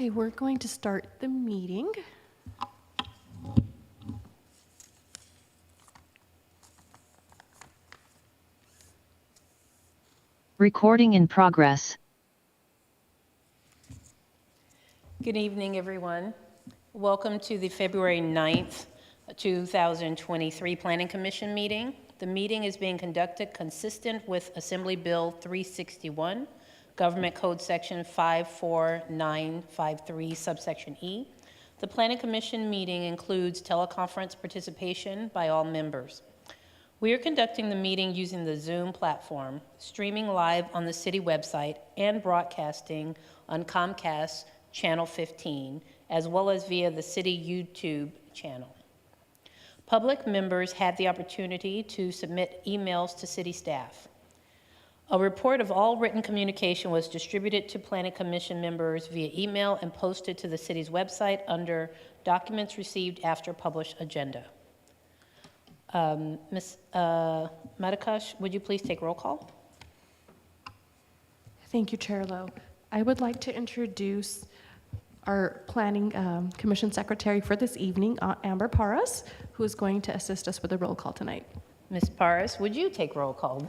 Okay, we're going to start the meeting. Recording in progress. Good evening, everyone. Welcome to the February 9th, 2023 Planning Commission meeting. The meeting is being conducted consistent with Assembly Bill 361, Government Code Section 54953, subsection E. The Planning Commission meeting includes teleconference participation by all members. We are conducting the meeting using the Zoom platform, streaming live on the city website and broadcasting on Comcast Channel 15, as well as via the city YouTube channel. Public members had the opportunity to submit emails to city staff. A report of all written communication was distributed to Planning Commission members via email and posted to the city's website under Documents Received After Published Agenda. Ms. Madakash, would you please take roll call? Thank you, Chair Lowe. I would like to introduce our Planning Commission Secretary for this evening, Amber Paras, who is going to assist us with the roll call tonight. Ms. Paras, would you take roll call?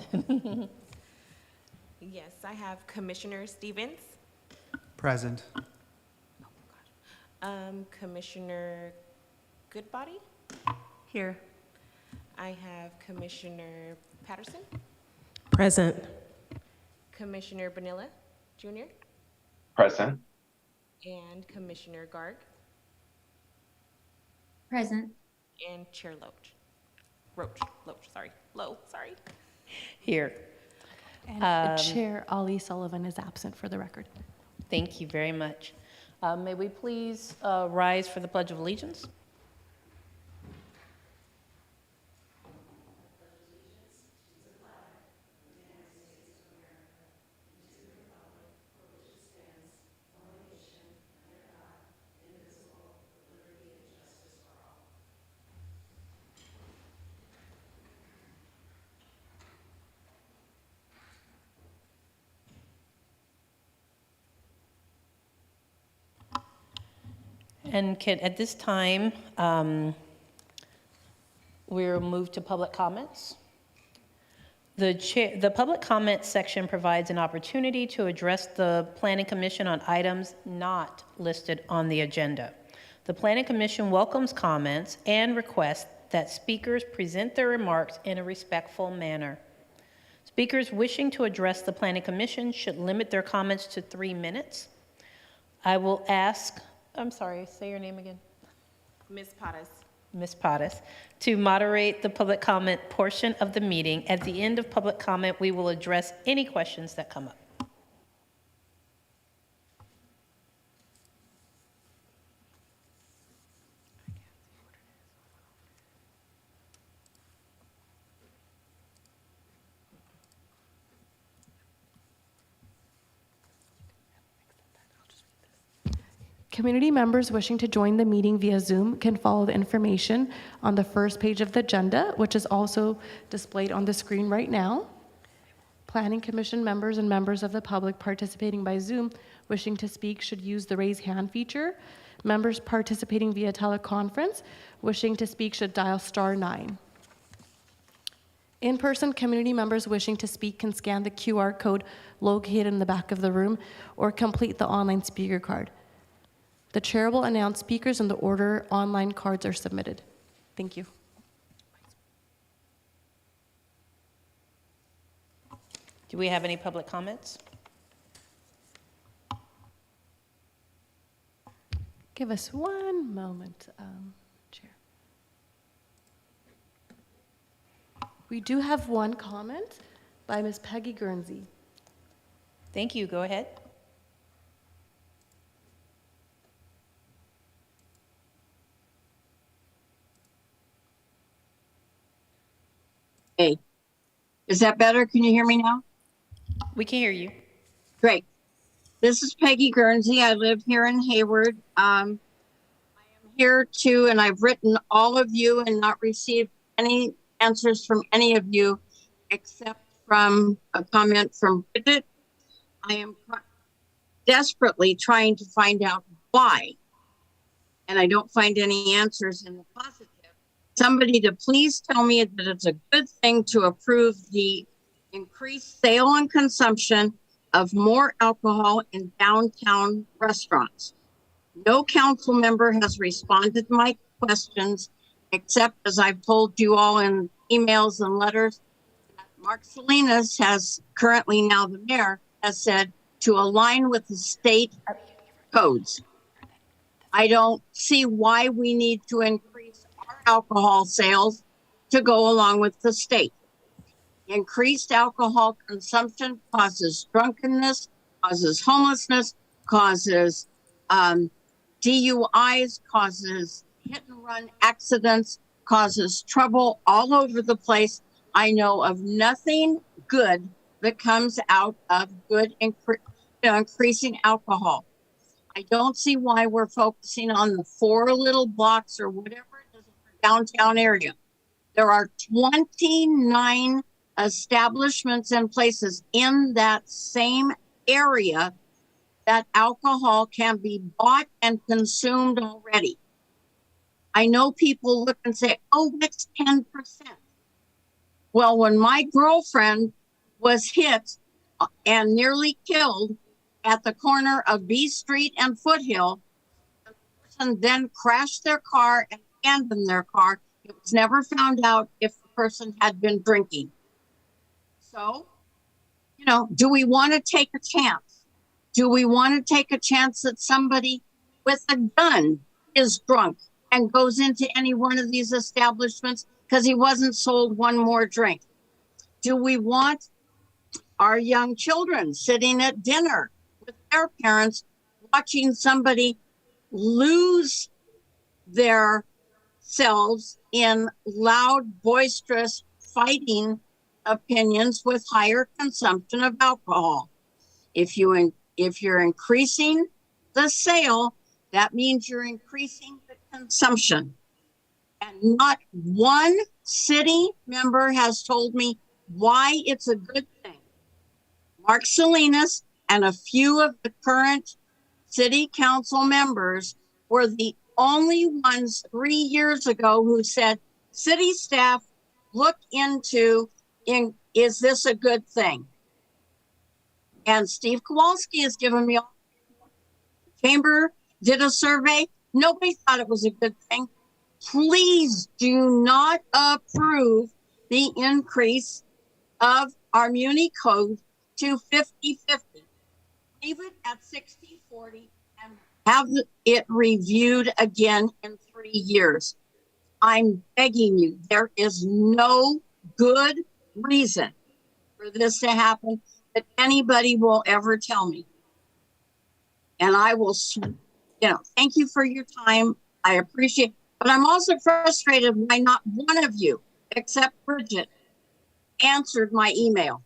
Yes, I have Commissioner Stevens, Present. Commissioner Goodbody. Here. I have Commissioner Patterson, Present. Commissioner Bonilla Jr., Present. and Commissioner Garg, Present. and Chair Lowe, sorry. Here. And Chair Ali Sullivan is absent for the record. Thank you very much. May we please rise for the Pledge of Allegiance? And at this time, we'll move to public comments. The public comment section provides an opportunity to address the Planning Commission on items not listed on the agenda. The Planning Commission welcomes comments and requests that speakers present their remarks in a respectful manner. Speakers wishing to address the Planning Commission should limit their comments to 3 minutes. I will ask, I'm sorry, say your name again. Ms. Pottas. Ms. Pottas, to moderate the public comment portion of the meeting. At the end of public comment, we will address any questions that come up. Community members wishing to join the meeting via Zoom can follow the information on the first page of the agenda, which is also displayed on the screen right now. Planning Commission members and members of the public participating by Zoom wishing to speak should use the raise hand feature. Members participating via teleconference wishing to speak should dial *9. In-person community members wishing to speak can scan the QR code located in the back of the room or complete the online speaker card. The chair will announce speakers in the order online cards are submitted. Thank you. Do we have any public comments? Give us one moment, Chair. We do have one comment by Ms. Peggy Guernsey. Thank you. Go ahead. Hey, is that better? Can you hear me now? We can hear you. Great. This is Peggy Guernsey. I live here in Hayward. I am here too, and I've written all of you and not received any answers from any of you except from a comment from Bridget. I am desperately trying to find out why? And I don't find any answers in the positive. Somebody to please tell me that it's a good thing to approve the increased sale and consumption of more alcohol in downtown restaurants. No council member has responded to my questions, except as I've told you all in emails and letters, Mark Salinas has currently now the mayor has said to align with the state codes. I don't see why we need to increase our alcohol sales to go along with the state. Increased alcohol consumption causes drunkenness, causes homelessness, causes DUIs, causes hit and run accidents, causes trouble all over the place. I know of nothing good that comes out of increasing alcohol. I don't see why we're focusing on the 4 little blocks or whatever it is in the downtown area. There are 29 establishments and places in that same area that alcohol can be bought and consumed already. I know people look and say, oh, that's 10%. Well, when my girlfriend was hit and nearly killed at the corner of B Street and Foothill, the person then crashed their car and abandoned their car. It was never found out if the person had been drinking. So, do we want to take a chance? Do we want to take a chance that somebody with a gun is drunk and goes into any one of these establishments because he wasn't sold one more drink? Do we want our young children sitting at dinner with their parents watching somebody lose their selves in loud, boisterous fighting opinions with higher consumption of alcohol? If you're increasing the sale, that means you're increasing the consumption. And not one city member has told me why it's a good thing. Mark Salinas and a few of the current city council members were the only ones 3 years ago who said, city staff, look into, is this a good thing? And Steve Kowalski has given me all. Chamber did a survey. Nobody thought it was a good thing. Please do not approve the increase of our muni code to 50/50. Leave it at 60/40 and have it reviewed again in 3 years. I'm begging you, there is no good reason for this to happen that anybody will ever tell me. And I will, thank you for your time. I appreciate it. But I'm also frustrated why not one of you, except Bridget, answered my email.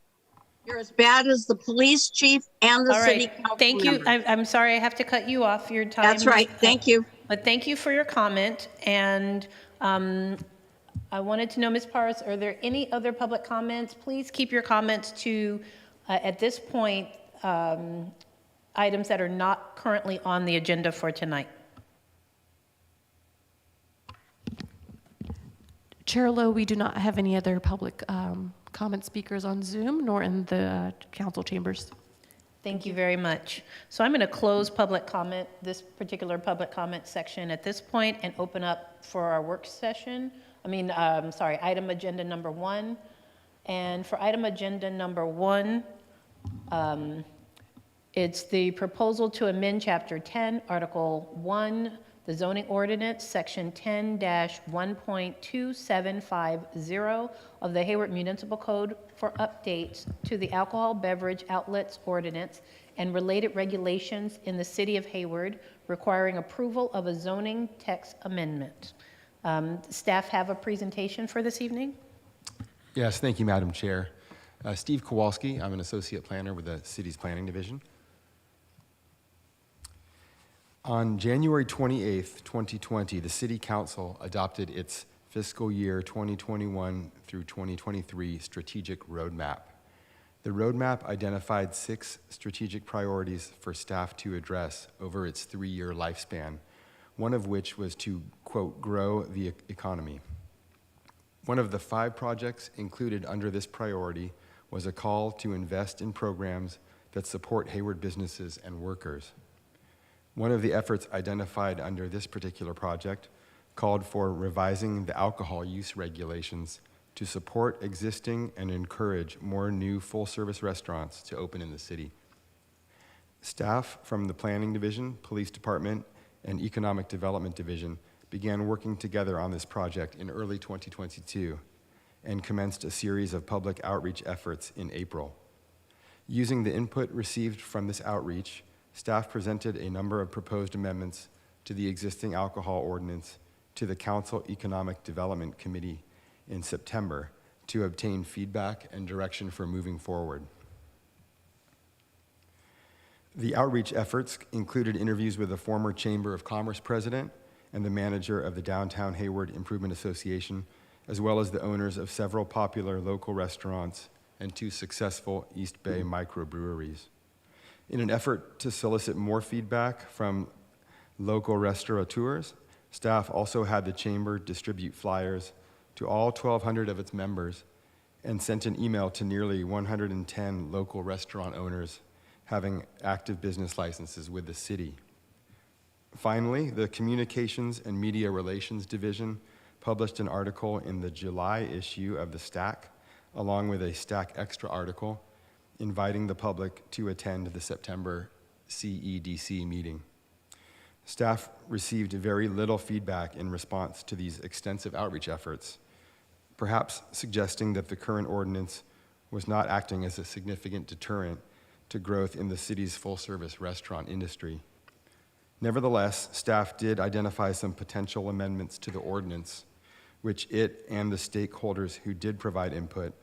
You're as bad as the police chief and the All city right, council thank you. members. I'm sorry I have to cut you off. Your time. That's right. Thank you. But thank you for your comment. And I wanted to know, Ms. Paris, are there any other public comments? Please keep your comments to, at this point, items that are not currently on the agenda for tonight. Chair Lowe, we do not have any other public comment speakers on Zoom nor in the council chambers. Thank you very much. So I'm going to close public comment, this particular public comment section at this point, and open up for our work session. Item agenda number 1. And for item agenda number 1, it's the proposal to amend Chapter 10, Article 1, the zoning ordinance, Section 10-1.2750 of the Hayward Municipal Code for updates to the Alcohol Beverage Outlets Ordinance and related regulations in the City of Hayward, requiring approval of a zoning text amendment. Staff have a presentation for this evening? Yes, thank you, Madam Chair. Steve Kowalski, I'm an associate planner with the city's planning division. On January 28th, 2020, the City Council adopted its fiscal year 2021 through 2023 strategic roadmap. The roadmap identified 6 strategic priorities for staff to address over its 3-year lifespan, one of which was to, quote, grow the economy. One of the 5 projects included under this priority was a call to invest in programs that support Hayward businesses and workers. One of the efforts identified under this particular project called for revising the alcohol use regulations to support existing and encourage more new full-service restaurants to open in the city. Staff from the Planning Division, Police Department, and Economic Development Division began working together on this project in early 2022 and commenced a series of public outreach efforts in April. Using the input received from this outreach, staff presented a number of proposed amendments to the existing alcohol ordinance to the Council Economic Development Committee in September to obtain feedback and direction for moving forward. The outreach efforts included interviews with the former Chamber of Commerce president and the manager of the Downtown Hayward Improvement Association, as well as the owners of several popular local restaurants and 2 successful East Bay microbreweries. In an effort to solicit more feedback from local restaurateurs, staff also had the Chamber distribute flyers to all 1,200 of its members and sent an email to nearly 110 local restaurant owners having active business licenses with the city. Finally, the Communications and Media Relations Division published an article in the July issue of the Stack, along with a Stack Extra article, inviting the public to attend the September CEDC meeting. Staff received very little feedback in response to these extensive outreach efforts, perhaps suggesting that the current ordinance was not acting as a significant deterrent to growth in the city's full-service restaurant industry. Nevertheless, staff did identify some potential amendments to the ordinance, which it and the stakeholders who did provide input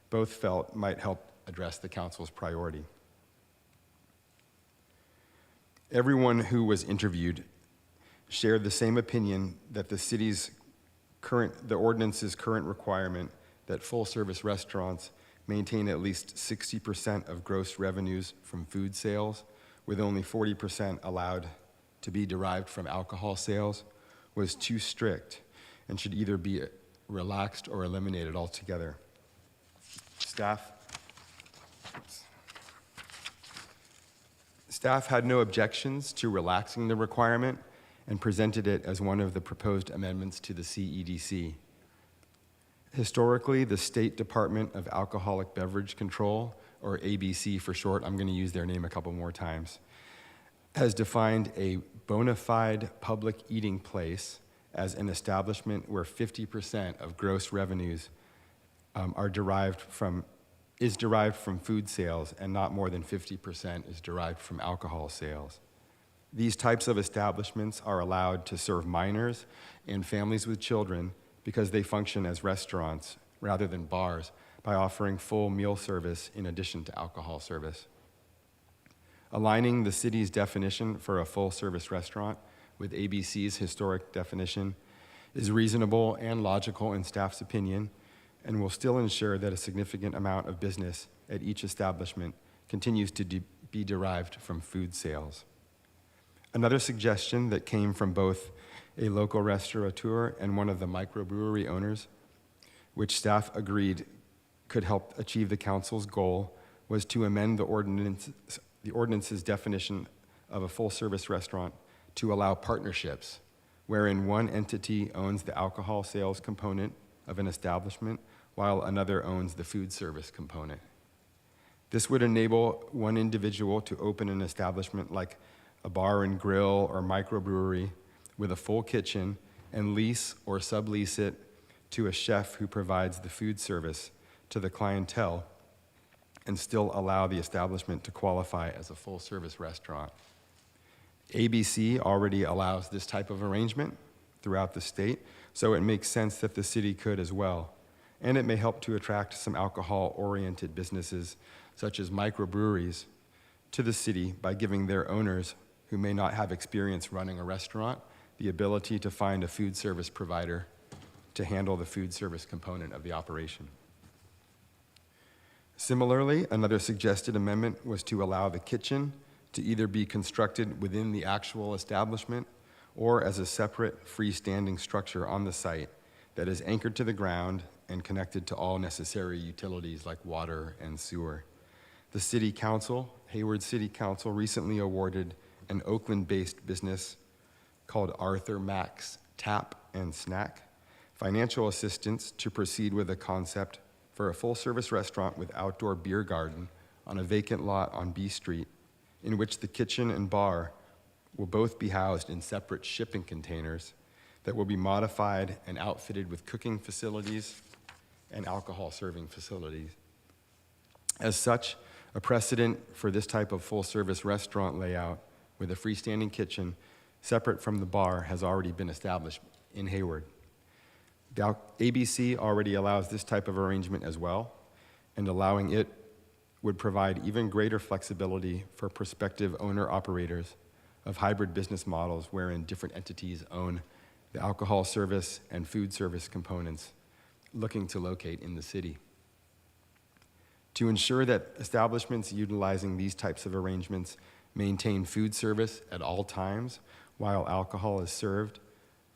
both felt might help address the council's priority. Everyone who was interviewed shared the same opinion that the ordinance's current requirement that full-service restaurants maintain at least 60% of gross revenues from food sales, with only 40% allowed to be derived from alcohol sales, was too strict and should either be relaxed or eliminated altogether. Staff had no objections to relaxing the requirement and presented it as one of the proposed amendments to the CEDC. Historically, the State Department of Alcoholic Beverage Control, or ABC for short, I'm going to use their name a couple more times, has defined a bona fide public eating place as an establishment where 50% of gross revenues is derived from food sales and not more than 50% is derived from alcohol sales. These types of establishments are allowed to serve minors and families with children because they function as restaurants rather than bars by offering full meal service in addition to alcohol service. Aligning the city's definition for a full-service restaurant with ABC's historic definition is reasonable and logical in staff's opinion, and will still ensure that a significant amount of business at each establishment continues to be derived from food sales. Another suggestion that came from both a local restaurateur and one of the microbrewery owners, which staff agreed could help achieve the council's goal, was to amend the ordinance's definition of a full-service restaurant to allow partnerships, wherein one entity owns the alcohol sales component of an establishment while another owns the food service component. This would enable one individual to open an establishment like a bar and grill or microbrewery with a full kitchen and lease or sublease it to a chef who provides the food service to the clientele and still allow the establishment to qualify as a full-service restaurant. ABC already allows this type of arrangement throughout the state, so it makes sense that the city could as well. And it may help to attract some alcohol-oriented businesses, such as microbreweries, to the city by giving their owners, who may not have experience running a restaurant, the ability to find a food service provider to handle the food service component of the operation. Similarly, another suggested amendment was to allow the kitchen to either be constructed within the actual establishment or as a separate freestanding structure on the site that is anchored to the ground and connected to all necessary utilities like water and sewer. The City Council, Hayward City Council, recently awarded an Oakland-based business called Arthur Mack's Tap and Snack financial assistance to proceed with a concept for a full-service restaurant with outdoor beer garden on a vacant lot on B Street, in which the kitchen and bar will both be housed in separate shipping containers that will be modified and outfitted with cooking facilities and alcohol serving facilities. As such, a precedent for this type of full-service restaurant layout with a freestanding kitchen separate from the bar has already been established in Hayward. The ABC already allows this type of arrangement as well, and allowing it would provide even greater flexibility for prospective owner-operators of hybrid business models wherein different entities own the alcohol service and food service components looking to locate in the city. To ensure that establishments utilizing these types of arrangements maintain food service at all times while alcohol is served,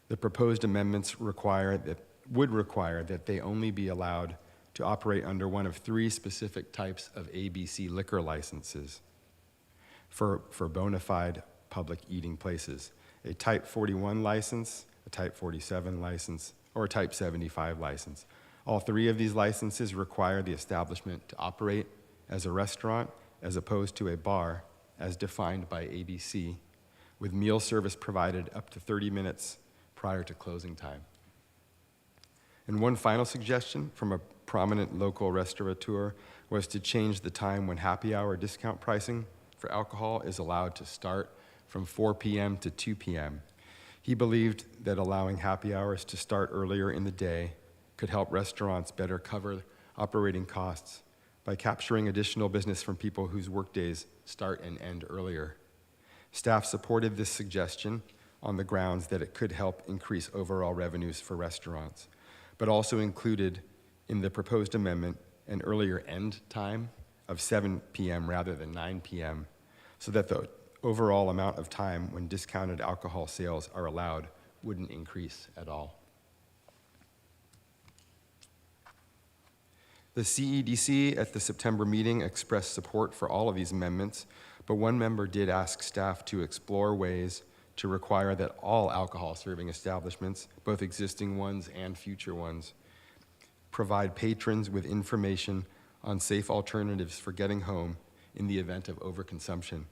the proposed amendments would require that they only be allowed to operate under one of three specific types of ABC liquor licenses for bona fide public eating places: a Type 41 license, a Type 47 license, or a Type 75 license. All three of these licenses require the establishment to operate as a restaurant as opposed to a bar as defined by ABC, with meal service provided up to 30 minutes prior to closing time. And one final suggestion from a prominent local restaurateur was to change the time when happy hour discount pricing for alcohol is allowed to start from 4 p.m. to 2 p.m. He believed that allowing happy hours to start earlier in the day could help restaurants better cover operating costs by capturing additional business from people whose workdays start and end earlier. Staff supported this suggestion on the grounds that it could help increase overall revenues for restaurants, but also included in the proposed amendment an earlier end time of 7 p.m. rather than 9 p.m., so that the overall amount of time when discounted alcohol sales are allowed wouldn't increase at all. The CEDC at the September meeting expressed support for all of these amendments, but one member did ask staff to explore ways to require that all alcohol serving establishments, both existing ones and future ones, provide patrons with information on safe alternatives for getting home in the event of overconsumption.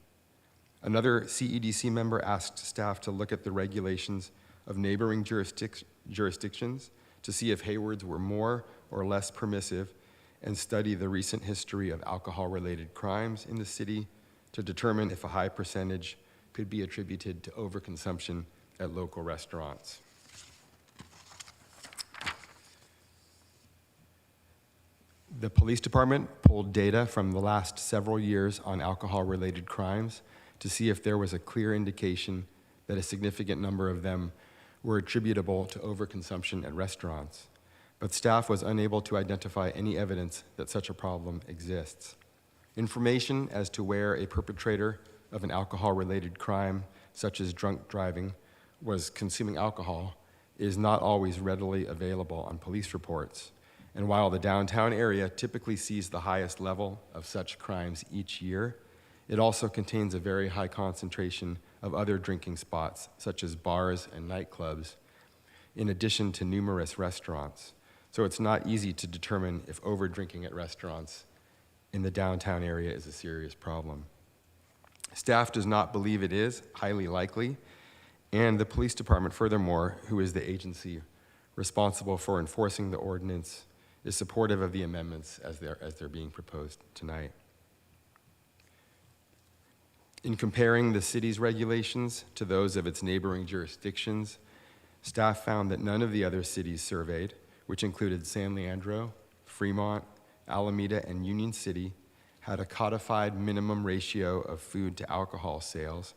Another CEDC member asked staff to look at the regulations of neighboring jurisdictions to see if Hayward's were more or less permissive, and study the recent history of alcohol-related crimes in the city to determine if a high percentage could be attributed to overconsumption at local restaurants. The police department pulled data from the last several years on alcohol-related crimes to see if there was a clear indication that a significant number of them were attributable to overconsumption at restaurants, but staff was unable to identify any evidence that such a problem exists. Information as to where a perpetrator of an alcohol-related crime, such as drunk driving, was consuming alcohol is not always readily available on police reports. And while the downtown area typically sees the highest level of such crimes each year, it also contains a very high concentration of other drinking spots, such as bars and nightclubs, in addition to numerous restaurants. So it's not easy to determine if overdrinking at restaurants in the downtown area is a serious problem. Staff does not believe it is, highly likely, and the police department, furthermore, who is the agency responsible for enforcing the ordinance, is supportive of the amendments as they're being proposed tonight. In comparing the city's regulations to those of its neighboring jurisdictions, staff found that none of the other cities surveyed, which included San Leandro, Fremont, Alameda, and Union City, had a codified minimum ratio of food to alcohol sales,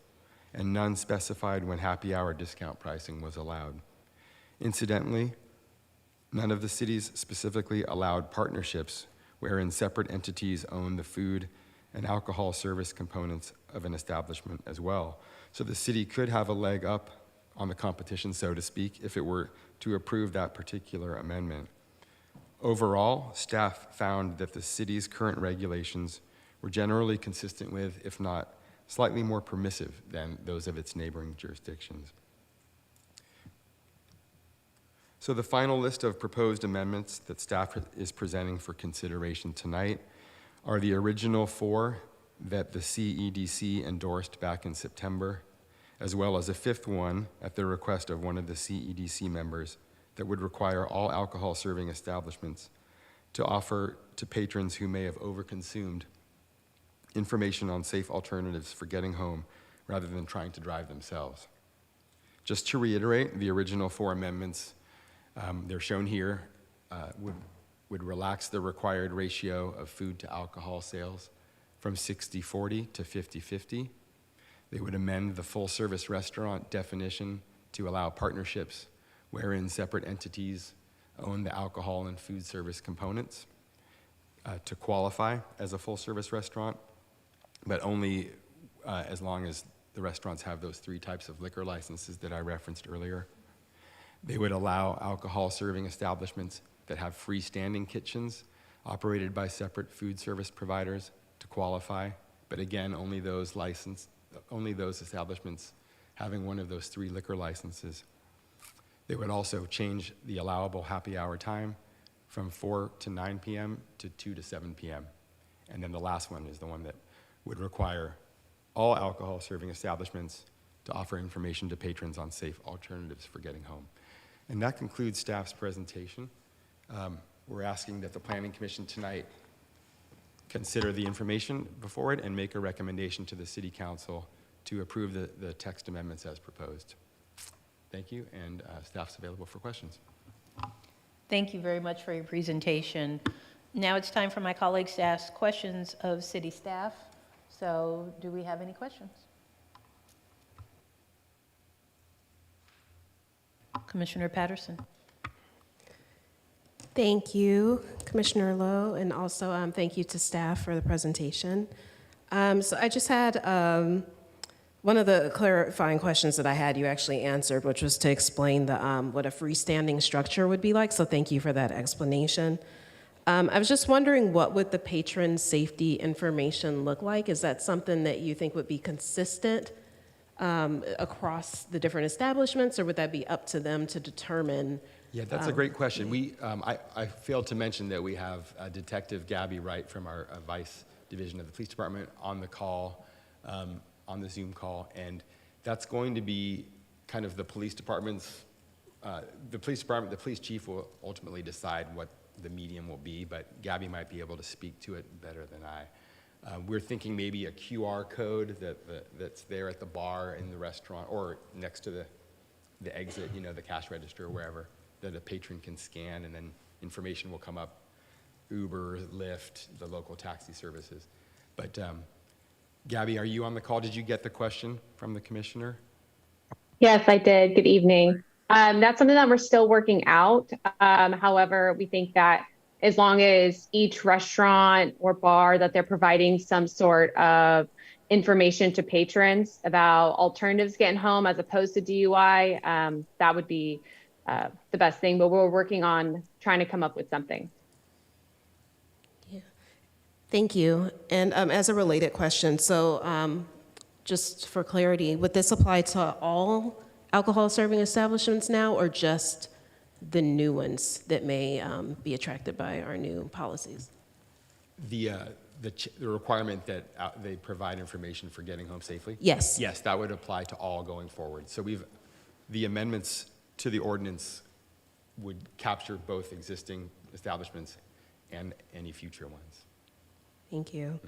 and none specified when happy hour discount pricing was allowed. Incidentally, none of the cities specifically allowed partnerships wherein separate entities own the food and alcohol service components of an establishment as well. So the city could have a leg up on the competition, so to speak, if it were to approve that particular amendment. Overall, staff found that the city's current regulations were generally consistent with, if not slightly more permissive than those of its neighboring jurisdictions. So the final list of proposed amendments that staff is presenting for consideration tonight are the original 4 that the CEDC endorsed back in September, as well as a 5th one at the request of one of the CEDC members that would require all alcohol serving establishments to offer to patrons who may have overconsumed information on safe alternatives for getting home rather than trying to drive themselves. Just to reiterate, the original 4 amendments, they're shown here, would relax the required ratio of food to alcohol sales from 60-40 to 50-50. They would amend the full-service restaurant definition to allow partnerships wherein separate entities own the alcohol and food service components to qualify as a full-service restaurant, but only as long as the restaurants have those 3 types of liquor licenses that I referenced earlier. They would allow alcohol serving establishments that have freestanding kitchens operated by separate food service providers to qualify, but again, only those establishments having one of those 3 liquor licenses. They would also change the allowable happy hour time from 4 to 9 p.m. to 2 to 7 p.m. And then the last one is the one that would require all alcohol serving establishments to offer information to patrons on safe alternatives for getting home. And that concludes staff's presentation. We're asking that the Planning Commission tonight consider the information before it and make a recommendation to the City Council to approve the text amendments as proposed. Thank you, and staff's available for questions. Thank you very much for your presentation. Now it's time for my colleagues to ask questions of city staff. So do we have any questions? Commissioner Patterson. Thank you, Commissioner Lowe, and also thank you to staff for the presentation. So I just had one of the clarifying questions that I had you actually answered, which was to explain the, what a freestanding structure would be like, so thank you for that explanation. I was just wondering, what would the patron safety information look like? Is that something that you think would be consistent across the different establishments, or would that be up to them to determine? Yeah, that's a great question. I failed to mention that we have Detective Gabby Wright from our Vice Division of the Police Department on the call, on the Zoom call, and that's going to be kind of the police department's, the police chief will ultimately decide what the medium will be, but Gabby might be able to speak to it better than I. We're thinking maybe a QR code that's there at the bar in the restaurant or next to the exit, the cash register or wherever, that a patron can scan, and then information will come up, Uber, Lyft, the local taxi services. But Gabby, are you on the call? Did you get the question from the commissioner? Yes, I did. Good evening. That's something that we're still working out. However, we think that as long as each restaurant or bar that they're providing some sort of information to patrons about alternatives getting home as opposed to DUI, that would be the best thing. But we're working on trying to come up with something. Yeah. Thank you. And as a related question, so just for clarity, would this apply to all alcohol serving establishments now, or just the new ones that may be attracted by our new policies? The requirement that they provide information for getting home safely? Yes. Yes, that would apply to all going forward. So the amendments to the ordinance would capture both existing establishments and any future ones. Thank you.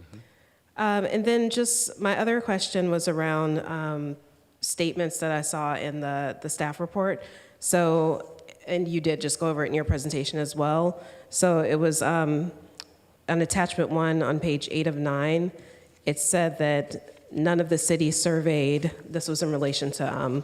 And then just my other question was around statements that I saw in the staff report. So, and you did just go over it in your presentation as well. So it was on attachment 1 on page 8 of 9. It said that none of the cities surveyed, this was in relation to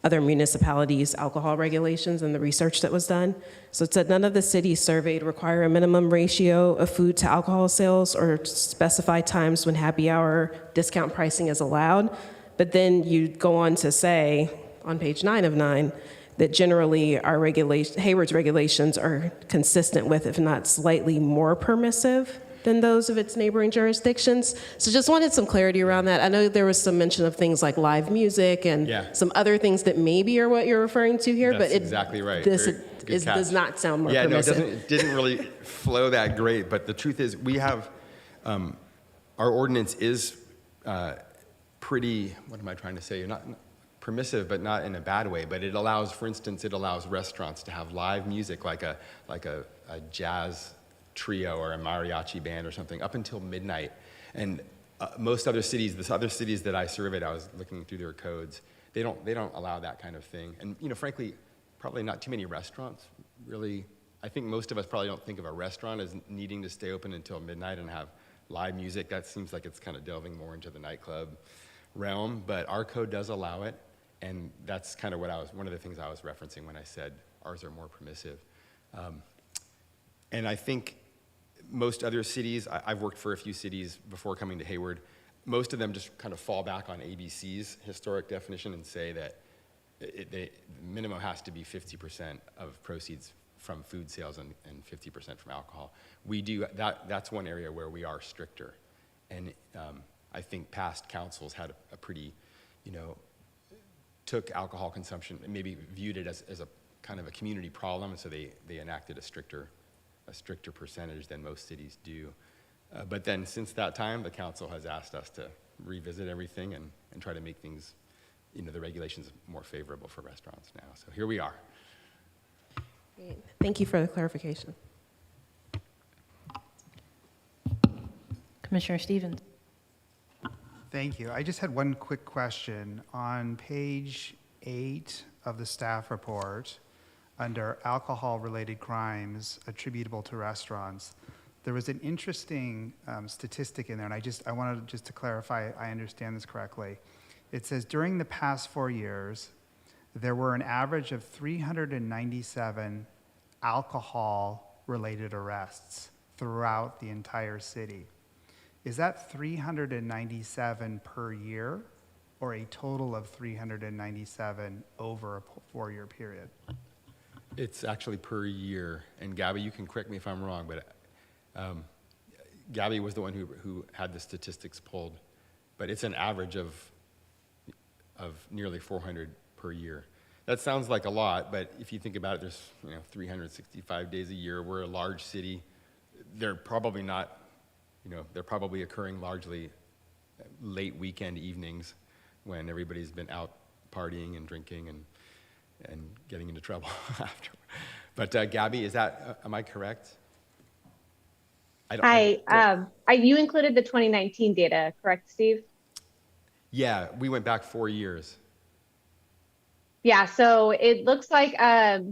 other municipalities' alcohol regulations and the research that was done. So it said none of the cities surveyed require a minimum ratio of food to alcohol sales or specify times when happy hour discount pricing is allowed. But then you go on to say, on page 9 of 9, that generally our Hayward's regulations are consistent with, if not slightly more permissive than those of its neighboring jurisdictions. So just wanted some clarity around that. I know there was some mention of things like live music and some other things that maybe are what you're referring to here, That's but exactly right. this Good catch. does not sound more Yeah, no, permissive. it didn't really flow that great, but the truth is we have, our ordinance is pretty, what am I trying to say? Not permissive, but not in a bad way, but it allows, for instance, it allows restaurants to have live music like a jazz trio or a mariachi band or something up until midnight. And most other cities, the other cities that I surveyed, I was looking through their codes, they don't allow that kind of thing. And frankly, probably not too many restaurants really. I think most of us probably don't think of a restaurant as needing to stay open until midnight and have live music. That seems like it's kind of delving more into the nightclub realm, but our code does allow it. And that's kind of one of the things I was referencing when I said ours are more permissive. And I think most other cities, I've worked for a few cities before coming to Hayward, most of them just kind of fall back on ABC's historic definition and say that the minimum has to be 50% of proceeds from food sales and 50% from alcohol. We do, that's one area where we are stricter. And I think past councils had a pretty, took alcohol consumption and maybe viewed it as a kind of a community problem, and so they enacted a stricter percentage than most cities do. But then since that time, the council has asked us to revisit everything and try to make things, the regulations more favorable for restaurants now. So here we are. Thank you for the clarification. Commissioner Stevens. Thank you. I just had one quick question. On page 8 of the staff report, under alcohol-related crimes attributable to restaurants, there was an interesting statistic in there, and I wanted just to clarify I understand this correctly. It says during the past 4 years, there were an average of 397 alcohol-related arrests throughout the entire city. Is that 397 per year, or a total of 397 over a 4-year period? It's actually per year. And Gabby, you can correct me if I'm wrong, but Gabby was the one who had the statistics pulled. But it's an average of nearly 400 per year. That sounds like a lot, but if you think about it, there's 365 days a year. We're a large city. They're probably not, they're probably occurring largely late weekend evenings when everybody's been out partying and drinking and getting into trouble after. But Gabby, am I correct? You included the 2019 data, correct, Steve? Yeah, we went back 4 years. Yeah, so it looks like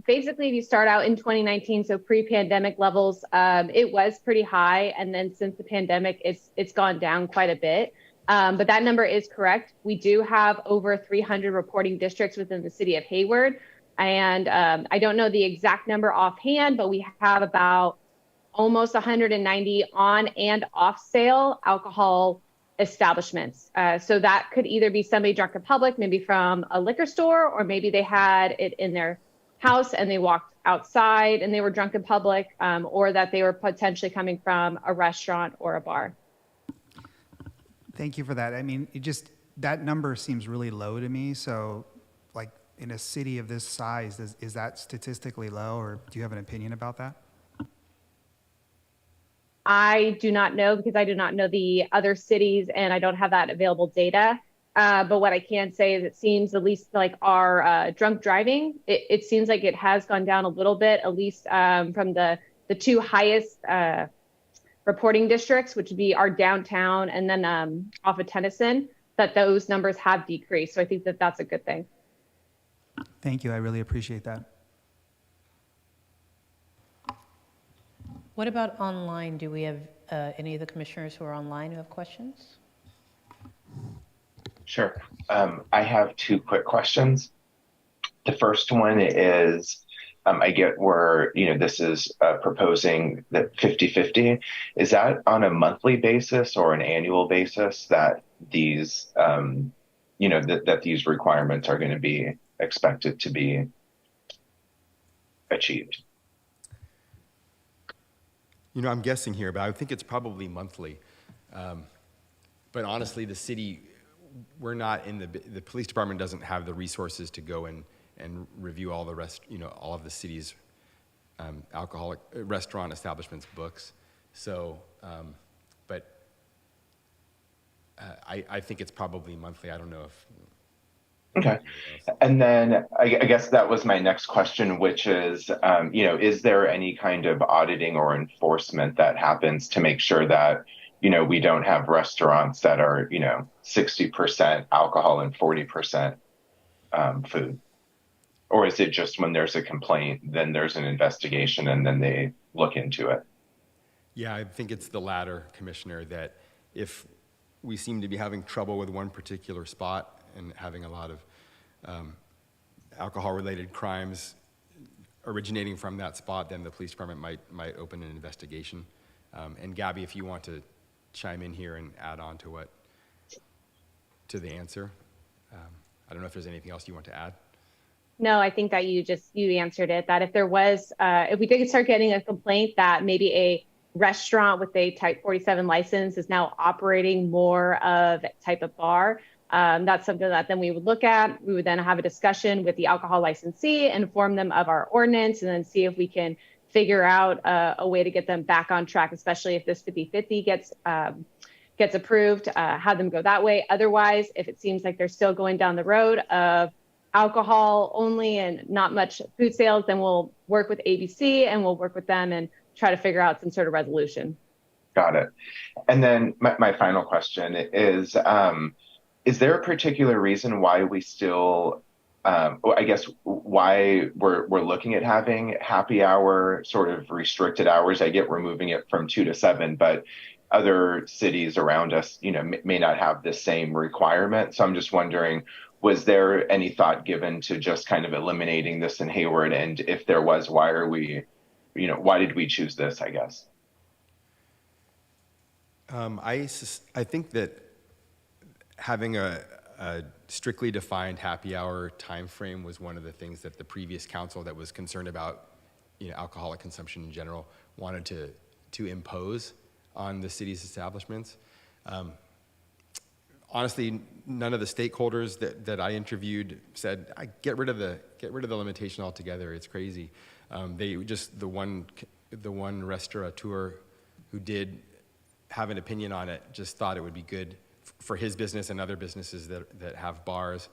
basically if you start out in 2019, so pre-pandemic levels, it was pretty high. And then since the pandemic, it's gone down quite a bit. But that number is correct. We do have over 300 reporting districts within the city of Hayward. And I don't know the exact number offhand, but we have about almost 190 on and off sale alcohol establishments. So that could either be somebody drunk in public, maybe from a liquor store, or maybe they had it in their house and they walked outside and they were drunk in public, or that they were potentially coming from a restaurant or a bar. Thank you for that. I mean, that number seems really low to me. So like in a city of this size, is that statistically low, or do you have an opinion about that? I do not know because I do not know the other cities and I don't have that available data. But what I can say is it seems at least like our drunk driving, it seems like it has gone down a little bit, at least from the two highest reporting districts, which would be our downtown and then off of Tennyson, that those numbers have decreased. So I think that that's a good thing. Thank you. I really appreciate that. What about online? Do we have any of the commissioners who are online who have questions? Sure. I have two quick questions. The first one is, I get where, this is proposing that 50-50. Is that on a monthly basis or an annual basis that these, that these requirements are going to be expected to be achieved? I'm guessing here, but I think it's probably monthly. But honestly, the city, we're not in the police department doesn't have the resources to go and review all the rest, all of the city's alcoholic restaurant establishments books. So, I think it's probably monthly. I don't know if. Okay. And then I guess that was my next question, which is, is there any kind of auditing or enforcement that happens to make sure that, we don't have restaurants that are, 60% alcohol and 40% food? Or is it just when there's a complaint, then there's an investigation and then they look into it? Yeah, I think it's the latter, Commissioner, that if we seem to be having trouble with one particular spot and having a lot of alcohol-related crimes originating from that spot, then the police department might open an investigation. And Gabby, if you want to chime in here and add on to the answer, I don't know if there's anything else you want to add. No, I think that you answered it, that if there was, if we did start getting a complaint that maybe a restaurant with a type 47 license is now operating more of a type of bar, that's something that then we would look at. We would then have a discussion with the alcohol licensee, inform them of our ordinance, and then see if we can figure out a way to get them back on track, especially if this 50-50 gets approved, have them go that way. Otherwise, if it seems like they're still going down the road of alcohol only and not much food sales, then we'll work with ABC and we'll work with them and try to figure out some sort of resolution. Got it. And then my final question is there a particular reason why we still, I guess, why we're looking at having happy hour sort of restricted hours? I get we're moving it from 2 to 7, but other cities around us, may not have the same requirement. So I'm just wondering, was there any thought given to just kind of eliminating this in Hayward? And if there was, why did we choose this, I guess? I think that having a strictly defined happy hour time frame was one of the things that the previous council that was concerned about, alcoholic consumption in general wanted to impose on the city's establishments. Honestly, none of the stakeholders that I interviewed said, get rid of the limitation altogether. It's crazy. They just the one restaurateur who did have an opinion on it just thought it would be good for his business and other businesses that have bars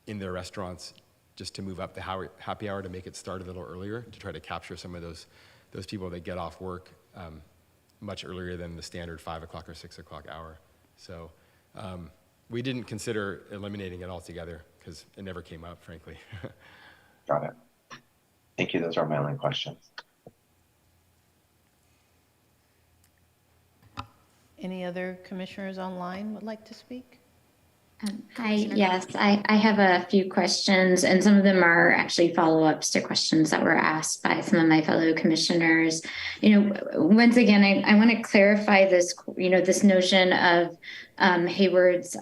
in their restaurants just to move up the happy hour to make it start a little earlier to try to capture some of those people that get off work much earlier than the standard 5 o'clock or 6 o'clock hour. So we didn't consider eliminating it altogether because it never came up, frankly. Got it. Thank you. Those are my only questions. Any other commissioners online would like to speak? Hi, yes, I have a few questions, and some of them are actually follow-ups to questions that were asked by some of my fellow commissioners. Once again, I want to clarify this, this notion of Hayward's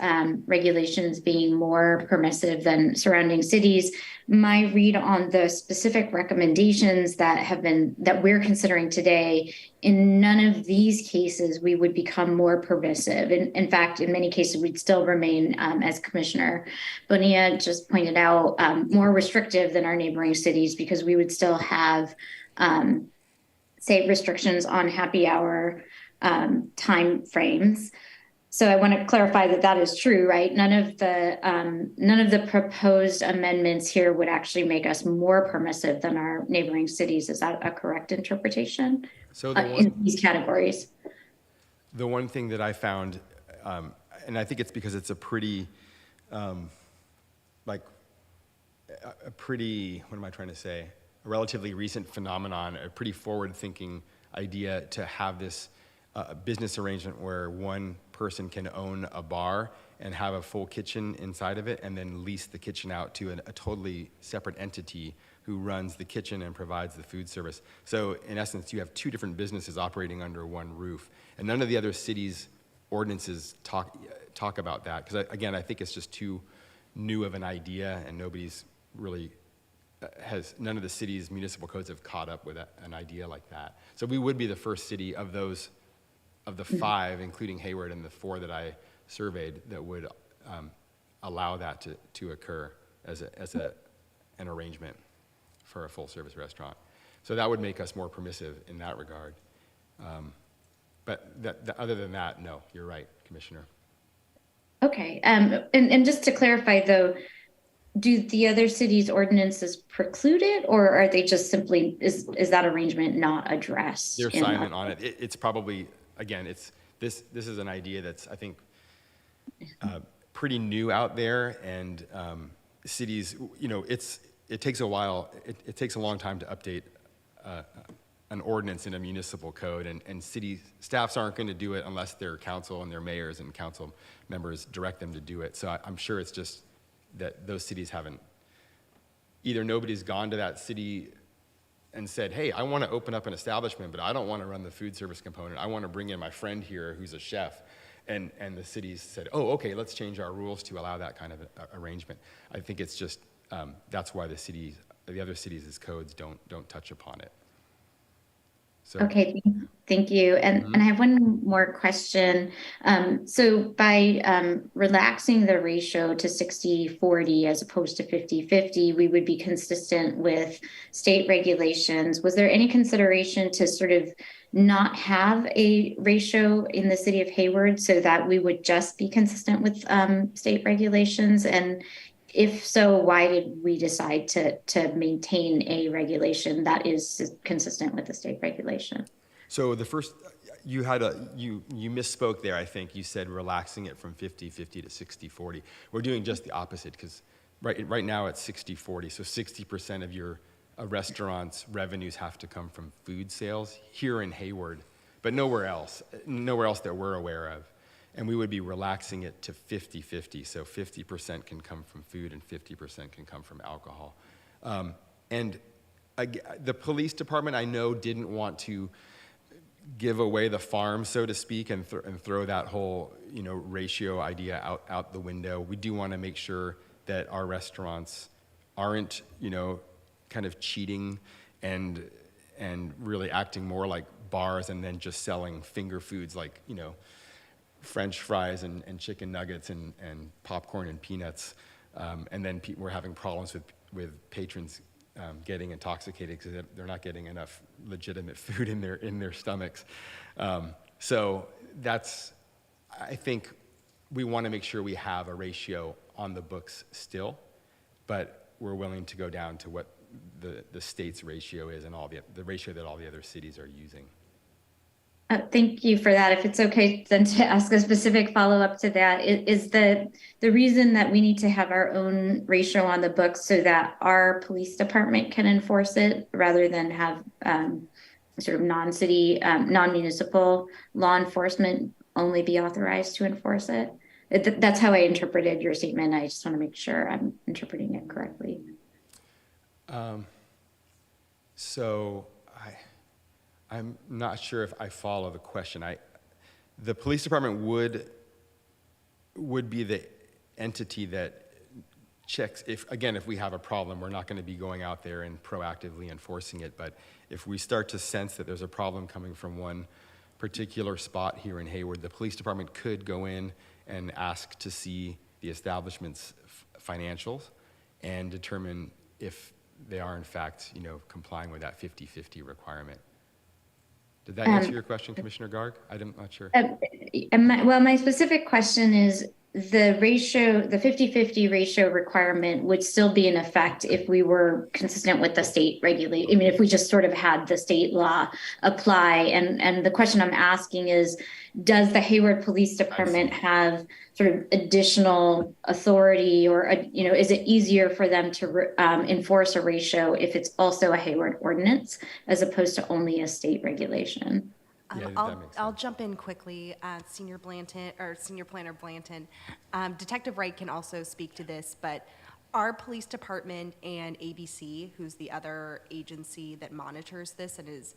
regulations being more permissive than surrounding cities. My read on the specific recommendations that we're considering today, in none of these cases we would become more permissive. In fact, in many cases we'd still remain, as Commissioner Bonilla just pointed out, more restrictive than our neighboring cities, because we would still have, say, restrictions on happy hour time frames. So I want to clarify that is true, right? None of the proposed amendments here would actually make us more permissive than our neighboring cities. Is that a correct interpretation? So in these categories? The one thing that I found, and I think it's because it's a pretty, what am I trying to say? A relatively recent phenomenon, a pretty forward-thinking idea to have this business arrangement where one person can own a bar and have a full kitchen inside of it and then lease the kitchen out to a totally separate entity who runs the kitchen and provides the food service. So in essence, you have two different businesses operating under one roof. And none of the other cities' ordinances talk about that. Because again, I think it's just too new of an idea, and nobody's really none of the city's municipal codes have caught up with an idea like that. So we would be the first city of those, of the 5, including Hayward and the 4 that I surveyed, that would allow that to occur as an arrangement for a full-service restaurant. So that would make us more permissive in that regard. But other than that, no, you're right, Commissioner. Okay, and just to clarify though, do the other cities' ordinances preclude it, or are they just simply, is that arrangement not addressed? They're silent on it. It's probably, again, this is an idea that's, I think, pretty new out there, and cities, it takes a while, it takes a long time to update an ordinance in a municipal code, and city staffs aren't going to do it unless their council and their mayors and council members direct them to do it. So I'm sure it's just that those cities haven't, either nobody's gone to that city and said, hey, I want to open up an establishment, but I don't want to run the food service component. I want to bring in my friend here who's a chef. And the cities said, oh, okay, let's change our rules to allow that kind of arrangement. I think it's just, that's why the other cities' codes don't touch upon it. So. Okay, thank you. And I have one more question. So by relaxing the ratio to 60-40 as opposed to 50-50, we would be consistent with state regulations. Was there any consideration to sort of not have a ratio in the city of Hayward so that we would just be consistent with state regulations? And if so, why did we decide to maintain a regulation that is consistent with the state regulation? So the first, you misspoke there, I think. You said relaxing it from 50-50 to 60-40. We're doing just the opposite, because right now it's 60-40. So 60% of your restaurant's revenues have to come from food sales here in Hayward, but nowhere else that we're aware of. And we would be relaxing it to 50-50, so 50% can come from food and 50% can come from alcohol. And the police department, I know, didn't want to give away the farm, so to speak, and throw that whole ratio idea out the window. We do want to make sure that our restaurants aren't kind of cheating and really acting more like bars and then just selling finger foods like French fries and chicken nuggets and popcorn and peanuts, and then we're having problems with patrons getting intoxicated because they're not getting enough legitimate food in their stomachs. So I think we want to make sure we have a ratio on the books still, but we're willing to go down to what the state's ratio is and the ratio that all the other cities are using. Thank you for that. If it's okay then to ask a specific follow-up to that, is the reason that we need to have our own ratio on the books so that our police department can enforce it rather than have sort of non-city, non-municipal law enforcement only be authorized to enforce it? That's how I interpreted your statement. I just want to make sure I'm interpreting it correctly. So I'm not sure if I follow the question. The police department would be the entity that checks if we have a problem. We're not going to be going out there and proactively enforcing it. But if we start to sense that there's a problem coming from one particular spot here in Hayward, the police department could go in and ask to see the establishment's financials and determine if they are in fact, complying with that 50-50 requirement. Did that answer your question, Commissioner Garg? I'm not sure. My specific question is the ratio, the 50-50 ratio requirement would still be in effect if we were consistent with the state regulation. I mean, if we just sort of had the state law apply. And the question I'm asking is, does the Hayward Police Department have sort of additional authority, or is it easier for them to enforce a ratio if it's also a Hayward ordinance as opposed to only a state regulation? Yeah, that I'll, makes I'll sense. jump in quickly, Senior Blanton, or Senior Planner Blanton. Detective Wright can also speak to this, but our police department and ABC, who's the other agency that monitors this and is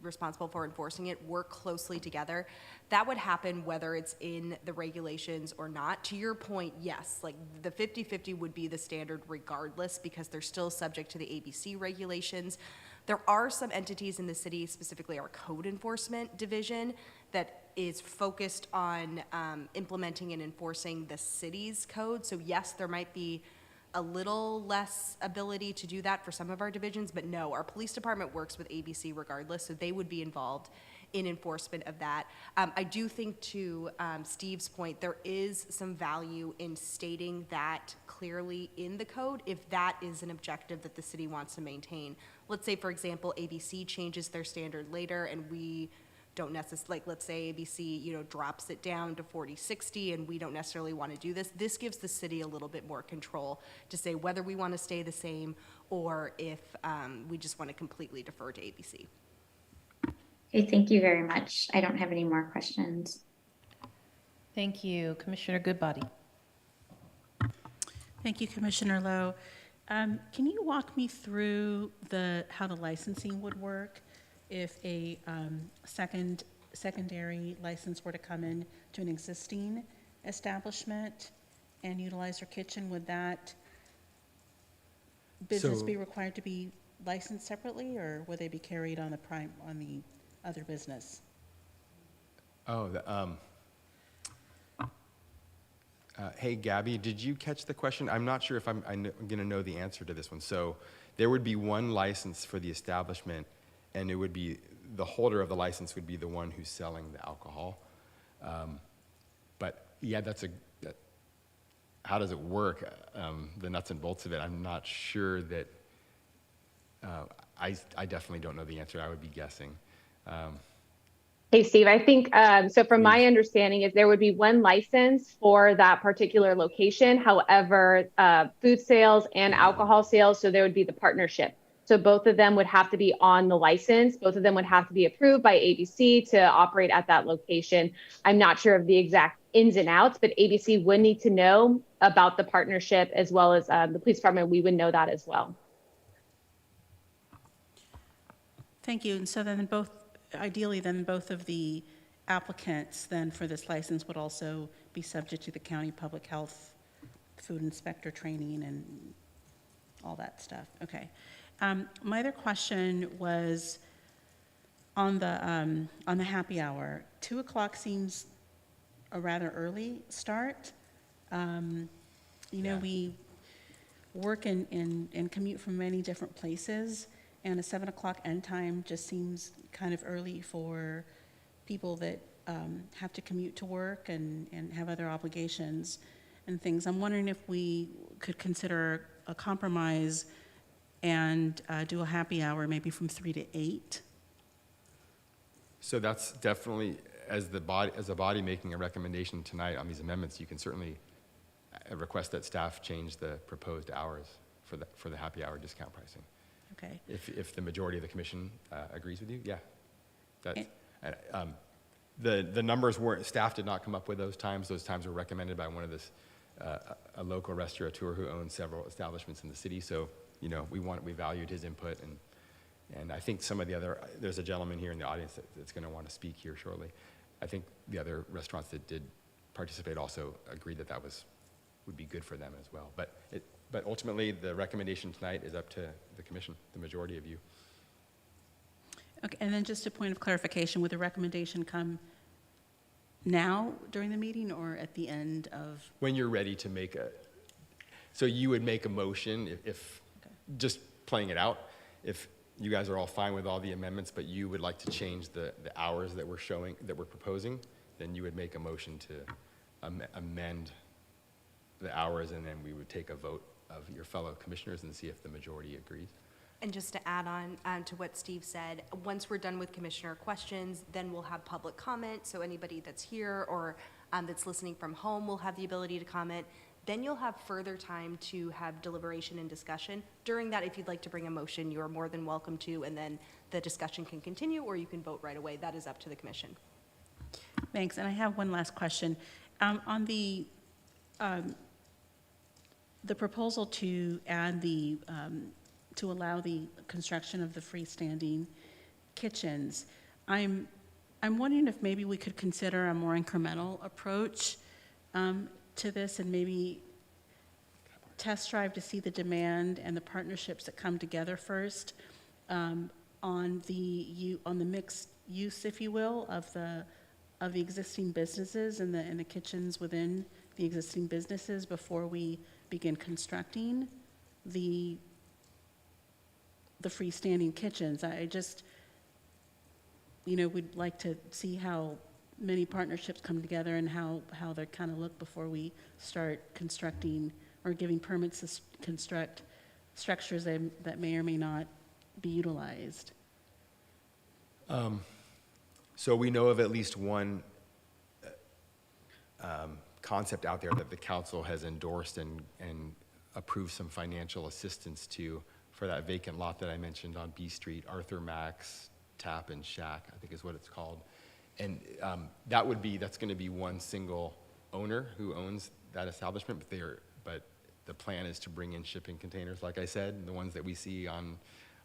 responsible for enforcing it, work closely together. That would happen whether it's in the regulations or not. To your point, yes, like the 50-50 would be the standard regardless because they're still subject to the ABC regulations. There are some entities in the city, specifically our code enforcement division, that is focused on implementing and enforcing the city's code. So yes, there might be a little less ability to do that for some of our divisions, but no, our police department works with ABC regardless, so they would be involved in enforcement of that. I do think to Steve's point, there is some value in stating that clearly in the code if that is an objective that the city wants to maintain. Let's say, for example, ABC changes their standard later and we don't necessarily, like let's say ABC, drops it down to 40/60 and we don't necessarily want to do this. This gives the city a little bit more control to say whether we want to stay the same or if we just want to completely defer to ABC. Okay, thank you very much. I don't have any more questions. Thank you. Commissioner Goodbody. Thank you, Commissioner Lowe. Can you walk me through how the licensing would work if a secondary license were to come in to an existing establishment and utilize their kitchen? Would that business So- be required to be licensed separately, or would they be carried on the other business? Oh, hey, Gabby, did you catch the question? I'm not sure if I'm going to know the answer to this one. So there would be one license for the establishment, and it would be the holder of the license would be the one who's selling the alcohol. But yeah, how does it work? The nuts and bolts of it, I'm not sure that. I definitely don't know the answer. I would be guessing. Hey, Steve, I think, so from my understanding is there would be one license for that particular location. However, food sales and alcohol sales, so there would be the partnership. So both of them would have to be on the license. Both of them would have to be approved by ABC to operate at that location. I'm not sure of the exact ins and outs, but ABC would need to know about the partnership as well as the police department. We would know that as well. Thank you. And so then ideally both of the applicants then for this license would also be subject to the county public health food inspector training and all that stuff. Okay. My other question was on the happy hour. 2 o'clock seems a rather early start. We work and commute from many different places, and a 7 o'clock end time just seems kind of early for people that have to commute to work and have other obligations and things. I'm wondering if we could consider a compromise and do a happy hour maybe from 3 to 8. So that's definitely, as a body making a recommendation tonight on these amendments, you can certainly request that staff change the proposed hours for the happy hour discount pricing. Okay. If the majority of the commission agrees with you, yeah. The numbers weren't, staff did not come up with those times. Those times were recommended by one of a local restaurateur who owns several establishments in the city. So, we valued his input, and I think some of the other, there's a gentleman here in the audience that's going to want to speak here shortly. I think the other restaurants that did participate also agreed that would be good for them as well. But ultimately, the recommendation tonight is up to the commission, the majority of you. Okay, and then just a point of clarification, would the recommendation come now during the meeting or at the end of? When you're ready to so you would make a motion if Okay. Just playing it out, if you guys are all fine with all the amendments, but you would like to change the hours that we're proposing, then you would make a motion to amend the hours, and then we would take a vote of your fellow commissioners and see if the majority agrees. And just to add on to what Steve said, once we're done with commissioner questions, then we'll have public comment. So anybody that's here or that's listening from home will have the ability to comment. Then you'll have further time to have deliberation and discussion. During that, if you'd like to bring a motion, you are more than welcome to, and then the discussion can continue, or you can vote right away. That is up to the commission. Thanks, and I have one last question. On the proposal to add to allow the construction of the freestanding kitchens, I'm wondering if maybe we could consider a more incremental approach to this, and maybe test drive to see the demand and the partnerships that come together first on the mixed use, if you will, of the existing businesses and the kitchens within the existing businesses before we begin constructing the freestanding kitchens. I just, we'd like to see how many partnerships come together and how they kind of look before we start constructing or giving permits to construct structures that may or may not be utilized. So we know of at least one concept out there that the council has endorsed and approved some financial assistance to for that vacant lot that I mentioned on B Street, Arthur Max Tap and Shack, I think is what it's called. And that's going to be one single owner who owns that establishment, but the plan is to bring in shipping containers, like I said, the ones that we see on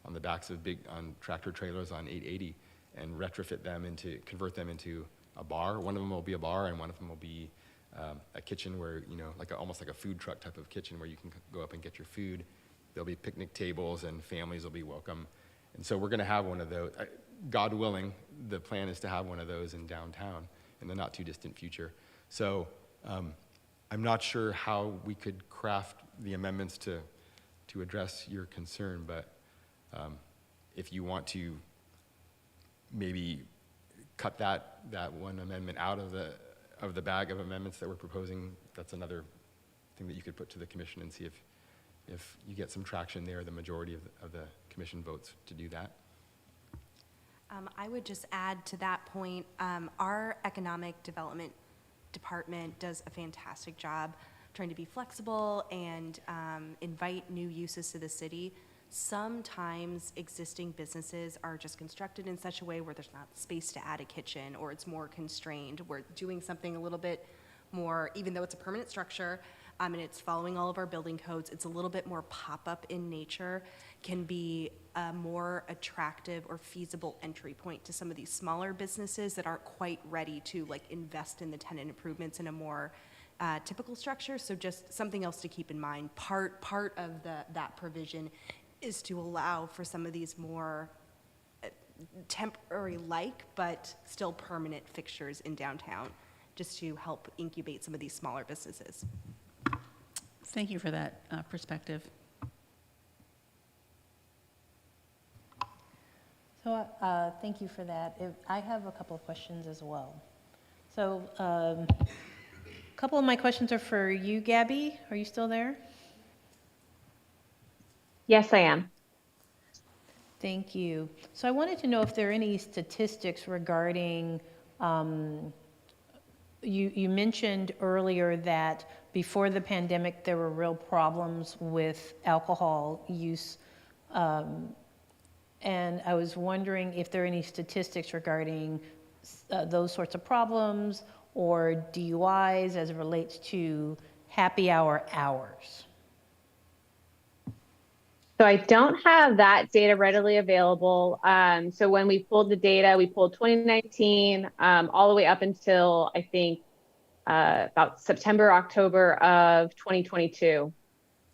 the backs of on tractor trailers on 880, and convert them into a bar. One of them will be a bar, and one of them will be a kitchen where, almost like a food truck type of kitchen where you can go up and get your food. There'll be picnic tables and families will be welcome. And so we're going to have one of those. God willing, the plan is to have one of those in downtown in the not too distant future. So I'm not sure how we could craft the amendments to address your concern, but if you want to maybe cut that one amendment out of the bag of amendments that we're proposing, that's another thing that you could put to the commission and see if you get some traction there, the majority of the commission votes to do that. I would just add to that point, our economic development department does a fantastic job trying to be flexible and invite new uses to the city. Sometimes existing businesses are just constructed in such a way where there's not space to add a kitchen, or it's more constrained. We're doing something a little bit more, even though it's a permanent structure, and it's following all of our building codes, it's a little bit more pop-up in nature, can be a more attractive or feasible entry point to some of these smaller businesses that aren't quite ready to invest in the tenant improvements in a more typical structure. So just something else to keep in mind. Part of that provision is to allow for some of these more temporary but still permanent fixtures in downtown, just to help incubate some of these smaller businesses. Thank you for that perspective. So thank you for that. I have a couple of questions as well. So a couple of my questions are for you, Gabby. Are you still there? Yes, I am. Thank you. So I wanted to know if there are any statistics regarding, you mentioned earlier that before the pandemic there were real problems with alcohol use, and I was wondering if there are any statistics regarding those sorts of problems or DUIs as it relates to happy hour hours. So I don't have that data readily available. So when we pulled the data, we pulled 2019 all the way up until I think about September, October of 2022.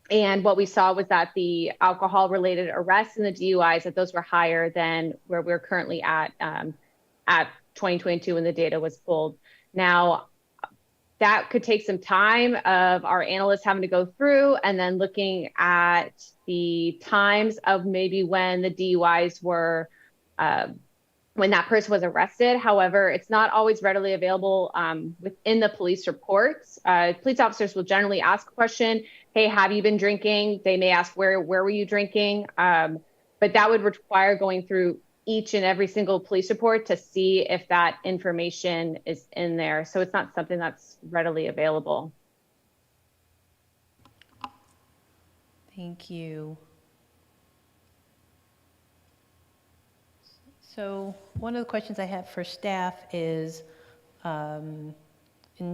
And what we saw was that the alcohol related arrests and the DUIs, that those were higher than where we're currently at 2022 when the data was pulled. Now, that could take some time of our analysts having to go through and then looking at the times of maybe when the DUIs were, when that person was arrested. However, it's not always readily available within the police reports. Police officers will generally ask a question, hey, have you been drinking? They may ask, where were you drinking? But that would require going through each and every single police report to see if that information is in there. So it's not something that's readily available. Thank you. So one of the questions I have for staff is, in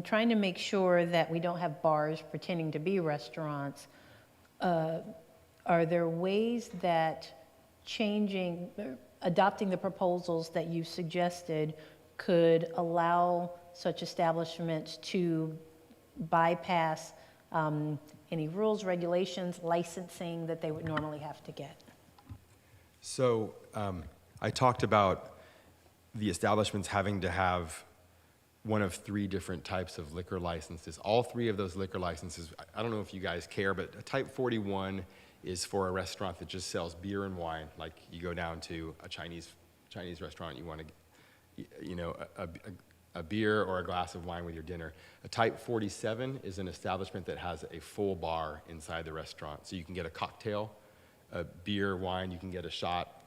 trying to make sure that we don't have bars pretending to be restaurants, are there ways that adopting the proposals that you suggested could allow such establishments to bypass any rules, regulations, licensing that they would normally have to get? So I talked about the establishments having to have one of 3 different types of liquor licenses. All 3 of those liquor licenses, I don't know if you guys care, but a type 41 is for a restaurant that just sells beer and wine. Like you go down to a Chinese restaurant, you want to, a beer or a glass of wine with your dinner. A type 47 is an establishment that has a full bar inside the restaurant. So you can get a cocktail, a beer, wine, you can get a shot,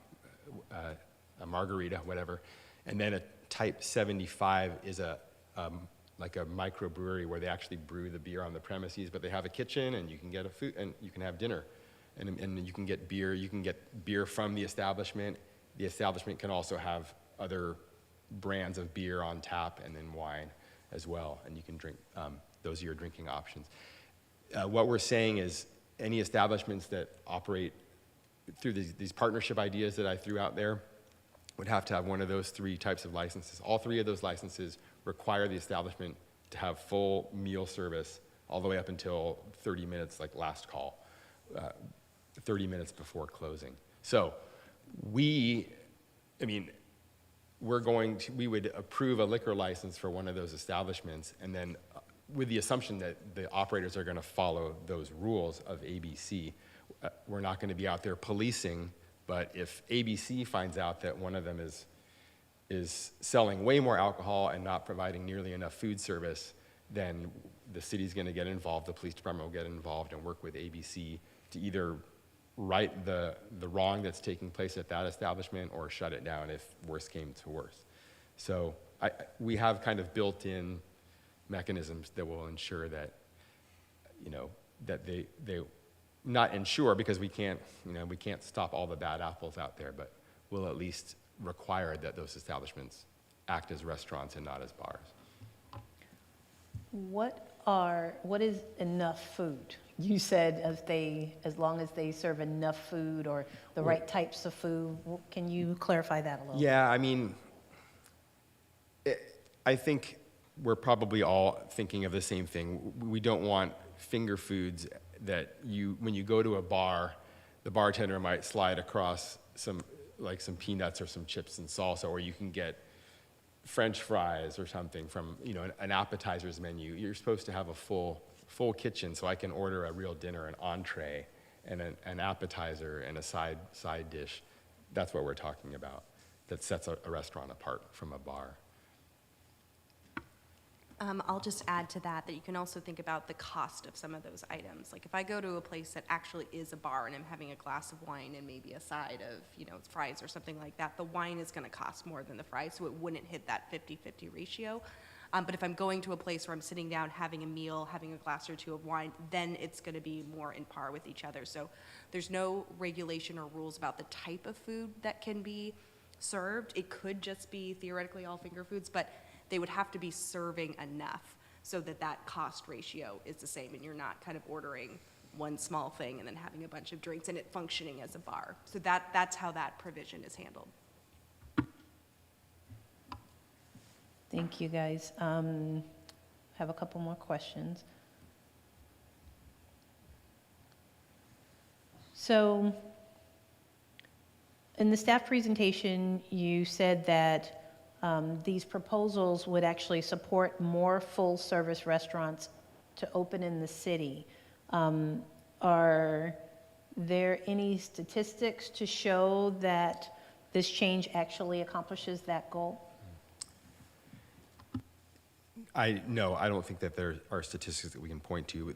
a margarita, whatever. And then a type 75 is like a microbrewery where they actually brew the beer on the premises, but they have a kitchen and you can get a food and you can have dinner. And you can get beer from the establishment. The establishment can also have other brands of beer on tap and then wine as well, and you can drink, those are your drinking options. What we're saying is any establishments that operate through these partnership ideas that I threw out there would have to have one of those 3 types of licenses. All 3 of those licenses require the establishment to have full meal service all the way up until 30 minutes, like last call, 30 minutes before closing. So we would approve a liquor license for one of those establishments, and then with the assumption that the operators are going to follow those rules of ABC. We're not going to be out there policing, but if ABC finds out that one of them is selling way more alcohol and not providing nearly enough food service, then the city's going to get involved, the police department will get involved and work with ABC to either right the wrong that's taking place at that establishment or shut it down if worse came to worse. So we have kind of built-in mechanisms that will ensure that, that they not ensure, because we can't stop all the bad apples out there, but we'll at least require that those establishments act as restaurants and not as bars. What is enough food? You said as long as they serve enough food or the right types of food. Can you clarify that a little? Yeah, I think we're probably all thinking of the same thing. We don't want finger foods that when you go to a bar, the bartender might slide across some peanuts or some chips and salsa, or you can get French fries or something from an appetizers menu. You're supposed to have a full kitchen, so I can order a real dinner, an entree, and an appetizer and a side dish. That's what we're talking about. That sets a restaurant apart from a bar. I'll just add to that you can also think about the cost of some of those items. Like if I go to a place that actually is a bar and I'm having a glass of wine and maybe a side of, fries or something like that, the wine is going to cost more than the fries, so it wouldn't hit that 50-50 ratio. But if I'm going to a place where I'm sitting down, having a meal, having a glass or 2 of wine, then it's going to be more in par with each other. So there's no regulation or rules about the type of food that can be served. It could just be theoretically all finger foods, but they would have to be serving enough so that cost ratio is the same and you're not kind of ordering one small thing and then having a bunch of drinks and it functioning as a bar. So that's how that provision is handled. Thank you, guys. Have a couple more questions. So in the staff presentation, you said that these proposals would actually support more full-service restaurants to open in the city. Are there any statistics to show that this change actually accomplishes that goal? No, I don't think that there are statistics that we can point to.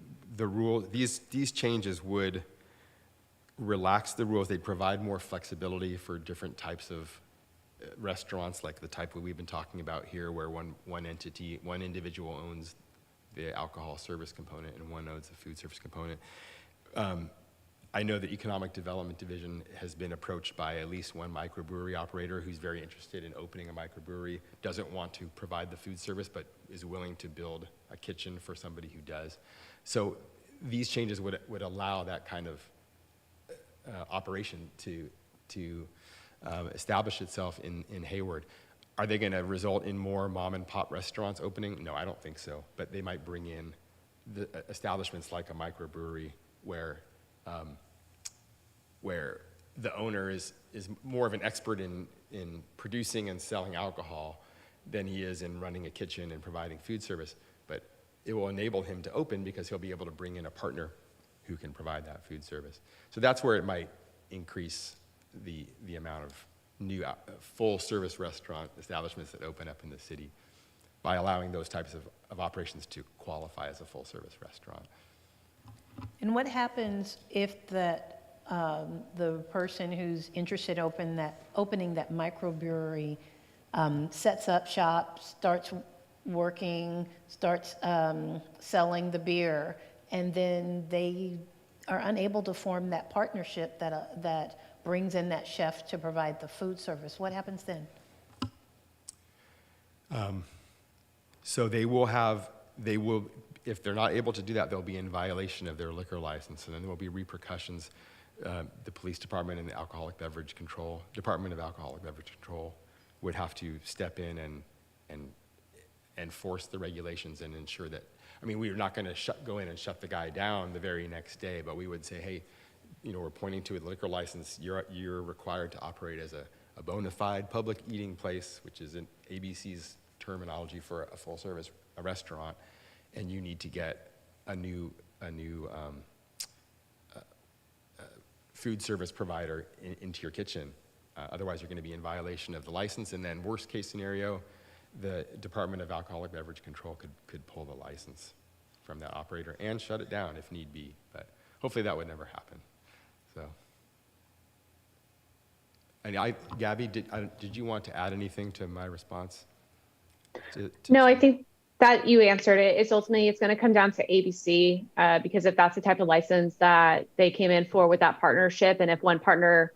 These changes would relax the rules. They'd provide more flexibility for different types of restaurants, like the type we've been talking about here, where one individual owns the alcohol service component and one owns the food service component. I know the Economic Development Division has been approached by at least one microbrewery operator who's very interested in opening a microbrewery, doesn't want to provide the food service, but is willing to build a kitchen for somebody who does. So these changes would allow that kind of operation to establish itself in Hayward. Are they going to result in more mom and pop restaurants opening? No, I don't think so. But they might bring in the establishments like a microbrewery where the owner is more of an expert in producing and selling alcohol than he is in running a kitchen and providing food service. But it will enable him to open because he'll be able to bring in a partner who can provide that food service. So that's where it might increase the amount of new full-service restaurant establishments that open up in the city by allowing those types of operations to qualify as a full-service restaurant. And what happens if the person who's interested in opening that microbrewery sets up shop, starts working, starts selling the beer, and then they are unable to form that partnership that brings in that chef to provide the food service? What happens then? So if they're not able to do that, they'll be in violation of their liquor license, and then there will be repercussions. The police department and the Department of Alcoholic Beverage Control would have to step in and enforce the regulations and ensure that, I mean, we're not going to go in and shut the guy down the very next day, but we would say, hey, we're pointing to a liquor license. You're required to operate as a bona fide public eating place, which is an ABC's terminology for a full-service restaurant, and you need to get a new food service provider into your kitchen. Otherwise, you're going to be in violation of the license, and then worst case scenario, the Department of Alcoholic Beverage Control could pull the license from that operator and shut it down if need be. But hopefully that would never happen. So, and Gabby, did you want to add anything to my response? No, I think that you answered it. It's ultimately, it's going to come down to ABC because if that's the type of license that they came in for with that partnership, and if one partner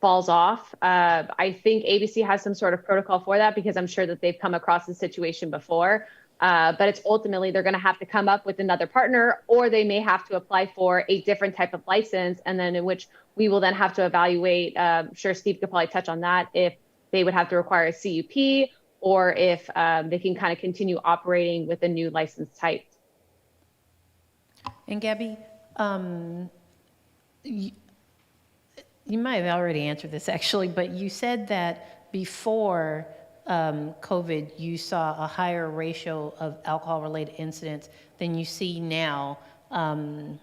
falls off, I think ABC has some sort of protocol for that because I'm sure that they've come across this situation before. But it's ultimately, they're going to have to come up with another partner, or they may have to apply for a different type of license, and then in which we will then have to evaluate. I'm sure Steve could probably touch on that, if they would have to require a CUP, or if they can kind of continue operating with a new license type. And Gabby, you might have already answered this actually, but you said that before COVID, you saw a higher ratio of alcohol-related incidents than you see now. And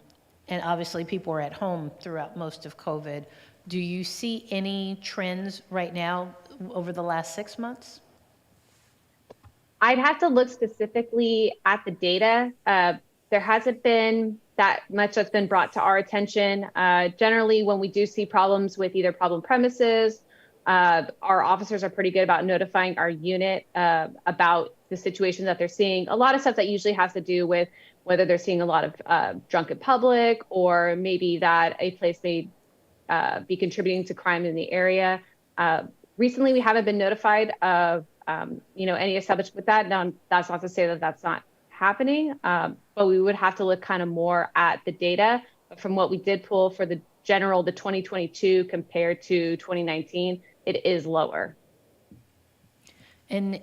obviously people were at home throughout most of COVID. Do you see any trends right now over the last 6 months? I'd have to look specifically at the data. There hasn't been that much that's been brought to our attention. Generally, when we do see problems with either problem premises, our officers are pretty good about notifying our unit about the situation that they're seeing. A lot of stuff that usually has to do with whether they're seeing a lot of drunken public, or maybe that a place may be contributing to crime in the area. Recently, we haven't been notified of any establishment with that. Now, that's not to say that that's not happening, but we would have to look kind of more at the data. But from what we did pull for the 2022 compared to 2019, it is lower. And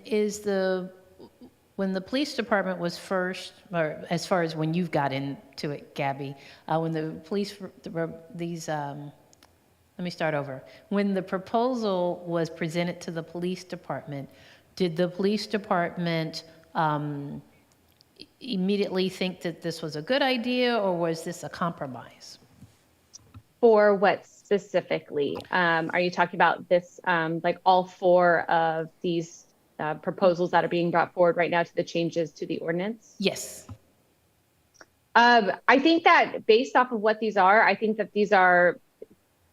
when the police department was first, or as far as when you've got into it, Gabby, when the police, let me start over. When the proposal was presented to the police department, did the police department immediately think that this was a good idea, or was this a compromise? For what specifically? Are you talking about this, like all four of these proposals that are being brought forward right now to the changes to the ordinance? Yes. I think that based off of what these are, I think that these are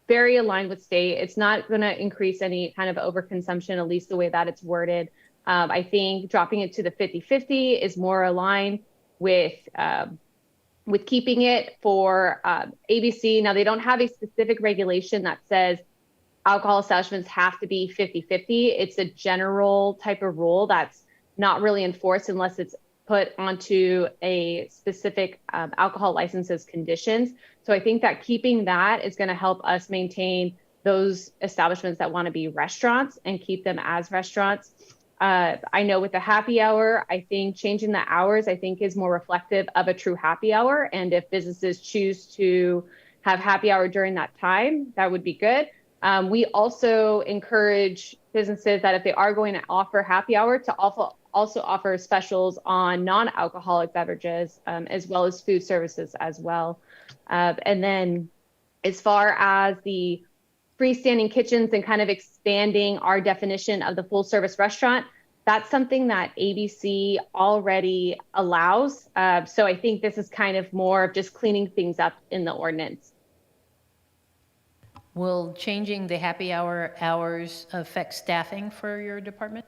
very aligned with state. It's not going to increase any kind of overconsumption, at least the way that it's worded. I think dropping it to the 50-50 is more aligned with with keeping it for ABC. Now, they don't have a specific regulation that says alcohol establishments have to be 50-50. It's a general type of rule that's not really enforced unless it's put onto a specific alcohol licenses conditions. So I think that keeping that is going to help us maintain those establishments that want to be restaurants and keep them as restaurants. I know with the happy hour, I think changing the hours, I think is more reflective of a true happy hour. And if businesses choose to have happy hour during that time, that would be good. We also encourage businesses that if they are going to offer happy hour to also offer specials on non-alcoholic beverages, as well as food services as well. And then as far as the freestanding kitchens and kind of expanding our definition of the full service restaurant, that's something that ABC already allows. So I think this is kind of more of just cleaning things up in the ordinance. Will changing the happy hour hours affect staffing for your department?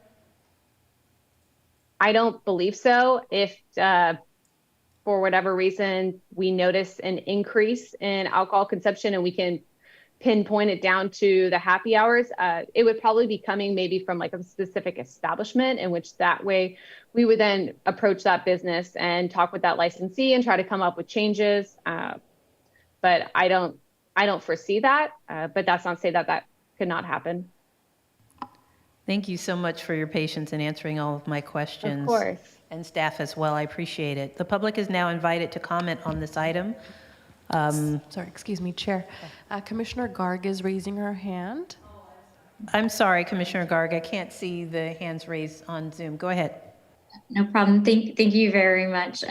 I don't believe so. If for whatever reason we notice an increase in alcohol consumption and we can pinpoint it down to the happy hours, it would probably be coming maybe from like a specific establishment, in which that way we would then approach that business and talk with that licensee and try to come up with changes. But I don't foresee that, but that's not to say that that could not happen. Thank you so much for your patience in answering all of my questions. Of course. And staff as well, I appreciate it. The public is now invited to comment on this item. Sorry, excuse me, Chair. Commissioner Garg is raising her hand. I'm sorry, Commissioner Garg, I can't see the hands raised on Zoom. Go ahead. No problem. Thank you very much,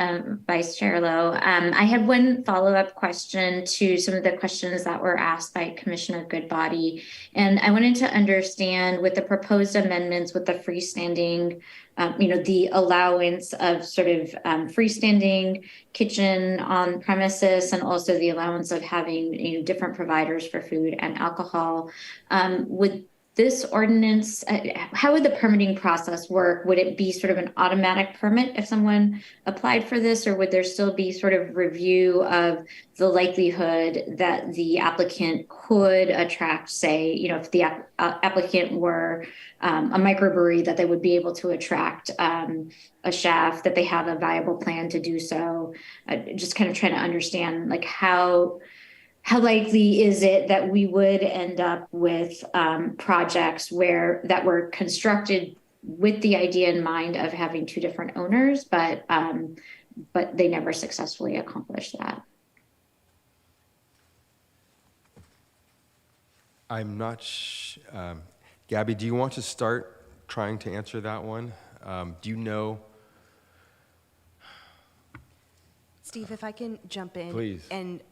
Vice Chair Lowe. I had one follow-up question to some of the questions that were asked by Commissioner Goodbody. And I wanted to understand with the proposed amendments with the freestanding, the allowance of sort of freestanding kitchen on premises, and also the allowance of having, different providers for food and alcohol. Would this ordinance, how would the permitting process work? Would it be sort of an automatic permit if someone applied for this, or would there still be sort of review of the likelihood that the applicant could attract, say, if the applicant were a microbrewery, that they would be able to attract a chef, that they have a viable plan to do so? Just kind of trying to understand like how likely is it that we would end up with projects that were constructed with the idea in mind of having two different owners, but they never successfully accomplished that? I'm not Gabby, do you want to start trying to answer that one? Do you know? Steve, if I can jump in. Please. And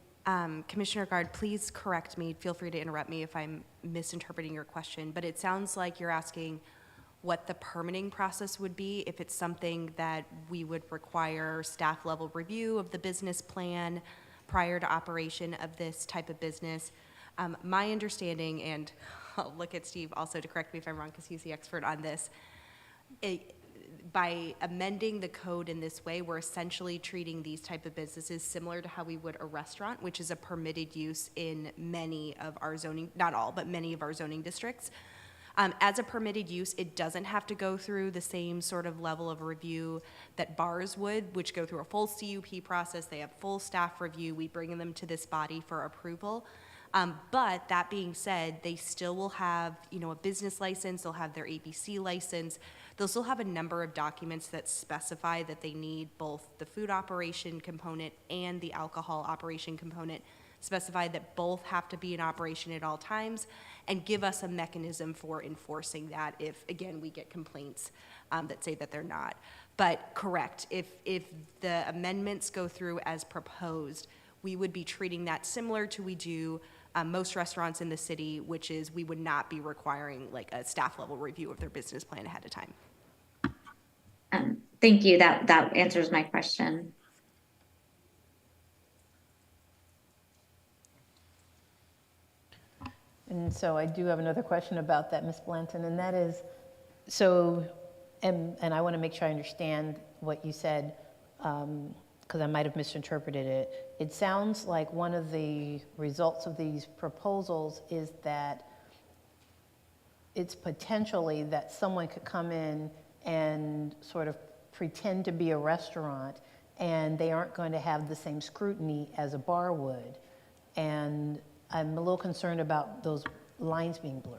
Commissioner Gard, please correct me. Feel free to interrupt me if I'm misinterpreting your question, but it sounds like you're asking what the permitting process would be if it's something that we would require staff level review of the business plan prior to operation of this type of business. My understanding, and I'll look at Steve also to correct me if I'm wrong because he's the expert on this, by amending the code in this way, we're essentially treating these type of businesses similar to how we would a restaurant, which is a permitted use in many of our zoning, not all, but many of our zoning districts. As a permitted use, it doesn't have to go through the same sort of level of review that bars would, which go through a full CUP process. They have full staff review. We bring them to this body for approval. But that being said, they still will have, a business license. They'll have their ABC license. They'll still have a number of documents that specify that they need both the food operation component and the alcohol operation component, specify that both have to be in operation at all times, and give us a mechanism for enforcing that if, again, we get complaints that say that they're not. But correct, if the amendments go through as proposed, we would be treating that similar to we do most restaurants in the city, which is we would not be requiring like a staff level review of their business plan ahead of time. Thank you. That answers my question. And so I do have another question about that, Ms. Blanton, and that is, and I want to make sure I understand what you said because I might have misinterpreted it. It sounds like one of the results of these proposals is that it's potentially that someone could come in and sort of pretend to be a restaurant, and they aren't going to have the same scrutiny as a bar would. And I'm a little concerned about those lines being blurred.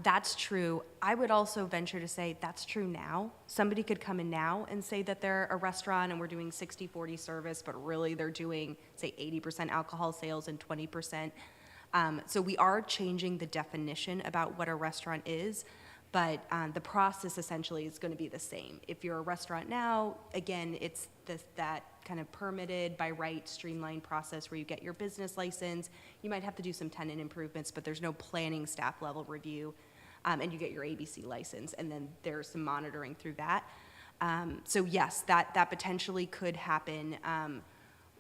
That's true. I would also venture to say that's true now. Somebody could come in now and say that they're a restaurant and we're doing 60-40 service, but really they're doing, say, 80% alcohol sales and 20%. So we are changing the definition about what a restaurant is, but the process essentially is going to be the same. If you're a restaurant now, again, it's that kind of permitted by right, streamlined process where you get your business license. You might have to do some tenant improvements, but there's no planning staff level review, and you get your ABC license, and then there's some monitoring through that. So yes, that potentially could happen.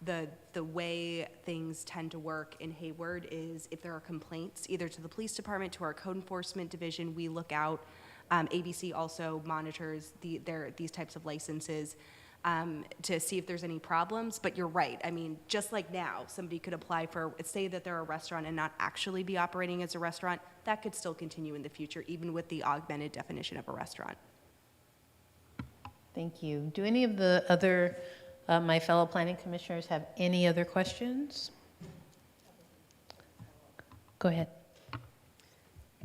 The way things tend to work in Hayward is if there are complaints, either to the police department, to our code enforcement division, we look out. ABC also monitors these types of licenses to see if there's any problems. But you're right. I mean, just like now, somebody could apply for, say that they're a restaurant and not actually be operating as a restaurant. That could still continue in the future, even with the augmented definition of a restaurant. Thank you. Do any of the other, my fellow planning commissioners have any other questions? Go ahead.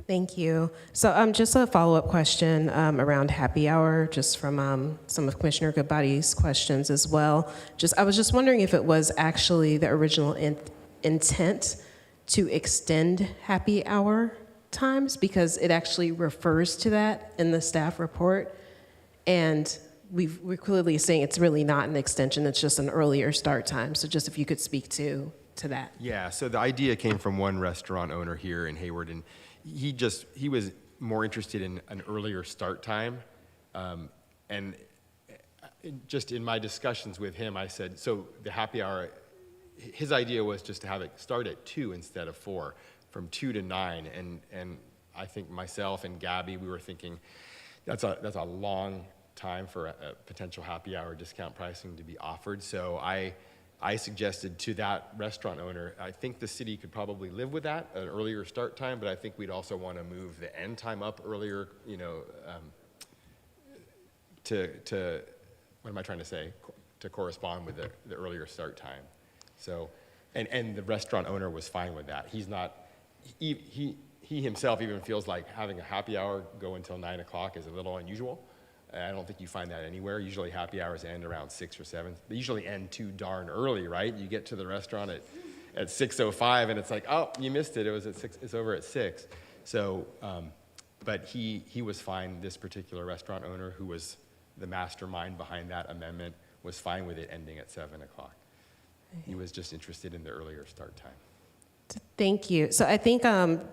Thank you. So just a follow-up question around happy hour, just from some of Commissioner Goodbody's questions as well. I was just wondering if it was actually the original intent to extend happy hour times, because it actually refers to that in the staff report. And we're clearly saying it's really not an extension, it's just an earlier start time. So just if you could speak to that. Yeah, so the idea came from one restaurant owner here in Hayward, and he was more interested in an earlier start time. And just in my discussions with him, I said, so the happy hour, his idea was just to have it start at 2 instead of 4, from 2 to 9. And I think myself and Gabby, we were thinking that's a long time for a potential happy hour discount pricing to be offered. So I suggested to that restaurant owner, I think the city could probably live with that, an earlier start time, but I think we'd also want to move the end time up earlier, you know, to what am I trying to say? To correspond with the earlier start time. So, and the restaurant owner was fine with that. He's not, he himself even feels like having a happy hour go until 9 o'clock is a little unusual. I don't think you find that anywhere. Usually happy hours end around 6 or 7. They usually end too darn early, right? You get to the restaurant at 6:05 and it's like, oh, you missed it. It was at 6. It's over at 6. So, but he was fine. This particular restaurant owner, who was the mastermind behind that amendment, was fine with it ending at 7 o'clock. He was just interested in the earlier start time. Thank you. So I think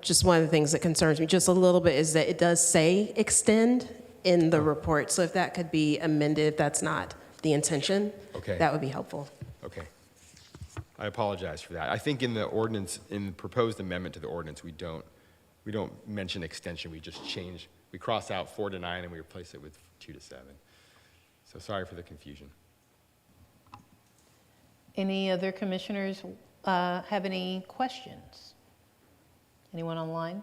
just one of the things that concerns me just a little bit is that it does say extend in the report. So if that could be amended, if that's not the intention, okay, that would be helpful. Okay. I apologize for that. I think in the ordinance, in the proposed amendment to the ordinance, we don't mention extension. We just we cross out 4 to 9 and we replace it with 2 to 7. So sorry for the confusion. Any other commissioners have any questions? Anyone online?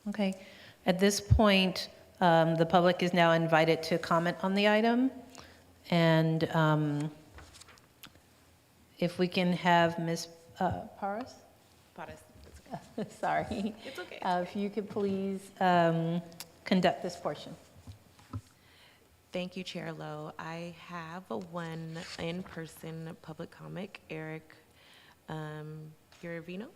Okay. At this point, the public is now invited to comment on the item. And if we can have Ms. Paris? Sorry. It's okay. If you could please conduct this portion. Thank you, Chair Lowe. I have one in-person public comment, Eric Uravino.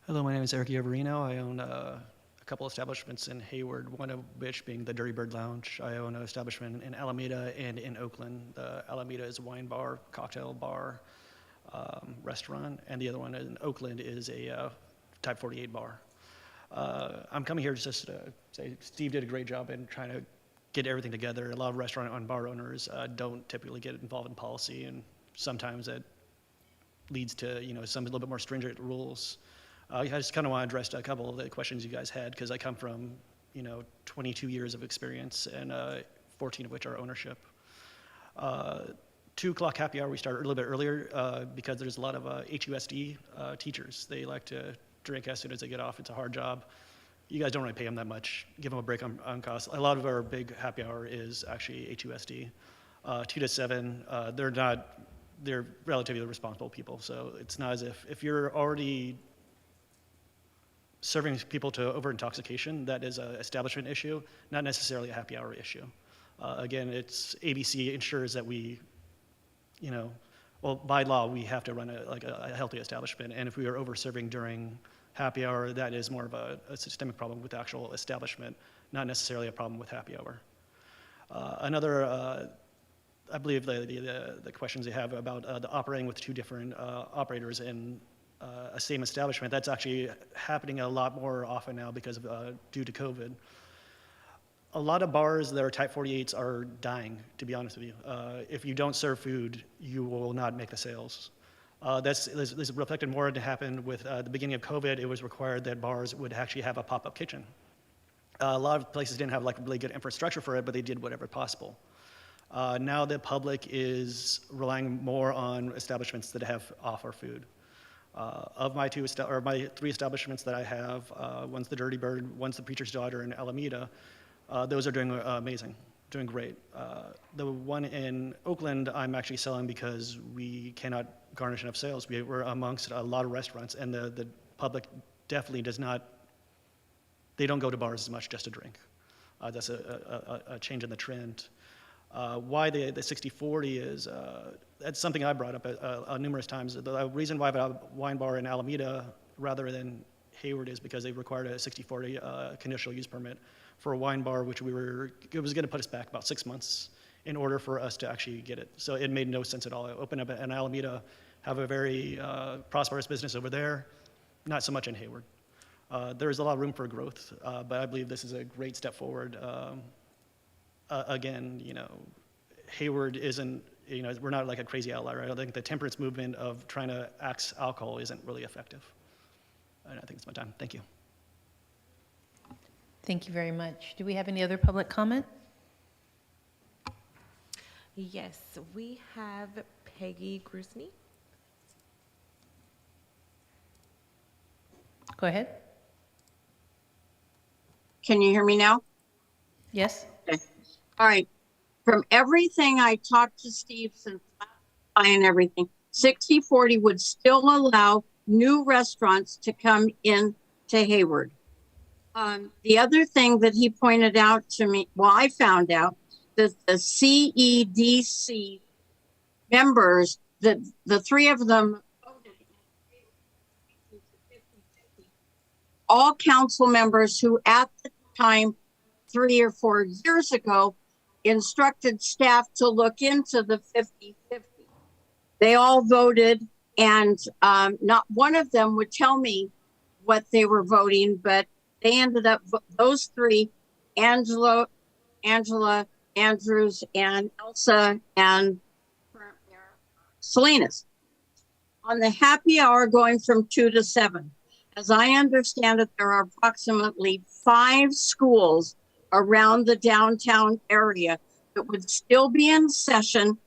Hello, my name is Eric Iavarino. I own a couple establishments in Hayward, one of which being the Dirty Bird Lounge. I own an establishment in Alameda and in Oakland. The Alameda is a wine bar, cocktail bar, restaurant, and the other one in Oakland is a Type 48 bar. I'm coming here just to say Steve did a great job in trying to get everything together. A lot of restaurant and bar owners don't typically get involved in policy, and sometimes that leads to some a little bit more stringent rules. I just kind of want to address a couple of the questions you guys had, because I come from, 22 years of experience and 14 of which are ownership. 2 o'clock happy hour, we start a little bit earlier because there's a lot of HUSD teachers. They like to drink as soon as they get off. It's a hard job. You guys don't really pay them that much. Give them a break on costs. A lot of our big happy hour is actually HUSD. 2 to 7, they're relatively responsible people. So it's not as if you're already serving people to over-intoxication, that is an establishment issue, not necessarily a happy hour issue. Again, it's ABC ensures that we, well, by law, we have to run a healthy establishment. And if we are over-serving during happy hour, that is more of a systemic problem with the actual establishment, not necessarily a problem with happy hour. I believe the questions you have about the operating with 2 different operators in a same establishment, that's actually happening a lot more often now because of due to COVID. A lot of bars that are Type 48s are dying, to be honest with you. If you don't serve food, you will not make the sales. This reflected more to happen with the beginning of COVID. It was required that bars would actually have a pop-up kitchen. A lot of places didn't have really good infrastructure for it, but they did whatever possible. Now the public is relying more on establishments that offer food. Of my 3 establishments that I have, one's the Dirty Bird, one's the Preacher's Daughter in Alameda. Those are doing amazing, doing great. The one in Oakland, I'm actually selling because we cannot garnish enough sales. We're amongst a lot of restaurants, and the public definitely does not, they don't go to bars as much just to drink. That's a change in the trend. Why the 60-40 is, that's something I brought up numerous times. The reason why I have a wine bar in Alameda rather than Hayward is because they required a 60-40 conditional use permit for a wine bar, which it was going to put us back about 6 months in order for us to actually get it. So it made no sense at all. I opened up in Alameda, have a very prosperous business over there, not so much in Hayward. There is a lot of room for growth, but I believe this is a great step forward. Again, Hayward isn't, we're not like a crazy outlier. I think the temperance movement of trying to axe alcohol isn't really effective. And I think it's my time. Thank you. Thank you very much. Do we have any other public comment? Yes, we have Peggy Grusny. Go ahead. Can you hear me now? Yes. Okay. All right. From everything I talked to Steve since and everything, 60-40 would still allow new restaurants to come in to Hayward. The other thing that he pointed out to me, I found out that the CEDC members, the 3 of them voted all council members who at the time 3 or 4 years ago instructed staff to look into the 50-50. They all voted, and not one of them would tell me what they were voting, but they ended up, those 3, Angela, Andrews, and Elsa, and Salinas, on the happy hour going from 2 to 7. As I understand it, there are approximately 5 schools around the downtown area that would still be in session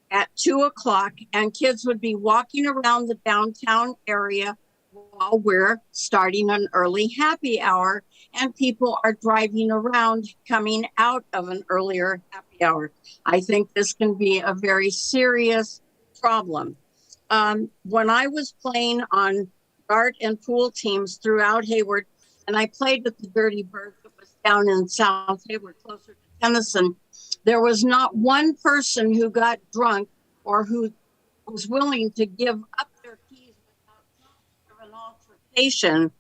at 2 o'clock, and kids would be walking around the downtown area while we're starting an early happy hour, and people are driving around coming out of an earlier happy hour. I think this can be a very serious problem. When I was playing on dart and pool teams throughout Hayward, and I played with the Dirty Bird that was down in South Hayward, closer to Tennyson, there was not one person who got drunk or who was willing to give up their keys without an altercation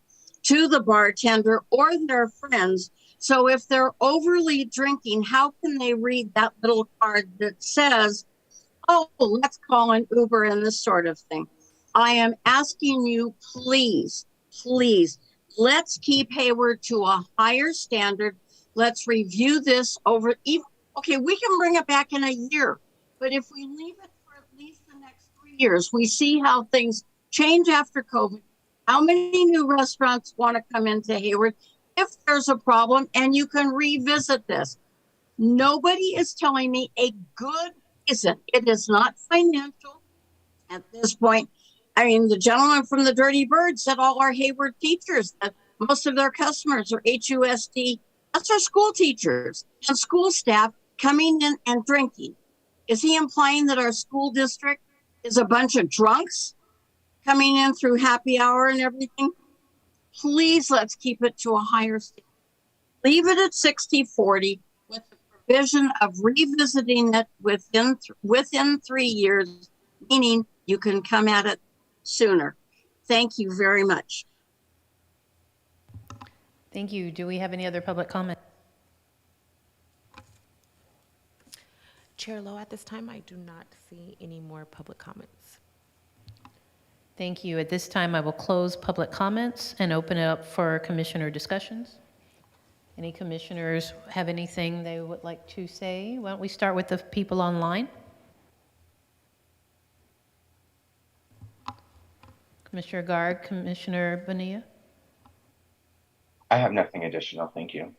to the bartender or their friends. So if they're overly drinking, how can they read that little card that says, oh, let's call an Uber and this sort of thing? I am asking you, please, let's keep Hayward to a higher standard. Let's review this over. Okay, we can bring it back in a year, but if we leave it for at least the next 3 years, we see how things change after COVID, How many new restaurants want to come into Hayward if there's a problem and you can revisit this? Nobody is telling me a good reason. It is not financial at this point. I mean, the gentleman from the Dirty Bird said all our Hayward teachers, that most of their customers are HUSD. That's our school teachers and school staff coming in and drinking. Is he implying that our school district is a bunch of drunks coming in through happy hour and everything? Please, let's keep it to a higher standard. Leave it at 60-40 with the provision of revisiting it within 3 years, meaning you can come at it sooner. Thank you very much. Thank you. Do we have any other public comment? Chair Lowe, at this time, I do not see any more public comments. Thank you. At this time, I will close public comments and open it up for commissioner discussions. Any commissioners have anything they would like to say? Why don't we start with the people online? Commissioner Gard, Commissioner Bonilla? I have nothing additional. Thank you.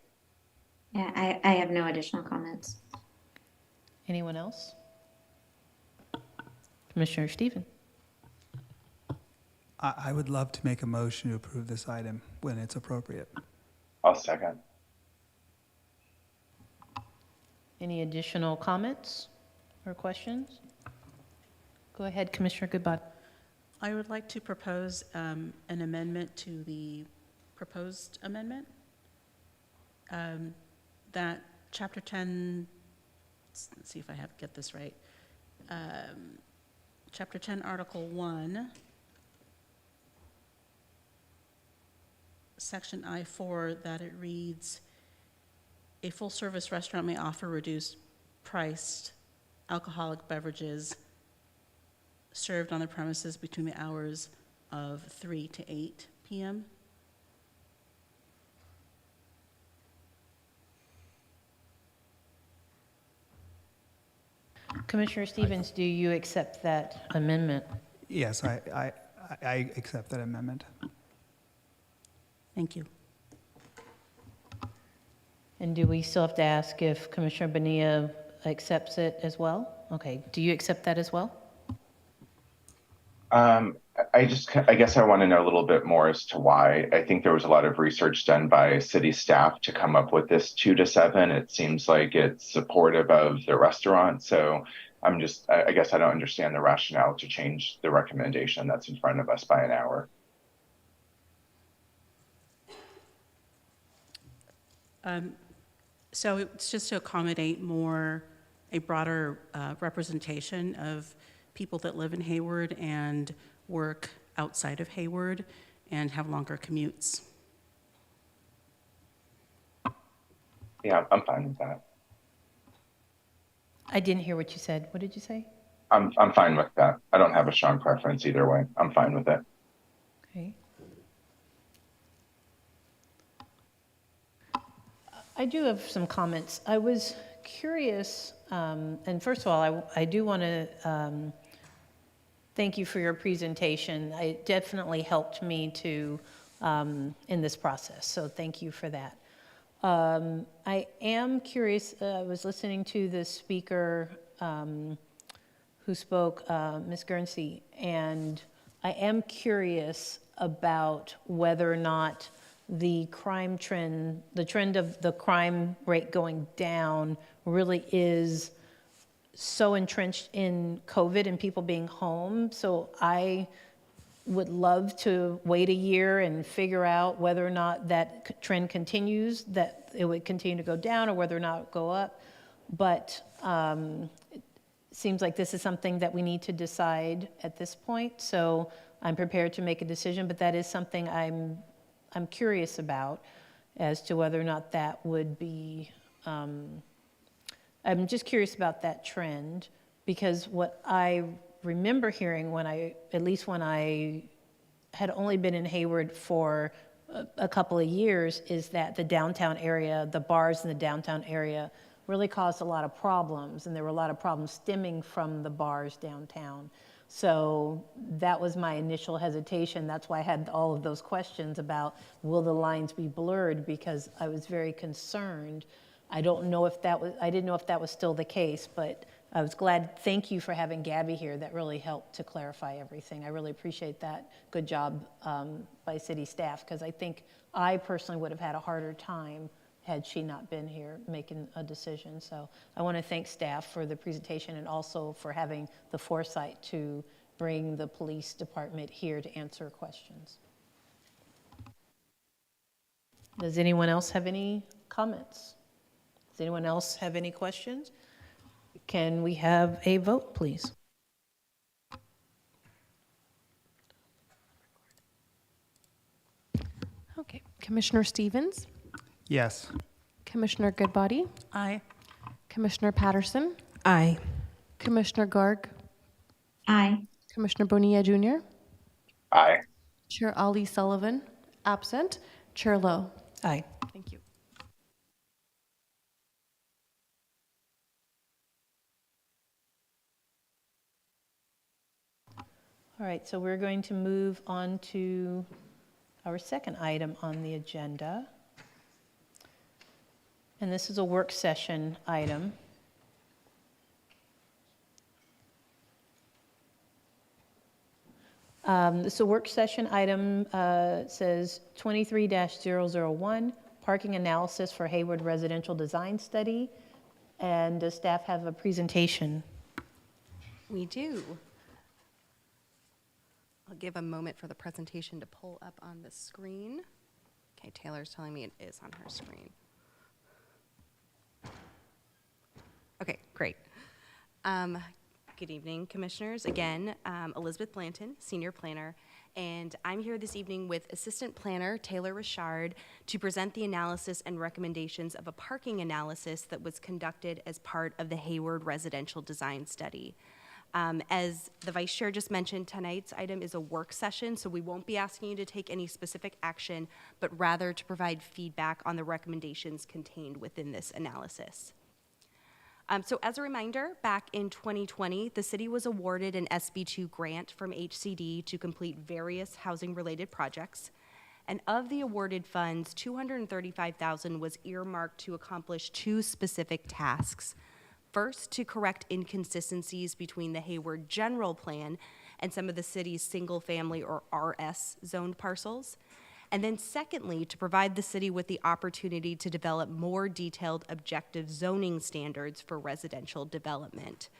Yeah, I have no additional comments. Anyone else? Commissioner Stephen? I would love to make a motion to approve this item when it's appropriate. I'll second. Any additional comments or questions? Go ahead, Commissioner Goodbody. I would like to propose an amendment to the proposed amendment. That Chapter 10, let's see if I get this right. Chapter 10, Article 1, Section I-4, that it reads, a full-service restaurant may offer reduced priced alcoholic beverages served on the premises between the hours of 3 to 8 p.m. Commissioner Stevens, do you accept that amendment? Yes, I accept that amendment. Thank you. And do we still have to ask if Commissioner Bonilla accepts it as well? Okay, do you accept that as well? I guess I want to know a little bit more as to why. I think there was a lot of research done by city staff to come up with this 2 to 7. It seems like it's supportive of the restaurant. So I guess I don't understand the rationale to change the recommendation that's in front of us by an hour. So it's just to accommodate a broader representation of people that live in Hayward and work outside of Hayward and have longer commutes. Yeah, I'm fine with that. I didn't hear what you said. What did you say? I'm fine with that. I don't have a strong preference either way. I'm fine with it. Okay. I do have some comments. I was curious, and first of all, I do want to thank you for your presentation. It definitely helped me to in this process, so thank you for that. I am curious, I was listening to the speaker who spoke, Ms. Guernsey, and I am curious about whether or not the crime trend, the trend of the crime rate going down really is so entrenched in COVID and people being home. So I would love to wait a year and figure out whether or not that trend continues, that it would continue to go down or whether or not it would go up. But it seems like this is something that we need to decide at this point. So I'm prepared to make a decision, but that is something I'm curious about as to whether or not that would be, I'm just curious about that trend, because what I remember hearing at least when I had only been in Hayward for a couple of years, is that the downtown area, the bars in the downtown area really caused a lot of problems, and there were a lot of problems stemming from the bars downtown. So that was my initial hesitation. That's why I had all of those questions about, will the lines be blurred? Because I was very concerned. I didn't know if that was still the case, but I was glad. Thank you for having Gabby here. That really helped to clarify everything. I really appreciate that. Good job by city staff, because I think I personally would have had a harder time had she not been here making a decision. So I want to thank staff for the presentation and also for having the foresight to bring the police department here to answer questions. Does anyone else have any comments? Does anyone else have any questions? Can we have a vote, please? Okay, Commissioner Stevens, Yes. Commissioner Goodbody, Aye. Commissioner Patterson, Aye. Commissioner Garg, Aye. Commissioner Bonilla Jr., Aye. Chair Ali Sullivan, absent, Chair Lowe. Aye. Thank you. All right, so we're going to move on to our second item on the agenda. And this is a work session item. This work session item says 23-001, parking analysis for Hayward residential design study. And does staff have a presentation? We do. I'll give a moment for the presentation to pull up on the screen. Okay, Taylor's telling me it is on her screen. Okay, great. Good evening, commissioners. Again, Elizabeth Blanton, senior planner, and I'm here this evening with assistant planner Taylor Richard to present the analysis and recommendations of a parking analysis that was conducted as part of the Hayward residential design study. As the vice chair just mentioned, tonight's item is a work session, so we won't be asking you to take any specific action, but rather to provide feedback on the recommendations contained within this analysis. So as a reminder, back in 2020, the city was awarded an SB2 grant from HCD to complete various housing-related projects. And of the awarded funds, $235,000 was earmarked to accomplish two specific tasks. First, to correct inconsistencies between the Hayward general plan and some of the city's single-family or RS zoned parcels. And then secondly, to provide the city with the opportunity to develop more detailed objective zoning standards for residential development.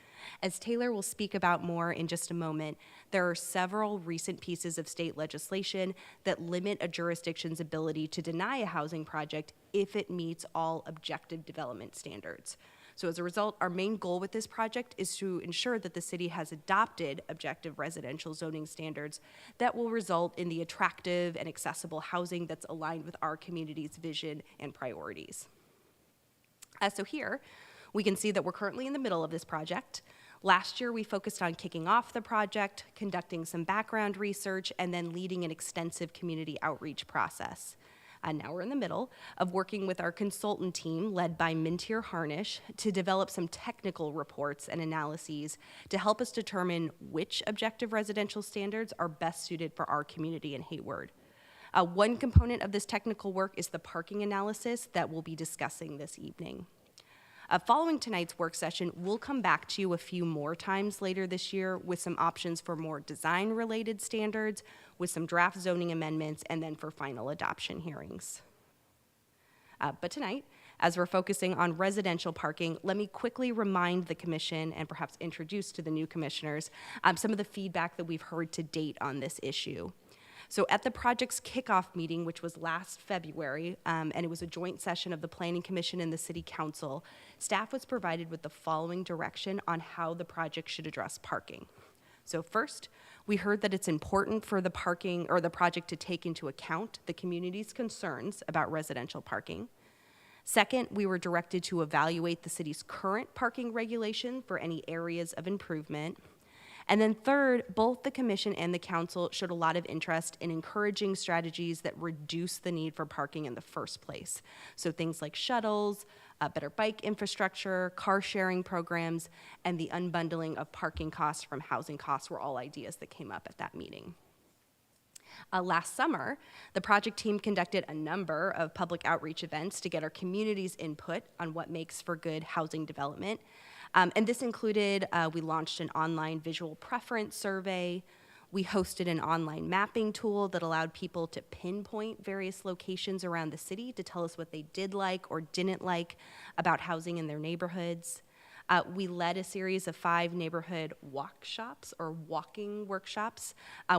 As Taylor will speak about more in just a moment, there are several recent pieces of state legislation that limit a jurisdiction's ability to deny a housing project if it meets all objective development standards. So as a result, our main goal with this project is to ensure that the city has adopted objective residential zoning standards that will result in the attractive and accessible housing that's aligned with our community's vision and priorities. So here, we can see that we're currently in the middle of this project. Last year, we focused on kicking off the project, conducting some background research, and then leading an extensive community outreach process. Now we're in the middle of working with our consultant team led by Mintier Harnish to develop some technical reports and analyses to help us determine which objective residential standards are best suited for our community in Hayward. One component of this technical work is the parking analysis that we'll be discussing this evening. Following tonight's work session, we'll come back to you a few more times later this year with some options for more design-related standards, with some draft zoning amendments, and then for final adoption hearings. But tonight, as we're focusing on residential parking, let me quickly remind the commission and perhaps introduce to the new commissioners some of the feedback that we've heard to date on this issue. So at the project's kickoff meeting, which was last February, and it was a joint session of the Planning Commission and the City Council, staff was provided with the following direction on how the project should address parking. So first, we heard that it's important for the parking or the project to take into account the community's concerns about residential parking. Second, we were directed to evaluate the city's current parking regulation for any areas of improvement. And then third, both the commission and the council showed a lot of interest in encouraging strategies that reduce the need for parking in the first place. So things like shuttles, better bike infrastructure, car sharing programs, and the unbundling of parking costs from housing costs were all ideas that came up at that meeting. Last summer, the project team conducted a number of public outreach events to get our community's input on what makes for good housing development. And this included, we launched an online visual preference survey. We hosted an online mapping tool that allowed people to pinpoint various locations around the city to tell us what they did like or didn't like about housing in their neighborhoods. We led a series of 5 neighborhood walking workshops,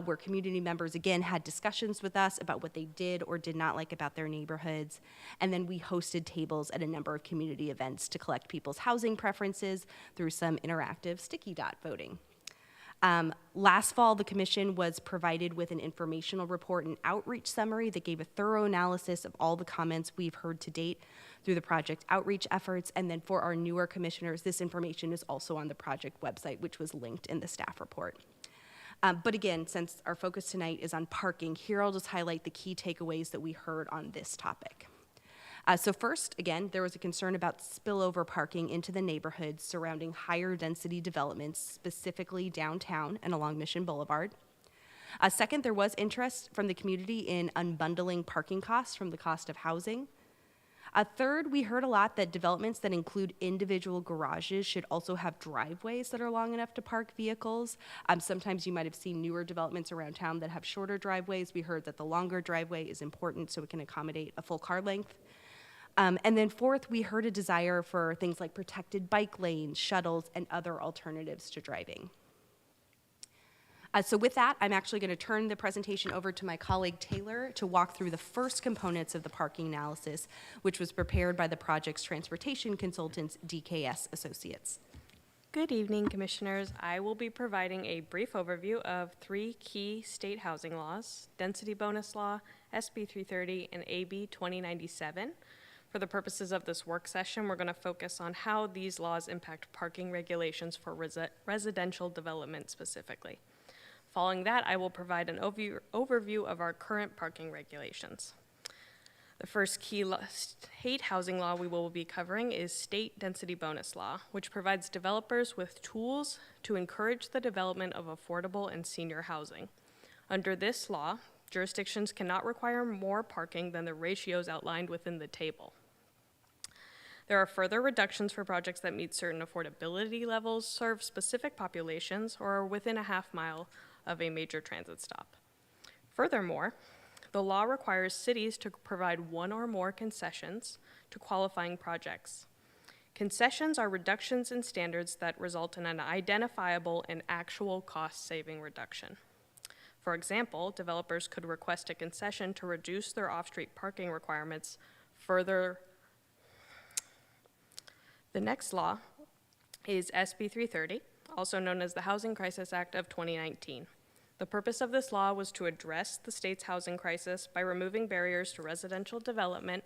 where community members, again, had discussions with us about what they did or did not like about their neighborhoods. And then we hosted tables at a number of community events to collect people's housing preferences through some interactive sticky dot voting. Last fall, the commission was provided with an informational report and outreach summary that gave a thorough analysis of all the comments we've heard to date through the project outreach efforts. And then for our newer commissioners, this information is also on the project website, which was linked in the staff report. But again, since our focus tonight is on parking, here I'll just highlight the key takeaways that we heard on this topic. So first, again, there was a concern about spillover parking into the neighborhoods surrounding higher density developments, specifically downtown and along Mission Boulevard. Second, there was interest from the community in unbundling parking costs from the cost of housing. Third, we heard a lot that developments that include individual garages should also have driveways that are long enough to park vehicles. Sometimes you might have seen newer developments around town that have shorter driveways. We heard that the longer driveway is important so it can accommodate a full car length. And then fourth, we heard a desire for things like protected bike lanes, shuttles, and other alternatives to driving. So with that, I'm actually going to turn the presentation over to my colleague Taylor to walk through the first components of the parking analysis, which was prepared by the project's transportation consultants, DKS Associates. Good evening, Commissioners. I will be providing a brief overview of 3 key state housing laws: Density Bonus Law, SB 330, and AB 2097. For the purposes of this work session, we're going to focus on how these laws impact parking regulations for residential development specifically. Following that, I will provide an overview of our current parking regulations. The first key state housing law we will be covering is State Density Bonus Law, which provides developers with tools to encourage the development of affordable and senior housing. Under this law, jurisdictions cannot require more parking than the ratios outlined within the table. There are further reductions for projects that meet certain affordability levels, serve specific populations, or are within a half mile of a major transit stop. Furthermore, the law requires cities to provide 1 or more concessions to qualifying projects. Concessions are reductions in standards that result in an identifiable and actual cost-saving reduction. For example, developers could request a concession to reduce their off-street parking requirements further. The next law is SB 330, also known as the Housing Crisis Act of 2019. The purpose of this law was to address the state's housing crisis by removing barriers to residential development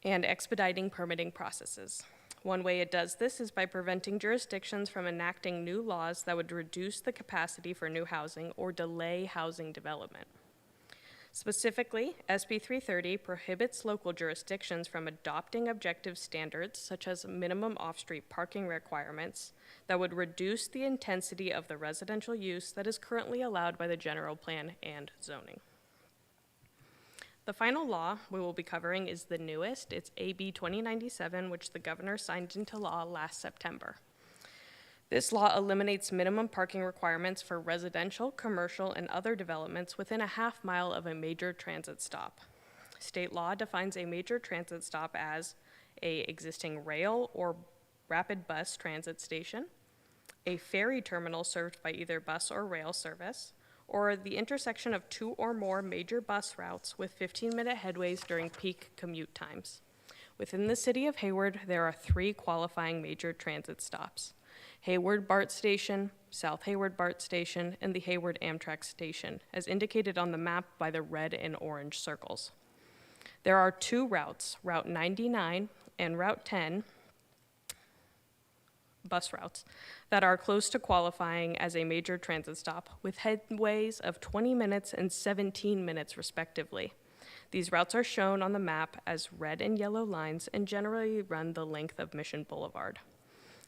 and expediting permitting processes. One way it does this is by preventing jurisdictions from enacting new laws that would reduce the capacity for new housing or delay housing development. Specifically, SB 330 prohibits local jurisdictions from adopting objective standards such as minimum off-street parking requirements that would reduce the intensity of the residential use that is currently allowed by the general plan and zoning. The final law we will be covering is the newest. It's AB 2097, which the governor signed into law last September. This law eliminates minimum parking requirements for residential, commercial, and other developments within a half mile of a major transit stop. State law defines a major transit stop as an existing rail or rapid bus transit station, a ferry terminal served by either bus or rail service, or the intersection of 2 or more major bus routes with 15-minute headways during peak commute times. Within the city of Hayward, there are 3 qualifying major transit stops: Hayward BART Station, South Hayward BART Station, and the Hayward Amtrak Station, as indicated on the map by the red and orange circles. There are 2 routes, Route 99 and Route 10, bus routes, that are close to qualifying as a major transit stop, with headways of 20 minutes and 17 minutes respectively. These routes are shown on the map as red and yellow lines and generally run the length of Mission Boulevard.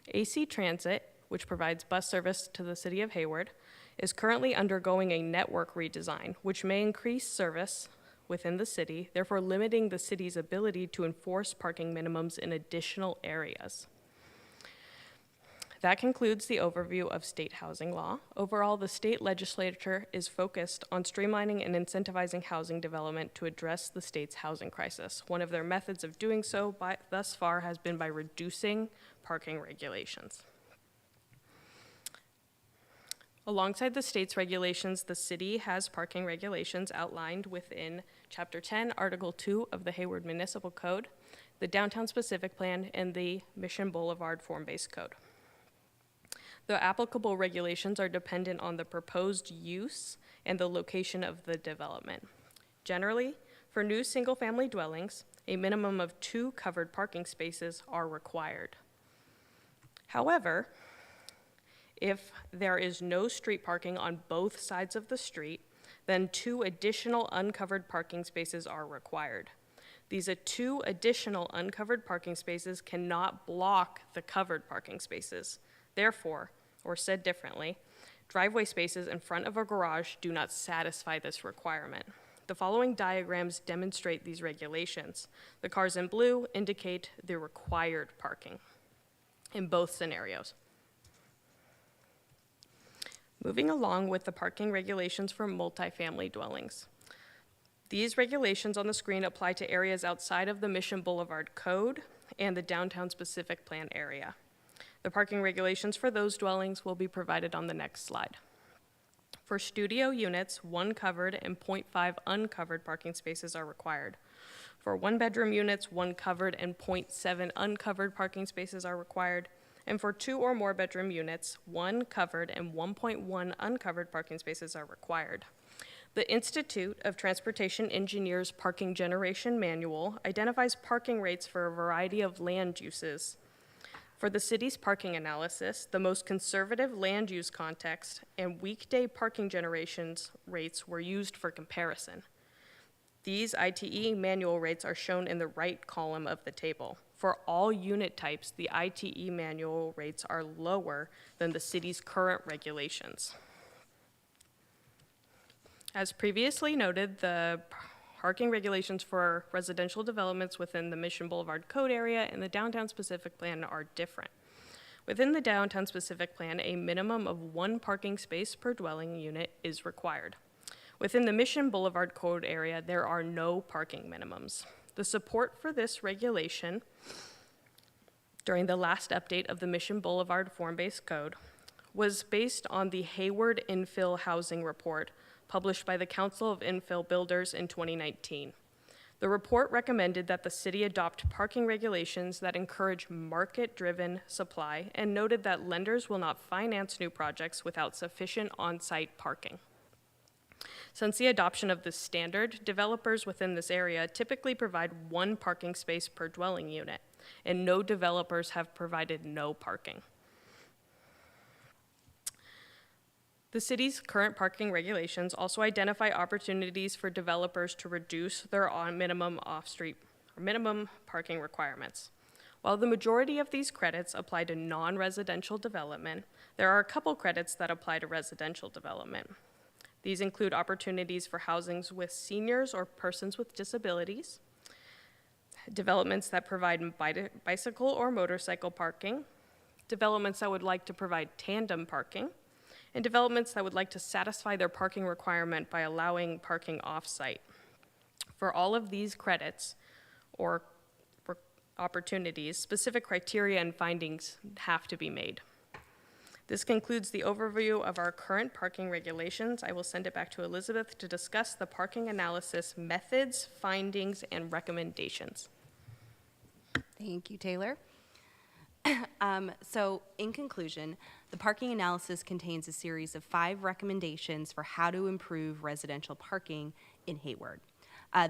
AC Transit, which provides bus service to the city of Hayward, is currently undergoing a network redesign, which may increase service within the city, therefore limiting the city's ability to enforce parking minimums in additional areas. That concludes the overview of state housing law. Overall, the state legislature is focused on streamlining and incentivizing housing development to address the state's housing crisis. One of their methods of doing so thus far has been by reducing parking regulations. Alongside the state's regulations, the city has parking regulations outlined within Chapter 10, Article 2 of the Hayward Municipal Code, the Downtown Specific Plan, and the Mission Boulevard Form-Based Code. The applicable regulations are dependent on the proposed use and the location of the development. Generally, for new single-family dwellings, a minimum of 2 covered parking spaces are required. However, if there is no street parking on both sides of the street, then 2 additional uncovered parking spaces are required. These 2 additional uncovered parking spaces cannot block the covered parking spaces. Therefore, or said differently, driveway spaces in front of a garage do not satisfy this requirement. The following diagrams demonstrate these regulations. The cars in blue indicate the required parking in both scenarios. Moving along with the parking regulations for multifamily dwellings. These regulations on the screen apply to areas outside of the Mission Boulevard Code and the Downtown Specific Plan area. The parking regulations for those dwellings will be provided on the next slide. For studio units, 1 covered and 0.5 uncovered parking spaces are required. For 1-bedroom units, 1 covered and 0.7 uncovered parking spaces are required. And for 2 or more bedroom units, 1 covered and 1.1 uncovered parking spaces are required. The Institute of Transportation Engineers Parking Generation Manual identifies parking rates for a variety of land uses. For the city's parking analysis, the most conservative land use context and weekday parking generations rates were used for comparison. These ITE manual rates are shown in the right column of the table. For all unit types, the ITE manual rates are lower than the city's current regulations. As previously noted, the parking regulations for residential developments within the Mission Boulevard Code area and the Downtown Specific Plan are different. Within the Downtown Specific Plan, a minimum of 1 parking space per dwelling unit is required. Within the Mission Boulevard Code area, there are no parking minimums. The support for this regulation during the last update of the Mission Boulevard Form-Based Code was based on the Hayward Infill Housing Report published by the Council of Infill Builders in 2019. The report recommended that the city adopt parking regulations that encourage market-driven supply and noted that lenders will not finance new projects without sufficient on-site parking. Since the adoption of this standard, developers within this area typically provide 1 parking space per dwelling unit, and no developers have provided no parking. The city's current parking regulations also identify opportunities for developers to reduce their minimum off-street or minimum parking requirements. While the majority of these credits apply to non-residential development, there are a couple credits that apply to residential development. These include opportunities for housings with seniors or persons with disabilities, developments that provide bicycle or motorcycle parking, developments that would like to provide tandem parking, and developments that would like to satisfy their parking requirement by allowing parking off-site. For all of these credits or opportunities, specific criteria and findings have to be made. This concludes the overview of our current parking regulations. I will send it back to Elizabeth to discuss the parking analysis methods, findings, and recommendations. Thank you, Taylor. So in conclusion, the parking analysis contains a series of 5 recommendations for how to improve residential parking in Hayward.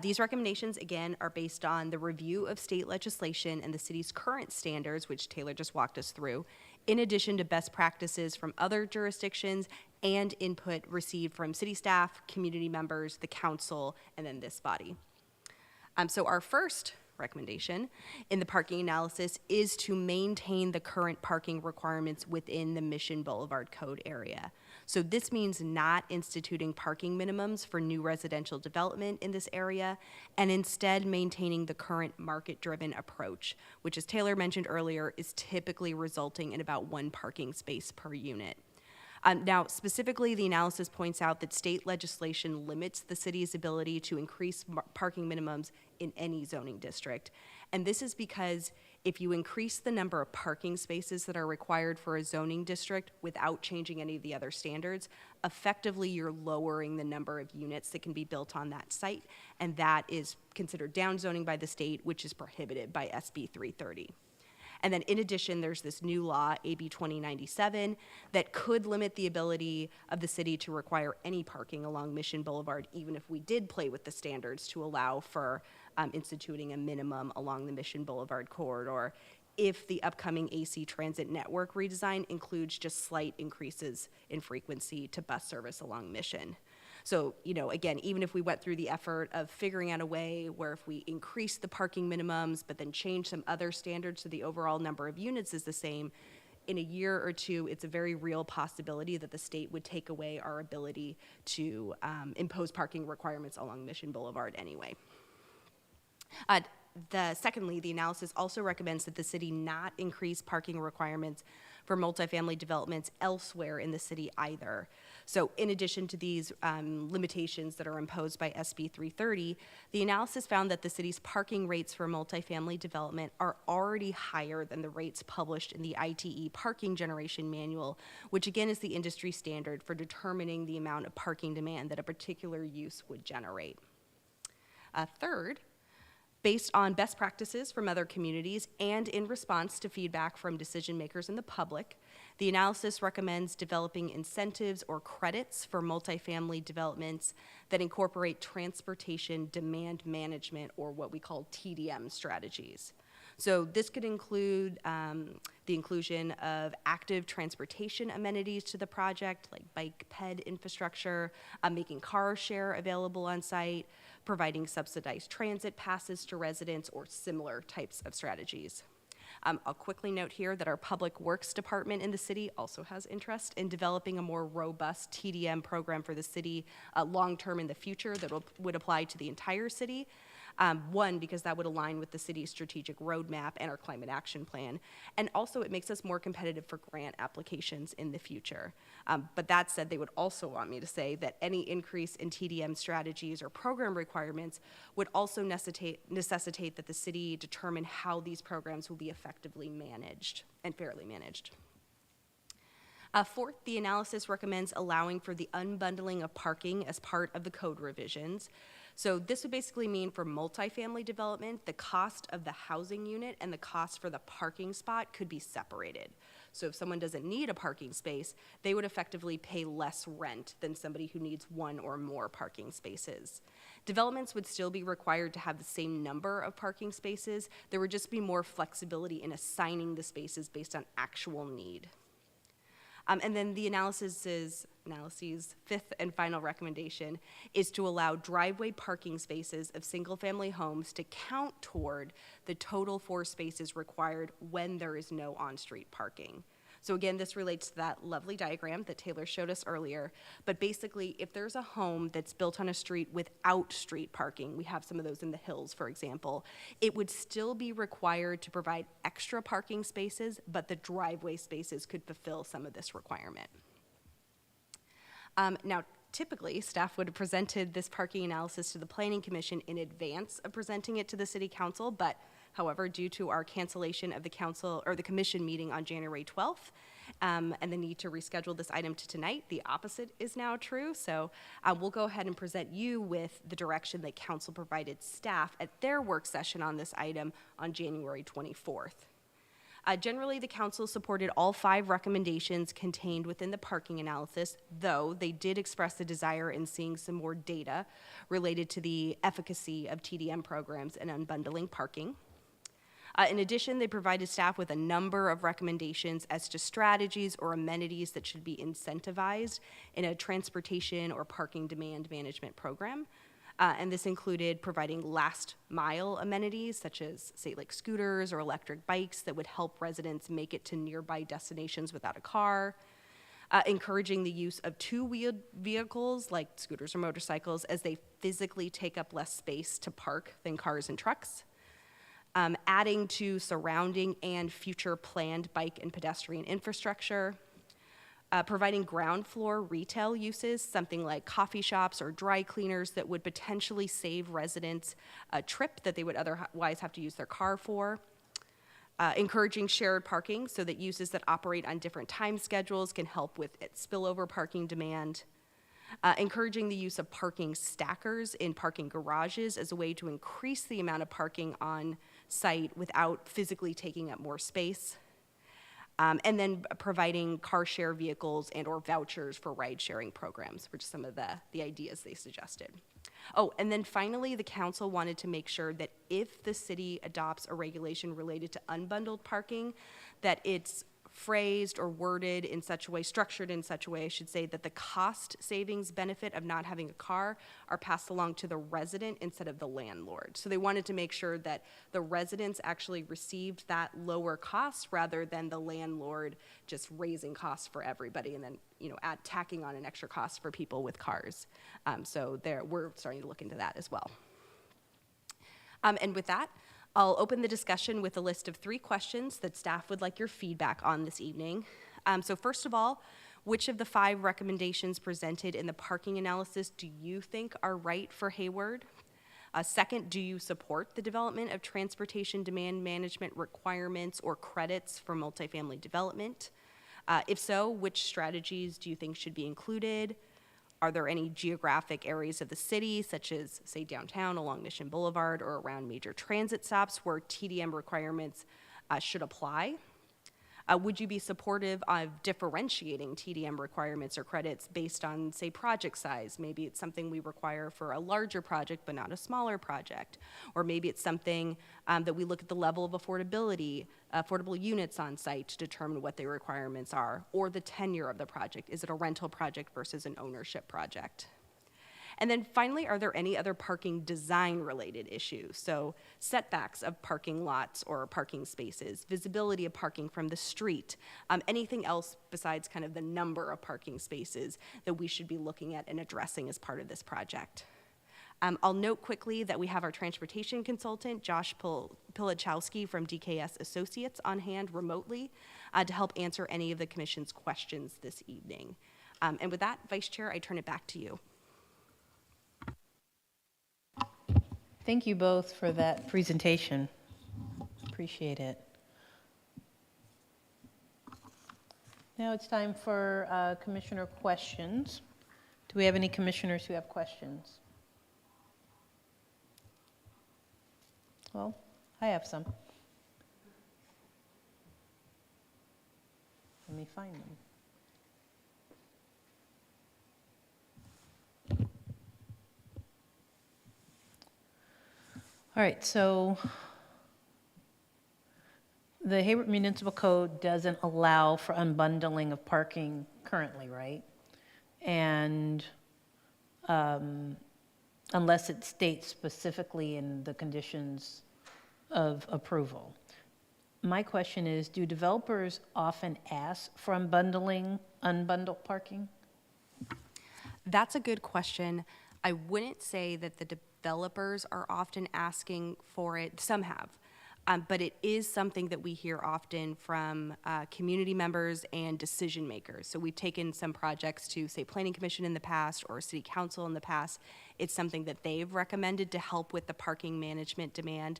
These recommendations, again, are based on the review of state legislation and the city's current standards, which Taylor just walked us through, in addition to best practices from other jurisdictions and input received from city staff, community members, the council, and then this body. So our first recommendation in the parking analysis is to maintain the current parking requirements within the Mission Boulevard Code area. So this means not instituting parking minimums for new residential development in this area, and instead maintaining the current market-driven approach, which, as Taylor mentioned earlier, is typically resulting in about 1 parking space per unit. Now, specifically, the analysis points out that state legislation limits the city's ability to increase parking minimums in any zoning district. And this is because if you increase the number of parking spaces that are required for a zoning district without changing any of the other standards, effectively you're lowering the number of units that can be built on that site, and that is considered downzoning by the state, which is prohibited by SB 330. And then in addition, there's this new law, AB 2097, that could limit the ability of the city to require any parking along Mission Boulevard, even if we did play with the standards to allow for instituting a minimum along the Mission Boulevard corridor, if the upcoming AC transit network redesign includes just slight increases in frequency to bus service along Mission. So, again, even if we went through the effort of figuring out a way where if we increase the parking minimums, but then change some other standards so the overall number of units is the same, in a year or two, it's a very real possibility that the state would take away our ability to impose parking requirements along Mission Boulevard anyway. Secondly, the analysis also recommends that the city not increase parking requirements for multifamily developments elsewhere in the city either. So in addition to these limitations that are imposed by SB 330, the analysis found that the city's parking rates for multifamily development are already higher than the rates published in the ITE Parking Generation Manual, which again is the industry standard for determining the amount of parking demand that a particular use would generate. Third, based on best practices from other communities and in response to feedback from decision makers and the public, the analysis recommends developing incentives or credits for multifamily developments that incorporate transportation demand management, or what we call TDM strategies. So this could include the inclusion of active transportation amenities to the project, like bike ped infrastructure, making car share available on site, providing subsidized transit passes to residents, or similar types of strategies. I'll quickly note here that our Public Works Department in the city also has interest in developing a more robust TDM program for the city long-term in the future that would apply to the entire city. One, because that would align with the city's strategic roadmap and our climate action plan. And also it makes us more competitive for grant applications in the future. But that said, they would also want me to say that any increase in TDM strategies or program requirements would also necessitate that the city determine how these programs will be effectively managed and fairly managed. Fourth, the analysis recommends allowing for the unbundling of parking as part of the code revisions. So this would basically mean for multifamily development, the cost of the housing unit and the cost for the parking spot could be separated. So if someone doesn't need a parking space, they would effectively pay less rent than somebody who needs one or more parking spaces. Developments would still be required to have the same number of parking spaces. There would just be more flexibility in assigning the spaces based on actual need. And then the analysis' fifth and final recommendation is to allow driveway parking spaces of single-family homes to count toward the total 4 spaces required when there is no on-street parking. So again, this relates to that lovely diagram that Taylor showed us earlier. But basically, if there's a home that's built on a street without street parking, we have some of those in the hills, for example, it would still be required to provide extra parking spaces, but the driveway spaces could fulfill some of this requirement. Now, typically, staff would have presented this parking analysis to the Planning Commission in advance of presenting it to the City Council, but however, due to our cancellation of the commission meeting on January 12th, and the need to reschedule this item to tonight, the opposite is now true. So we'll go ahead and present you with the direction that council provided staff at their work session on this item on January 24th. Generally, the council supported all 5 recommendations contained within the parking analysis, though they did express a desire in seeing some more data related to the efficacy of TDM programs and unbundling parking. In addition, they provided staff with a number of recommendations as to strategies or amenities that should be incentivized in a transportation or parking demand management program. And this included providing last mile amenities such as, say, like scooters or electric bikes that would help residents make it to nearby destinations without a car. Encouraging the use of two-wheeled vehicles like scooters or motorcycles, as they physically take up less space to park than cars and trucks. Adding to surrounding and future planned bike and pedestrian infrastructure. Providing ground floor retail uses, something like coffee shops or dry cleaners that would potentially save residents a trip that they would otherwise have to use their car for. Encouraging shared parking so that uses that operate on different time schedules can help with spillover parking demand. Encouraging the use of parking stackers in parking garages as a way to increase the amount of parking on site without physically taking up more space. And then providing car share vehicles and or vouchers for ride sharing programs, which are some of the ideas they suggested. Oh, and then finally, the council wanted to make sure that if the city adopts a regulation related to unbundled parking, that it's phrased or worded in such a way, structured in such a way, I should say, that the cost savings benefit of not having a car are passed along to the resident instead of the landlord. So they wanted to make sure that the residents actually received that lower cost rather than the landlord just raising costs for everybody and then, tacking on an extra cost for people with cars. So we're starting to look into that as well. And with that, I'll open the discussion with a list of 3 questions that staff would like your feedback on this evening. So first of all, which of the 5 recommendations presented in the parking analysis do you think are right for Hayward? Second, do you support the development of transportation demand management requirements or credits for multifamily development? If so, which strategies do you think should be included? Are there any geographic areas of the city, such as, say, downtown along Mission Boulevard or around major transit stops, where TDM requirements should apply? Would you be supportive of differentiating TDM requirements or credits based on, say, project size? Maybe it's something we require for a larger project but not a smaller project. Or maybe it's something that we look at the level of affordability, affordable units on site to determine what their requirements are, or the tenure of the project. Is it a rental project versus an ownership project? And then finally, are there any other parking design related issues? So setbacks of parking lots or parking spaces, visibility of parking from the street, anything else besides kind of the number of parking spaces that we should be looking at and addressing as part of this project. I'll note quickly that we have our transportation consultant, Josh Pilichowski from DKS Associates, on hand remotely to help answer any of the commission's questions this evening. And with that, Vice Chair, I turn it back to you. Thank you both for that presentation. Appreciate it. Now it's time for commissioner questions. Do we have any commissioners who have questions? Well, I have some. Let me find them. All right, so the Hayward Municipal Code doesn't allow for unbundling of parking currently, right? And unless it states specifically in the conditions of approval. My question is, do developers often ask for unbundled parking? That's a good question. I wouldn't say that the developers are often asking for it. Some have. But it is something that we hear often from community members and decision makers. So we've taken some projects to, say, Planning Commission in the past or City Council in the past. It's something that they've recommended to help with the parking management demand.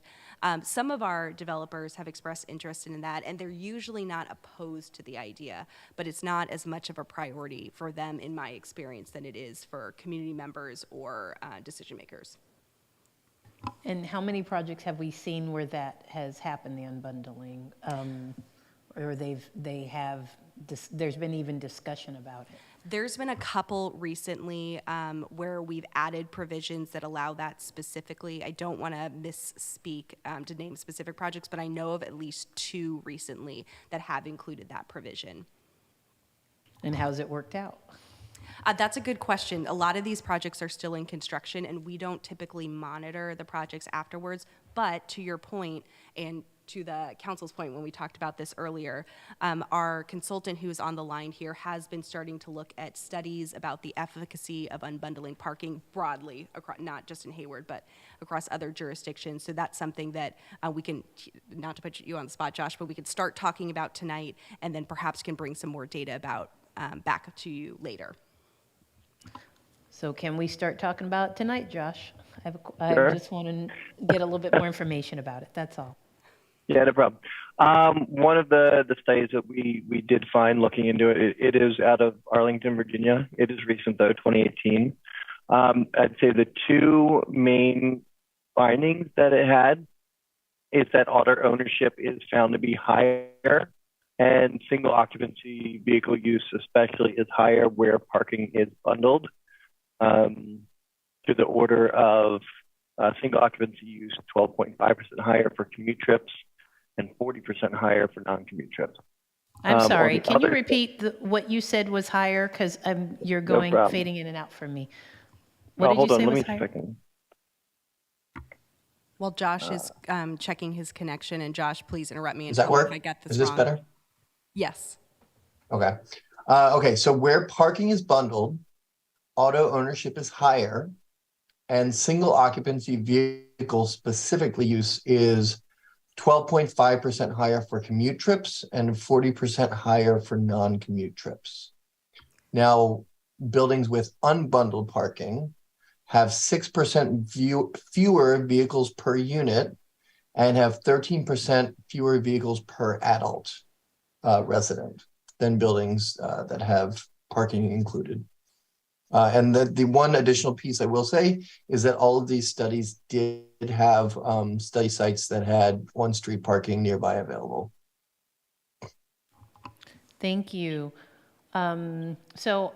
Some of our developers have expressed interest in that, and they're usually not opposed to the idea, but it's not as much of a priority for them, in my experience, than it is for community members or decision makers. And how many projects have we seen where that has happened, the unbundling? Or there's been even discussion about it? There's been a couple recently where we've added provisions that allow that specifically. I don't want to misspeak to name specific projects, but I know of at least 2 recently that have included that provision. And how's it worked out? That's a good question. A lot of these projects are still in construction, and we don't typically monitor the projects afterwards. But to your point, and to the council's point when we talked about this earlier, our consultant who's on the line here has been starting to look at studies about the efficacy of unbundling parking broadly, across, not just in Hayward, but across other jurisdictions. So that's something that we can, not to put you on the spot, Josh, but we could start talking about tonight, and then perhaps can bring some more data about back to you later. So can we start talking about it tonight, Josh? Sure. I just want to get a little bit more information about it, that's all. Yeah, no problem. One of the studies that we did find looking into it, it is out of Arlington, Virginia. It is recent though, 2018. I'd say the two main findings that it had is that auto ownership is found to be higher, and single occupancy vehicle use especially is higher where parking is bundled, to the order of single occupancy use 12.5% higher for commute trips and 40% higher for non-commute trips. I'm sorry, can you repeat what you said was higher? Because you're going, fading in and out for me. What did you say was higher? While Josh is checking his connection, and Josh, please interrupt me and Does that tell me work? if I get this Is this wrong. better? Yes. Okay. Okay, so where parking is bundled, auto ownership is higher, and single occupancy vehicle specifically use is 12.5% higher for commute trips and 40% higher for non-commute trips. Now, buildings with unbundled parking have 6% fewer vehicles per unit and have 13% fewer vehicles per adult resident than buildings that have parking included. And the one additional piece I will say is that all of these studies did have study sites that had on-street parking nearby available. Thank you. So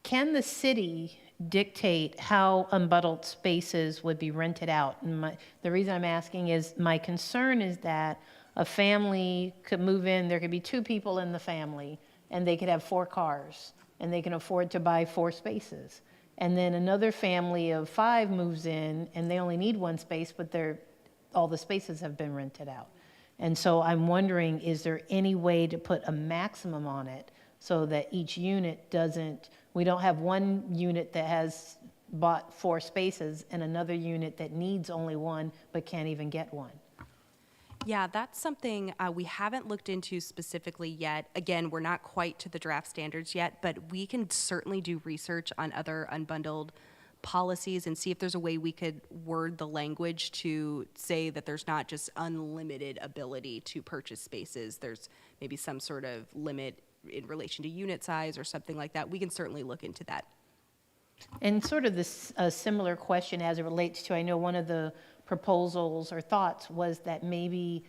can the city dictate how unbundled spaces would be rented out? And the reason I'm asking is my concern is that a family could move in, there could be 2 people in the family, and they could have 4 cars, and they can afford to buy 4 spaces. And then another family of 5 moves in, and they only need 1 space, but all the spaces have been rented out. And so I'm wondering, is there any way to put a maximum on it so that each unit doesn't, we don't have one unit that has bought 4 spaces and another unit that needs only 1 but can't even get 1? Yeah, that's something we haven't looked into specifically yet. Again, we're not quite to the draft standards yet, but we can certainly do research on other unbundled policies and see if there's a way we could word the language to say that there's not just unlimited ability to purchase spaces. There's maybe some sort of limit in relation to unit size or something like that. We can certainly look into that. And sort of this similar question as it relates to, I know one of the proposals or thoughts was that maybe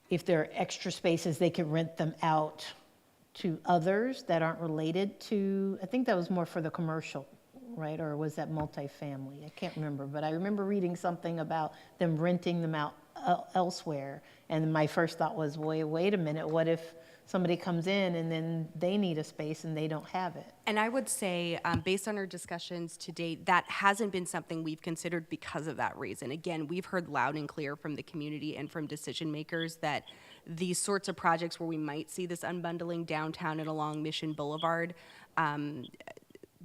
if there are extra spaces, they could rent them out to others that aren't related to, I think that was more for the commercial, right? Or was that multifamily? I can't remember, but I remember reading something about them renting them out elsewhere. And my first thought was, wait a minute, what if somebody comes in and then they need a space and they don't have it? And I would say, based on our discussions to date, that hasn't been something we've considered because of that reason. Again, we've heard loud and clear from the community and from decision makers that these sorts of projects where we might see this unbundling downtown and along Mission Boulevard,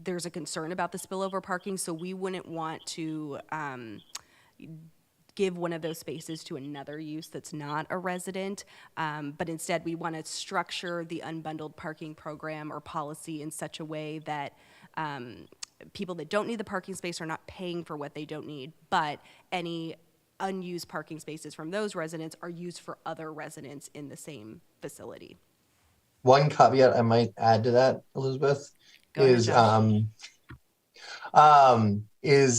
there's a concern about the spillover parking, so we wouldn't want to give one of those spaces to another use that's not a resident, but instead we want to structure the unbundled parking program or policy in such a way that people that don't need the parking space are not paying for what they don't need, but any unused parking spaces from those residents are used for other residents in the same facility. One caveat I might add to that, Elizabeth, is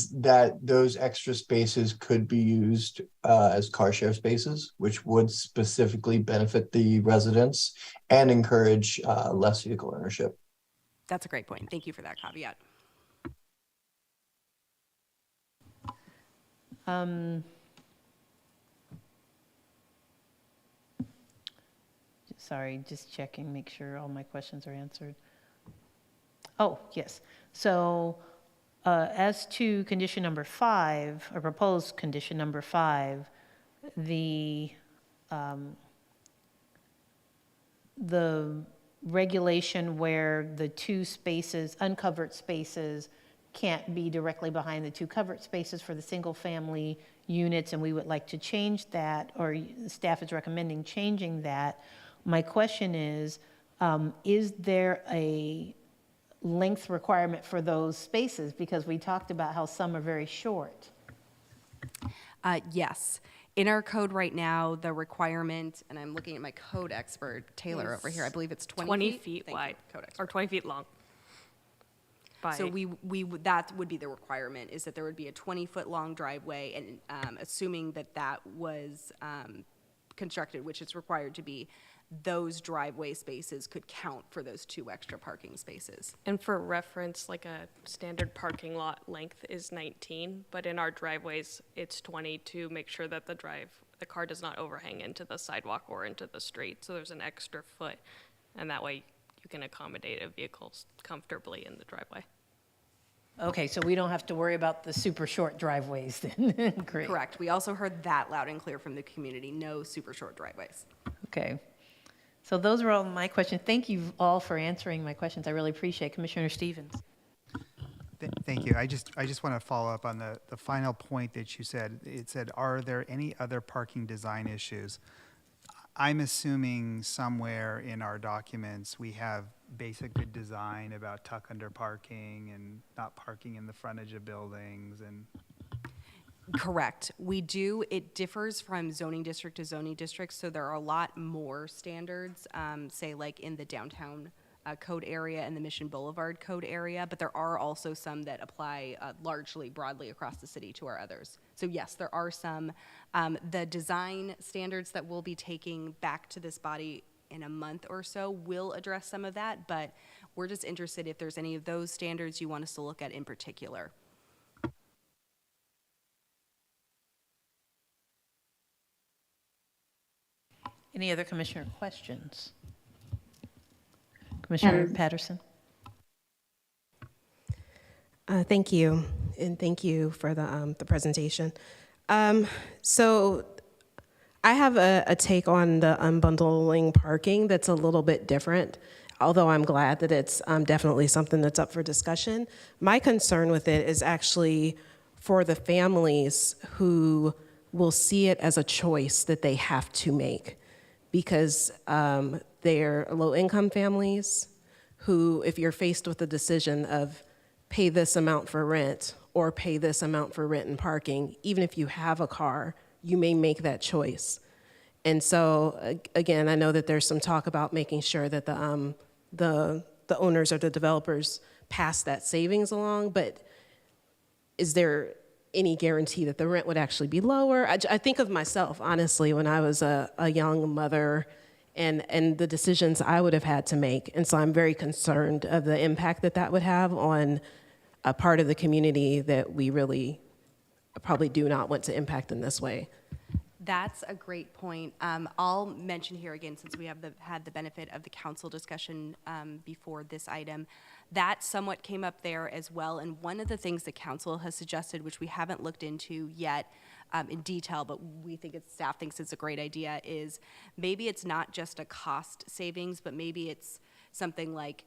that those extra spaces could be used as car share spaces, which would specifically benefit the residents and encourage less vehicle ownership. That's a great point. Thank you for that caveat. Sorry, just checking, make sure all my questions are answered. Oh, yes. So as to condition number 5, or proposed condition number 5, the regulation where the two spaces, uncovered spaces, can't be directly behind the two covered spaces for the single-family units, and we would like to change that, or staff is recommending changing that. My question is there a length requirement for those spaces? Because we talked about how some are very short. Yes. In our code right now, the requirement, and I'm looking at my code expert, Taylor, over here, I believe it's 20 feet Thank wide, you, code expert. or 20 feet long. So that would be the requirement, is that there would be a 20-foot long driveway, and assuming that that was constructed, which it's required to be, those driveway spaces could count for those 2 extra parking spaces. And for reference, like a standard parking lot length is 19, but in our driveways, it's 20 to make sure that the car does not overhang into the sidewalk or into the street. So there's an extra foot, and that way you can accommodate a vehicle comfortably in the driveway. Okay, so we don't have to worry about the super short driveways then. Great. Correct. We also heard that loud and clear from the community, no super short driveways. Okay. So those are all my questions. Thank you all for answering my questions. I really appreciate it. Commissioner Stevens. Thank you. I just want to follow up on the final point that you said. It said, are there any other parking design issues? I'm assuming somewhere in our documents we have basic good design about tuck under parking and not parking in the frontage of buildings and. Correct. We do. It differs from zoning district to zoning district, so there are a lot more standards, say like in the downtown code area and the Mission Boulevard code area, but there are also some that apply largely broadly across the city to our others. So yes, there are some. The design standards that we'll be taking back to this body in a month or so will address some of that, but we're just interested if there's any of those standards you want us to look at in particular. Any other commissioner questions? Commissioner Patterson. Thank you, and thank you for the presentation. So I have a take on the unbundling parking that's a little bit different, although I'm glad that it's definitely something that's up for discussion. My concern with it is actually for the families who will see it as a choice that they have to make, because they're low-income families who, if you're faced with the decision of pay this amount for rent or pay this amount for rent and parking, even if you have a car, you may make that choice. And so, again, I know that there's some talk about making sure that the owners or the developers pass that savings along, but is there any guarantee that the rent would actually be lower? I think of myself, honestly, when I was a young mother and the decisions I would have had to make. And so I'm very concerned of the impact that that would have on a part of the community that we really probably do not want to impact in this way. That's a great point. I'll mention here again, since we have had the benefit of the council discussion before this item, that somewhat came up there as well. And one of the things the council has suggested, which we haven't looked into yet in detail, but staff thinks it's a great idea, is maybe it's not just a cost savings, but maybe it's something like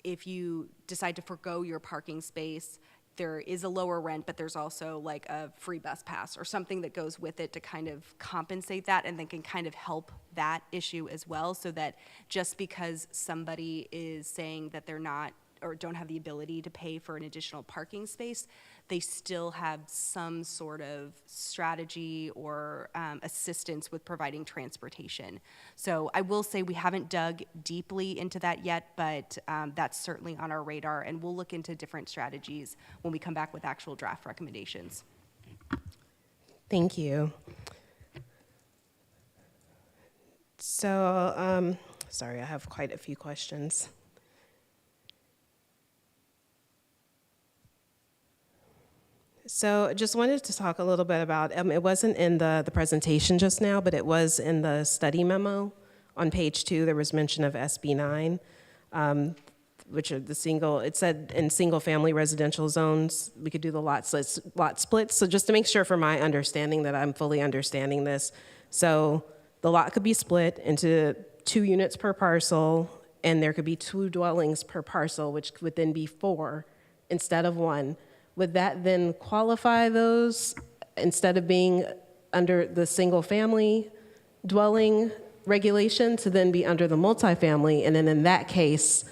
if you decide to forego your parking space, there is a lower rent, but there's also like a free bus pass or something that goes with it to kind of compensate that, and then can kind of help that issue as well, so that just because somebody is saying that they're not or don't have the ability to pay for an additional parking space, they still have some sort of strategy or assistance with providing transportation. So I will say we haven't dug deeply into that yet, but that's certainly on our radar, and we'll look into different strategies when we come back with actual draft recommendations. Thank you. So, sorry, I have quite a few questions. So just wanted to talk a little bit about, it wasn't in the presentation just now, but it was in the study memo on page 2. There was mention of SB 9. which are the single, it said in single-family residential zones, we could do the lot splits. So just to make sure for my understanding that I'm fully understanding this, so the lot could be split into 2 units per parcel, and there could be 2 dwellings per parcel, which would then be 4 instead of 1. Would that then qualify those instead of being under the single-family dwelling regulation to then be under the multifamily? And then in that case,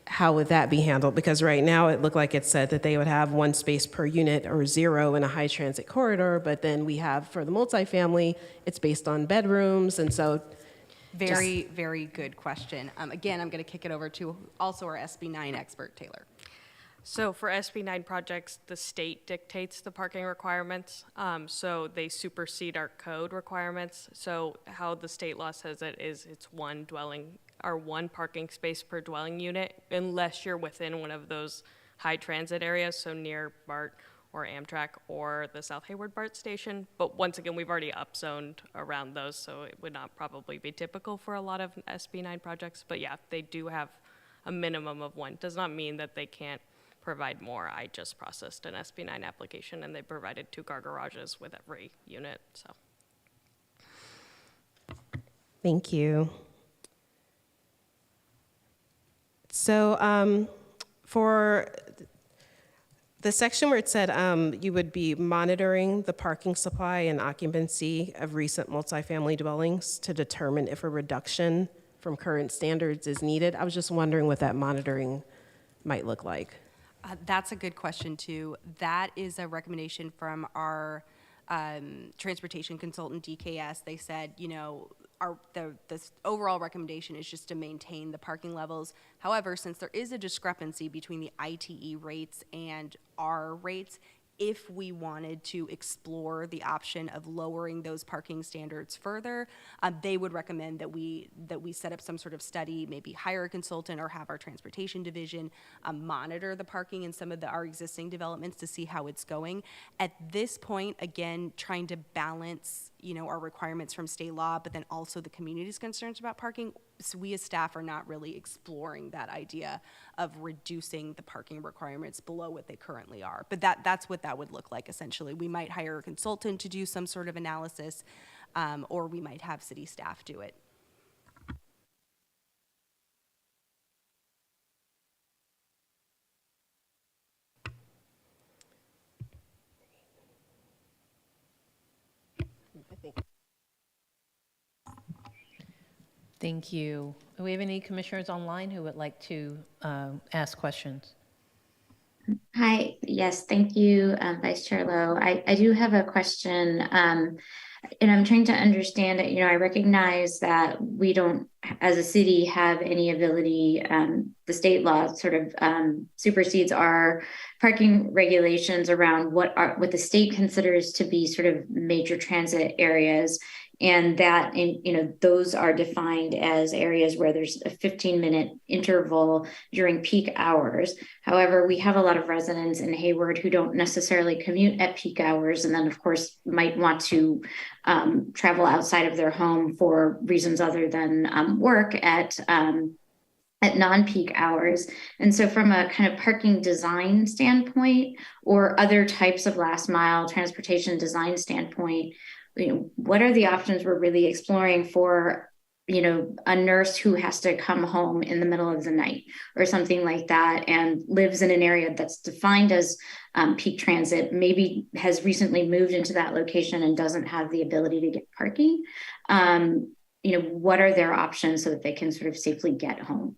how would that be handled? Because right now it looked like it said that they would have 1 space per unit or 0 in a high transit corridor, but then we have for the multifamily, it's based on bedrooms, and so Very good question. Again, I'm going to kick it over to also our SB9 expert, Taylor. So for SB9 projects, the state dictates the parking requirements, so they supersede our code requirements. So how the state law says it is it's 1 dwelling or 1 parking space per dwelling unit, unless you're within one of those high transit areas, so near BART or Amtrak or the South Hayward BART station. But once again, we've already upzoned around those, so it would not probably be typical for a lot of SB9 projects. But yeah, they do have a minimum of 1. Does not mean that they can't provide more. I just processed an SB9 application and they provided 2 car garages with every unit, so. Thank you. So for the section where it said you would be monitoring the parking supply and occupancy of recent multifamily dwellings to determine if a reduction from current standards is needed, I was just wondering what that monitoring might look like. That's a good question, too. That is a recommendation from our transportation consultant, DKS. They said, you know, the overall recommendation is just to maintain the parking levels. However, since there is a discrepancy between the ITE rates and our rates, if we wanted to explore the option of lowering those parking standards further, they would recommend that we set up some sort of study, maybe hire a consultant or have our transportation division monitor the parking in some of our existing developments to see how it's going. At this point, again, trying to balance, you know, our requirements from state law, but then also the community's concerns about parking. So we as staff are not really exploring that idea of reducing the parking requirements below what they currently are. But that's what that would look like, essentially. We might hire a consultant to do some sort of analysis, or we might have city staff do it. Thank you. Do we have any commissioners online who would like to ask questions? Hi, yes, thank you, Vice Chair Lowe. I do have a question, and I'm trying to understand it. You know, I recognize that we don't, as a city, have any ability, the state law sort of supersedes our parking regulations around what the state considers to be sort of major transit areas. And that, you know, those are defined as areas where there's a 15-minute interval during peak hours. However, we have a lot of residents in Hayward who don't necessarily commute at peak hours, and then, of course, might want to travel outside of their home for reasons other than work at non-peak hours. And so from a kind of parking design standpoint or other types of last mile transportation design standpoint, you know, what are the options we're really exploring for, you know, a nurse who has to come home in the middle of the night or something like that and lives in an area that's defined as peak transit, maybe has recently moved into that location and doesn't have the ability to get parking? You know, what are their options so that they can sort of safely get home?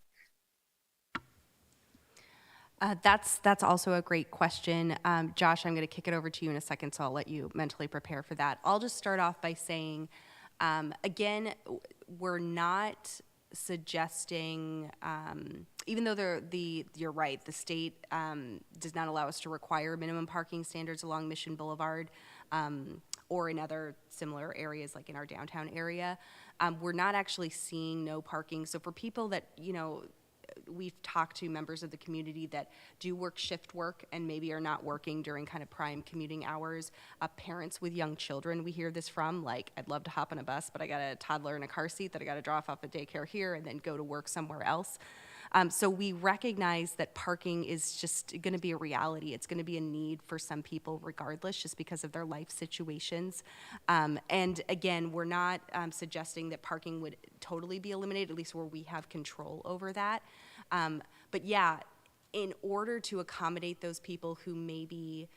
That's also a great question. Josh, I'm going to kick it over to you in a second, so I'll let you mentally prepare for that. I'll just start off by saying, again, we're not suggesting, even though you're right, the state does not allow us to require minimum parking standards along Mission Boulevard or in other similar areas like in our downtown area. We're not actually seeing no parking. So for people that, you know, we've talked to members of the community that do work shift work and maybe are not working during kind of prime commuting hours. Parents with young children, we hear this from, like, I'd love to hop on a bus, but I got a toddler in a car seat that I got to drop off at daycare here and then go to work somewhere else. So we recognize that parking is just going to be a reality. It's going to be a need for some people regardless, just because of their life situations. And again, we're not suggesting that parking would totally be eliminated, at least where we have control over that. But yeah, in order to accommodate those people who maybe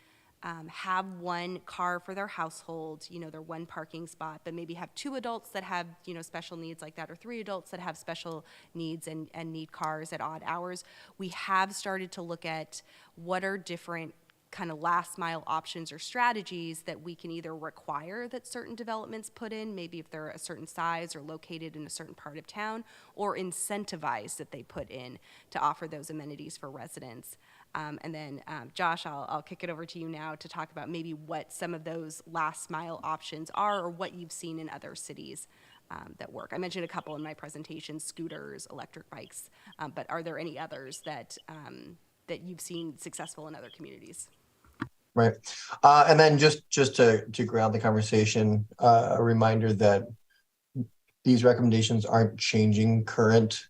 have one car for their household, their one parking spot, but maybe have two adults that have, special needs like that, or three adults that have special needs and need cars at odd hours. We have started to look at what are different kind of last mile options or strategies that we can either require that certain developments put in, maybe if they're a certain size or located in a certain part of town, or incentivize that they put in to offer those amenities for residents. And then, Josh, I'll kick it over to you now to talk about maybe what some of those last mile options are, or what you've seen in other cities that work. I mentioned a couple in my presentation: scooters, electric bikes, but are there any others that that you've seen successful in other communities? Right. And then just to ground the conversation, a reminder that these recommendations aren't changing current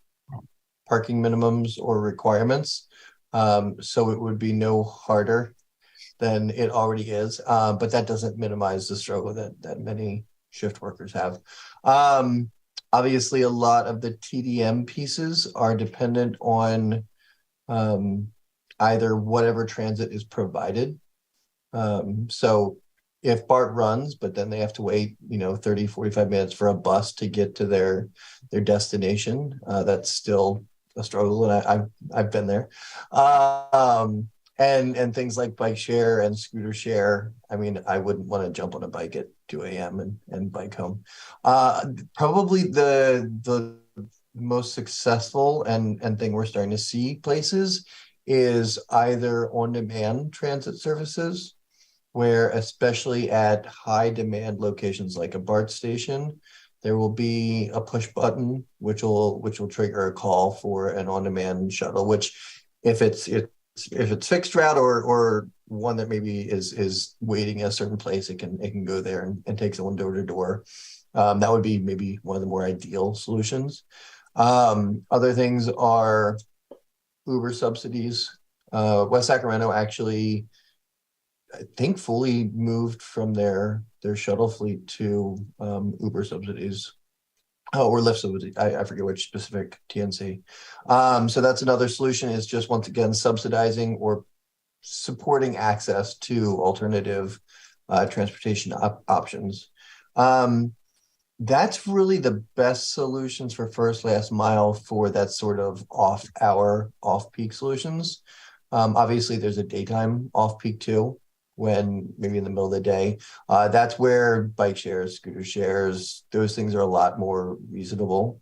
parking minimums or requirements. So it would be no harder than it already is. But that doesn't minimize the struggle that many shift workers have. Obviously, a lot of the TDM pieces are dependent on either whatever transit is provided. So if BART runs, but then they have to wait, 30, 45 minutes for a bus to get to their destination, that's still a struggle, and I've been there. And things like bike share and scooter share. I mean, I wouldn't want to jump on a bike at 2 a.m. and bike home. Probably the most successful and thing we're starting to see places is either on-demand transit services, where especially at high demand locations like a BART station, there will be a push button which will trigger a call for an on-demand shuttle, which if it's fixed route or one that maybe is waiting at a certain place, it can go there and take someone door to door. That would be maybe one of the more ideal solutions. Other things are Uber subsidies. West Sacramento actually, I think, fully moved from their shuttle fleet to Uber subsidies. Or Lyft subsidies. I forget which specific TNC. So that's another solution, is just once again subsidizing or supporting access to alternative transportation options. That's really the best solutions for first, last mile for that sort of off-hour, off-peak solutions. Obviously, there's a daytime off-peak too, when maybe in the middle of the day. That's where bike shares, scooter shares, those things are a lot more reasonable.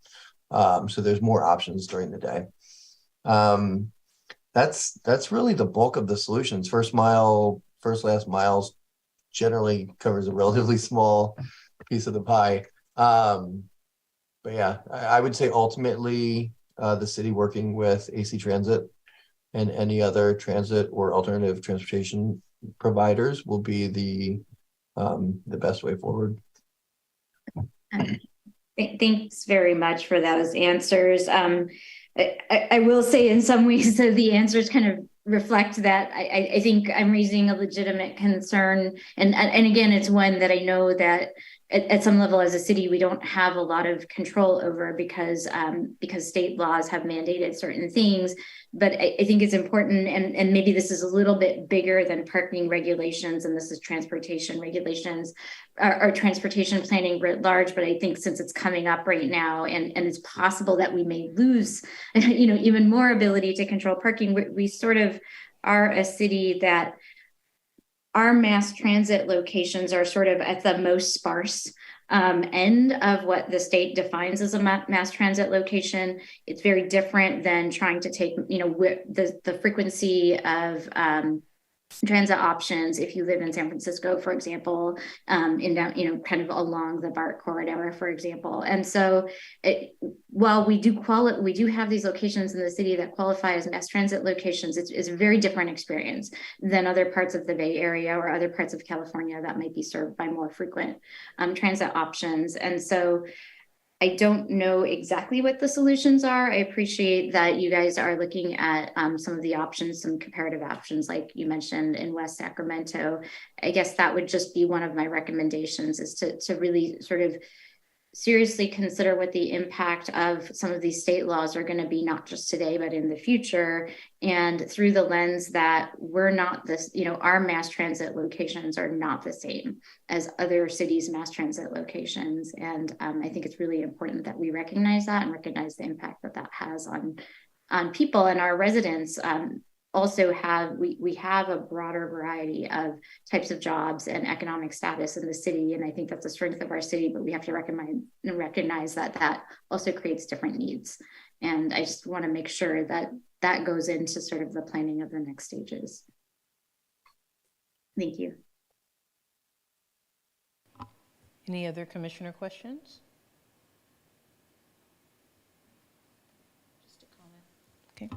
So there's more options during the day. That's really the bulk of the solutions. First mile, first, last miles generally covers a relatively small piece of the pie. But yeah, I would say ultimately the city working with AC Transit and any other transit or alternative transportation providers will be the best way forward. Thanks very much for those answers. I will say in some ways that the answers kind of reflect that. I think I'm raising a legitimate concern. And again, it's one that I know that at some level as a city, we don't have a lot of control over because state laws have mandated certain things. But I think it's important, and maybe this is a little bit bigger than parking regulations, and this is transportation regulations or transportation planning writ large. But I think since it's coming up right now, and it's possible that we may lose, even more ability to control parking, we sort of are a city that our mass transit locations are sort of at the most sparse end of what the state defines as a mass transit location. It's very different than trying to take, the frequency of transit options if you live in San Francisco, for example, kind of along the BART corridor, for example. And so while we do have these locations in the city that qualify as mass transit locations, it's a very different experience than other parts of the Bay Area or other parts of California that might be served by more frequent transit options. And so I don't know exactly what the solutions are. I appreciate that you guys are looking at some of the options, some comparative options, like you mentioned in West Sacramento. I guess that would just be one of my recommendations, is to really sort of seriously consider what the impact of some of these state laws are going to be, not just today, but in the future. And through the lens that we're not this, our mass transit locations are not the same as other cities' mass transit locations. And I think it's really important that we recognize that and recognize the impact that has on people and our residents. Also we have a broader variety of types of jobs and economic status in the city, and I think that's a strength of our city, but we have to recognize that also creates different needs. And I just want to make sure that goes into sort of the planning of the next stages. Thank you. Any other commissioner questions? Just a comment. Okay.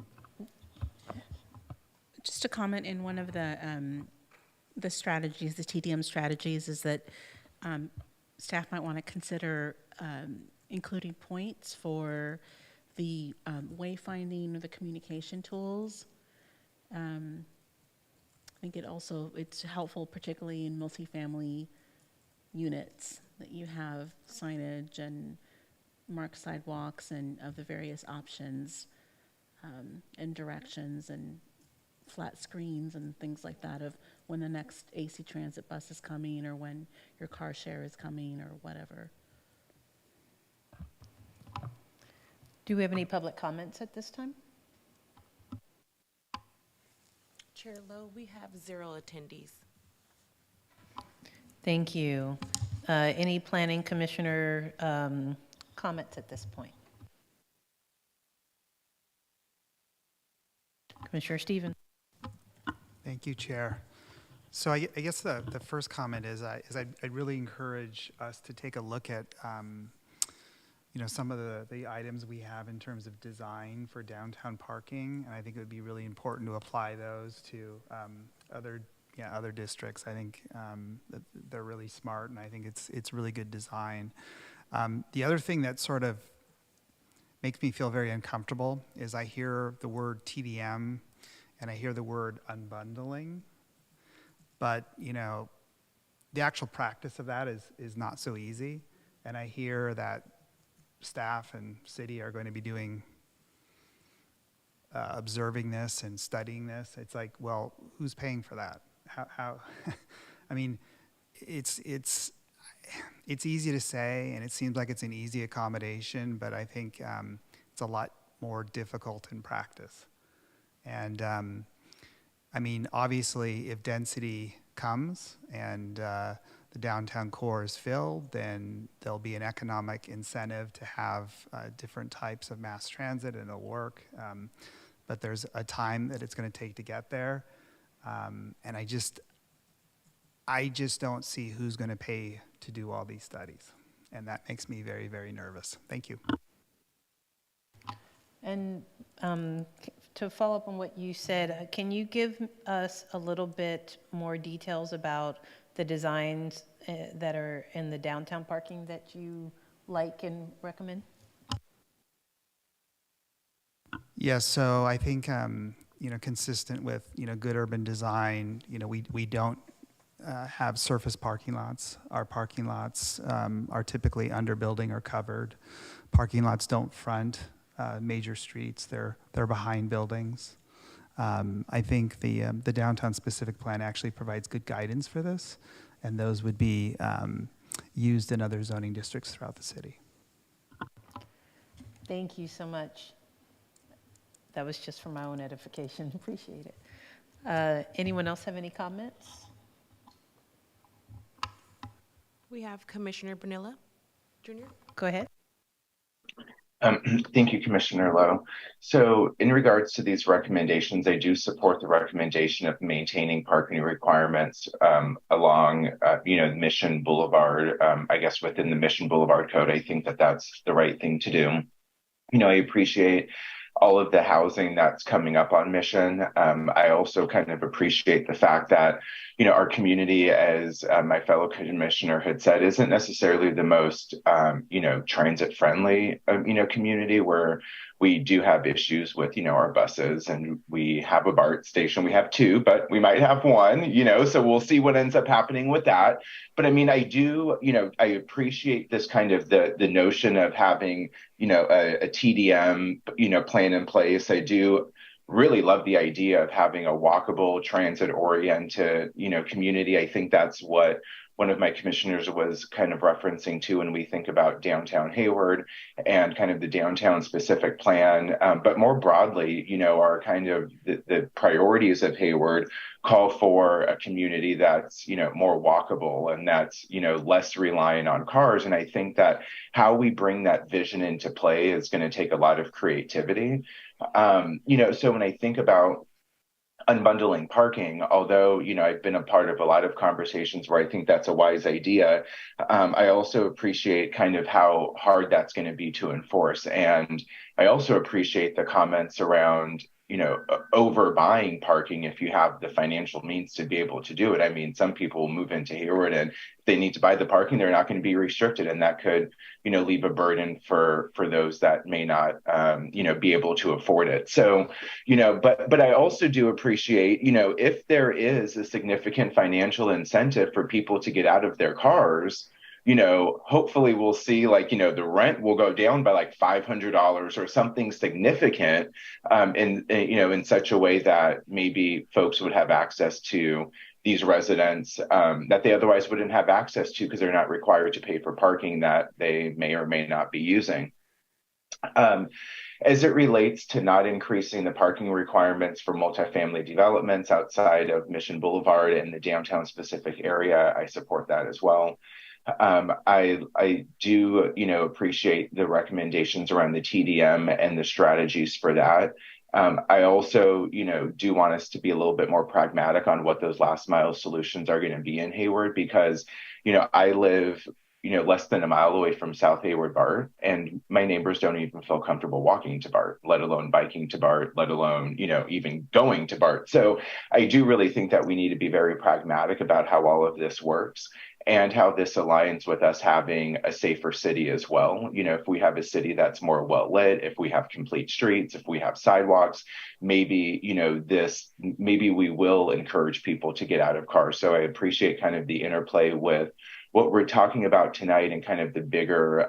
Just a comment in one of the strategies, the TDM strategies, is that staff might want to consider including points for the wayfinding or the communication tools. I think it's helpful, particularly in multifamily units, that you have signage and marked sidewalks and of the various options and directions and flat screens and things like that of when the next AC Transit bus is coming or when your car share is coming or whatever. Do we have any public comments at this time? Chair Lowe, we have 0 attendees. Thank you. Any planning commissioner comments at this point? Commissioner Stevens. Thank you, Chair. So I guess the first comment is I'd really encourage us to take a look at some of the items we have in terms of design for downtown parking, and I think it would be really important to apply those to other districts. I think that they're really smart, and I think it's really good design. The other thing that sort of makes me feel very uncomfortable is I hear the word TDM and I hear the word unbundling, but the actual practice of that is not so easy. And I hear that staff and city are going to be doing observing this and studying this. It's like, well, who's paying for that? How I mean, it's easy to say, and it seems like it's an easy accommodation, but I think it's a lot more difficult in practice. And I mean, obviously, if density comes and the downtown core is filled, then there'll be an economic incentive to have different types of mass transit, and it'll work. But there's a time that it's going to take to get there. And I just don't see who's going to pay to do all these studies. And that makes me very, very nervous. Thank you. And to follow up on what you said, can you give us a little bit more details about the designs that are in the downtown parking that you like and recommend? Yes, so I think, consistent with, good urban design, we don't have surface parking lots. Our parking lots are typically under building or covered. Parking lots don't front major streets. They're behind buildings. I think the downtown specific plan actually provides good guidance for this, and those would be used in other zoning districts throughout the city. Thank you so much. That was just for my own edification. Appreciate it. Anyone else have any comments? We have Commissioner Bonilla Jr. Go ahead. Thank you, Commissioner Lowe. So in regards to these recommendations, I do support the recommendation of maintaining parking requirements along, Mission Boulevard. I guess within the Mission Boulevard code, I think that that's the right thing to do. I appreciate all of the housing that's coming up on Mission. I also kind of appreciate the fact that, our community, as my fellow commissioner had said, isn't necessarily the most, transit friendly, community, where we do have issues with, our buses, and we have a BART station. We have two, but we might have one, so we'll see what ends up happening with that. But I mean, I do, I appreciate this kind of the notion of having, a TDM, plan in place. I do really love the idea of having a walkable, transit oriented, community. I think that's what one of my commissioners was kind of referencing to when we think about downtown Hayward and kind of the downtown specific plan. But more broadly, our kind of the priorities of Hayward call for a community that's, more walkable and that's, less reliant on cars. And I think that how we bring that vision into play is going to take a lot of creativity. So when I think about unbundling parking, although, I've been a part of a lot of conversations where I think that's a wise idea, I also appreciate kind of how hard that's going to be to enforce. And I also appreciate the comments around, overbuying parking if you have the financial means to be able to do it. I mean, some people will move into Hayward, and if they need to buy the parking, they're not going to be restricted. And that could, leave a burden for those that may not, be able to afford it. So, but I also do appreciate, if there is a significant financial incentive for people to get out of their cars, hopefully we'll see, like, the rent will go down by like $500 or something significant, in such a way that maybe folks would have access to these residents that they otherwise wouldn't have access to because they're not required to pay for parking that they may or may not be using. As it relates to not increasing the parking requirements for multifamily developments outside of Mission Boulevard and the downtown specific area, I support that as well. I do, appreciate the recommendations around the TDM and the strategies for that. I also, do want us to be a little bit more pragmatic on what those last mile solutions are going to be in Hayward, because, I live, less than a mile away from South Hayward BART, and my neighbors don't even feel comfortable walking to BART, let alone biking to BART, let alone, even going to BART. So I do really think that we need to be very pragmatic about how all of this works and how this aligns with us having a safer city as well. If we have a city that's more well lit, if we have complete streets, if we have sidewalks, maybe, maybe we will encourage people to get out of cars. So I appreciate kind of the interplay with what we're talking about tonight and kind of the bigger,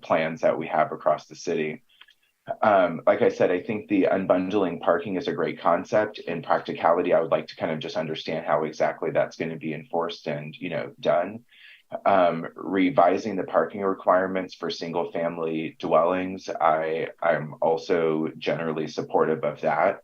plans that we have across the city. Like I said, I think the unbundling parking is a great concept. In practicality, I would like to kind of just understand how exactly that's going to be enforced and, done. Revising the parking requirements for single family dwellings, I'm also generally supportive of that.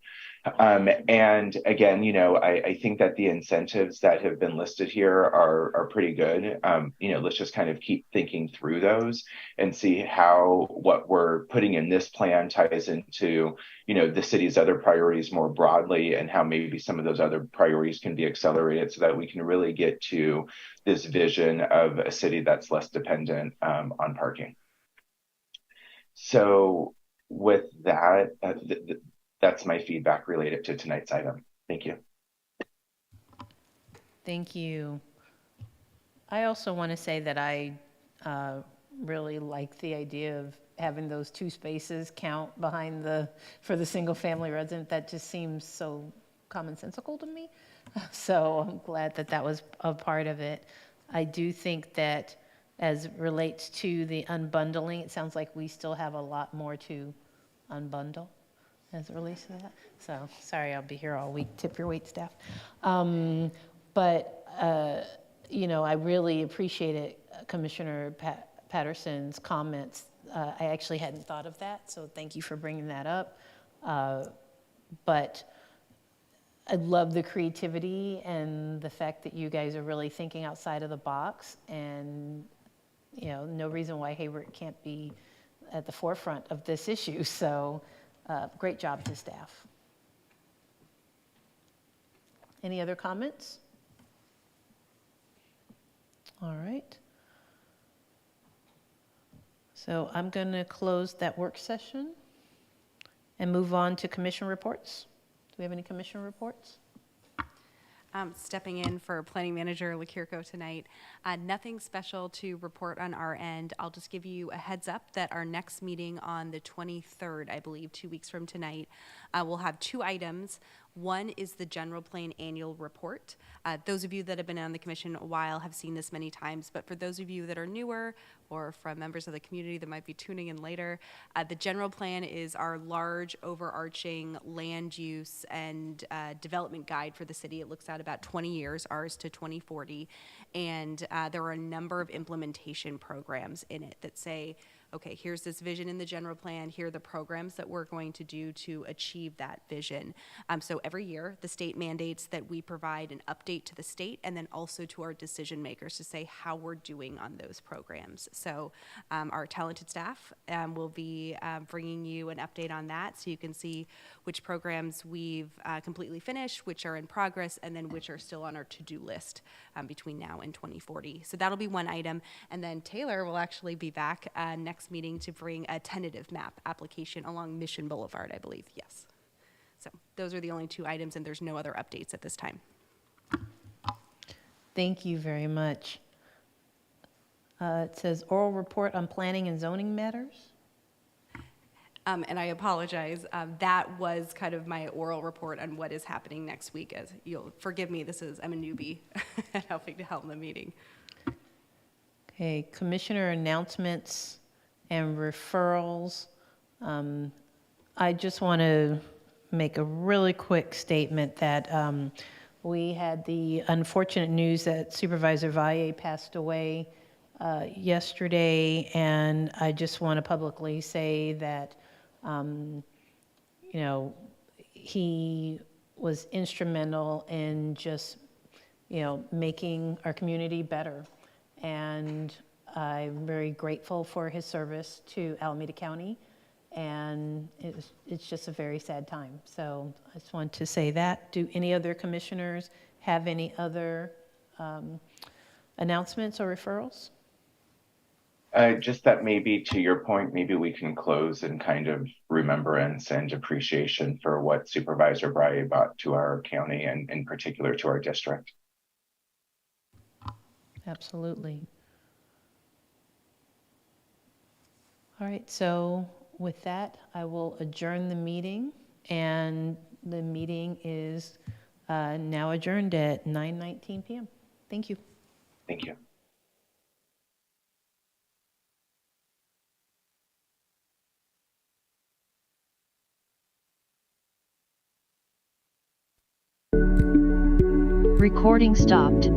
And again, I think that the incentives that have been listed here are pretty good. Let's just kind of keep thinking through those and see how what we're putting in this plan ties into, the city's other priorities more broadly, and how maybe some of those other priorities can be accelerated so that we can really get to this vision of a city that's less dependent on parking. So with that, that's my feedback related to tonight's item. Thank you. Thank you. I also want to say that I really like the idea of having those 2 spaces count behind for the single family resident. That just seems so commonsensical to me. So I'm glad that was a part of it. I do think that as it relates to the unbundling, it sounds like we still have a lot more to unbundle as it relates to that. So sorry, I'll be here all week. Tip your wait staff. But I really appreciated Commissioner Patterson's comments. I actually hadn't thought of that, so thank you for bringing that up. But I love the creativity and the fact that you guys are really thinking outside of the box, and no reason why Hayward can't be at the forefront of this issue. So great job to staff. Any other comments? All right. So I'm going to close that work session. and move on to commission reports. Do we have any commission reports? Stepping in for Planning Manager Lakirko tonight. Nothing special to report on our end. I'll just give you a heads up that our next meeting on the 23rd, I believe, 2 weeks from tonight, we'll have 2 items. One is the general plan annual report. Those of you that have been on the commission a while have seen this many times, but for those of you that are newer or from members of the community that might be tuning in later, the general plan is our large overarching land use and development guide for the city. It looks at about 20 years, ours to 2040, and there are a number of implementation programs in it that say, okay, here's this vision in the general plan, here are the programs that we're going to do to achieve that vision. So every year, the state mandates that we provide an update to the state and then also to our decision makers to say how we're doing on those programs. So our talented staff will be bringing you an update on that so you can see which programs we've completely finished, which are in progress, and then which are still on our to-do list between now and 2040. So that'll be one item. And then Taylor will actually be back next meeting to bring a tentative map application along Mission Boulevard, I believe. Yes. So those are the only 2 items, and there's no other updates at this time. Thank you very much. It says oral report on planning and zoning matters. And I apologize. That was kind of my oral report on what is happening next week. As you'll forgive me, I'm a newbie at helping to help in the meeting. Okay, commissioner announcements and referrals. I just want to make a really quick statement that we had the unfortunate news that Supervisor Valle passed away yesterday, and I just want to publicly say that he was instrumental in just making our community better, and I'm very grateful for his service to Alameda County, and it's just a very sad time. So I just want to say that. Do any other commissioners have any other announcements or referrals? Just that maybe to your point, maybe we can close in kind of remembrance and appreciation for what Supervisor Bry brought to our county and in particular to our district. Absolutely. All right, so with that, I will adjourn the meeting, and the meeting is now adjourned at 9:19 p.m. Thank you. Thank you. Recording stopped.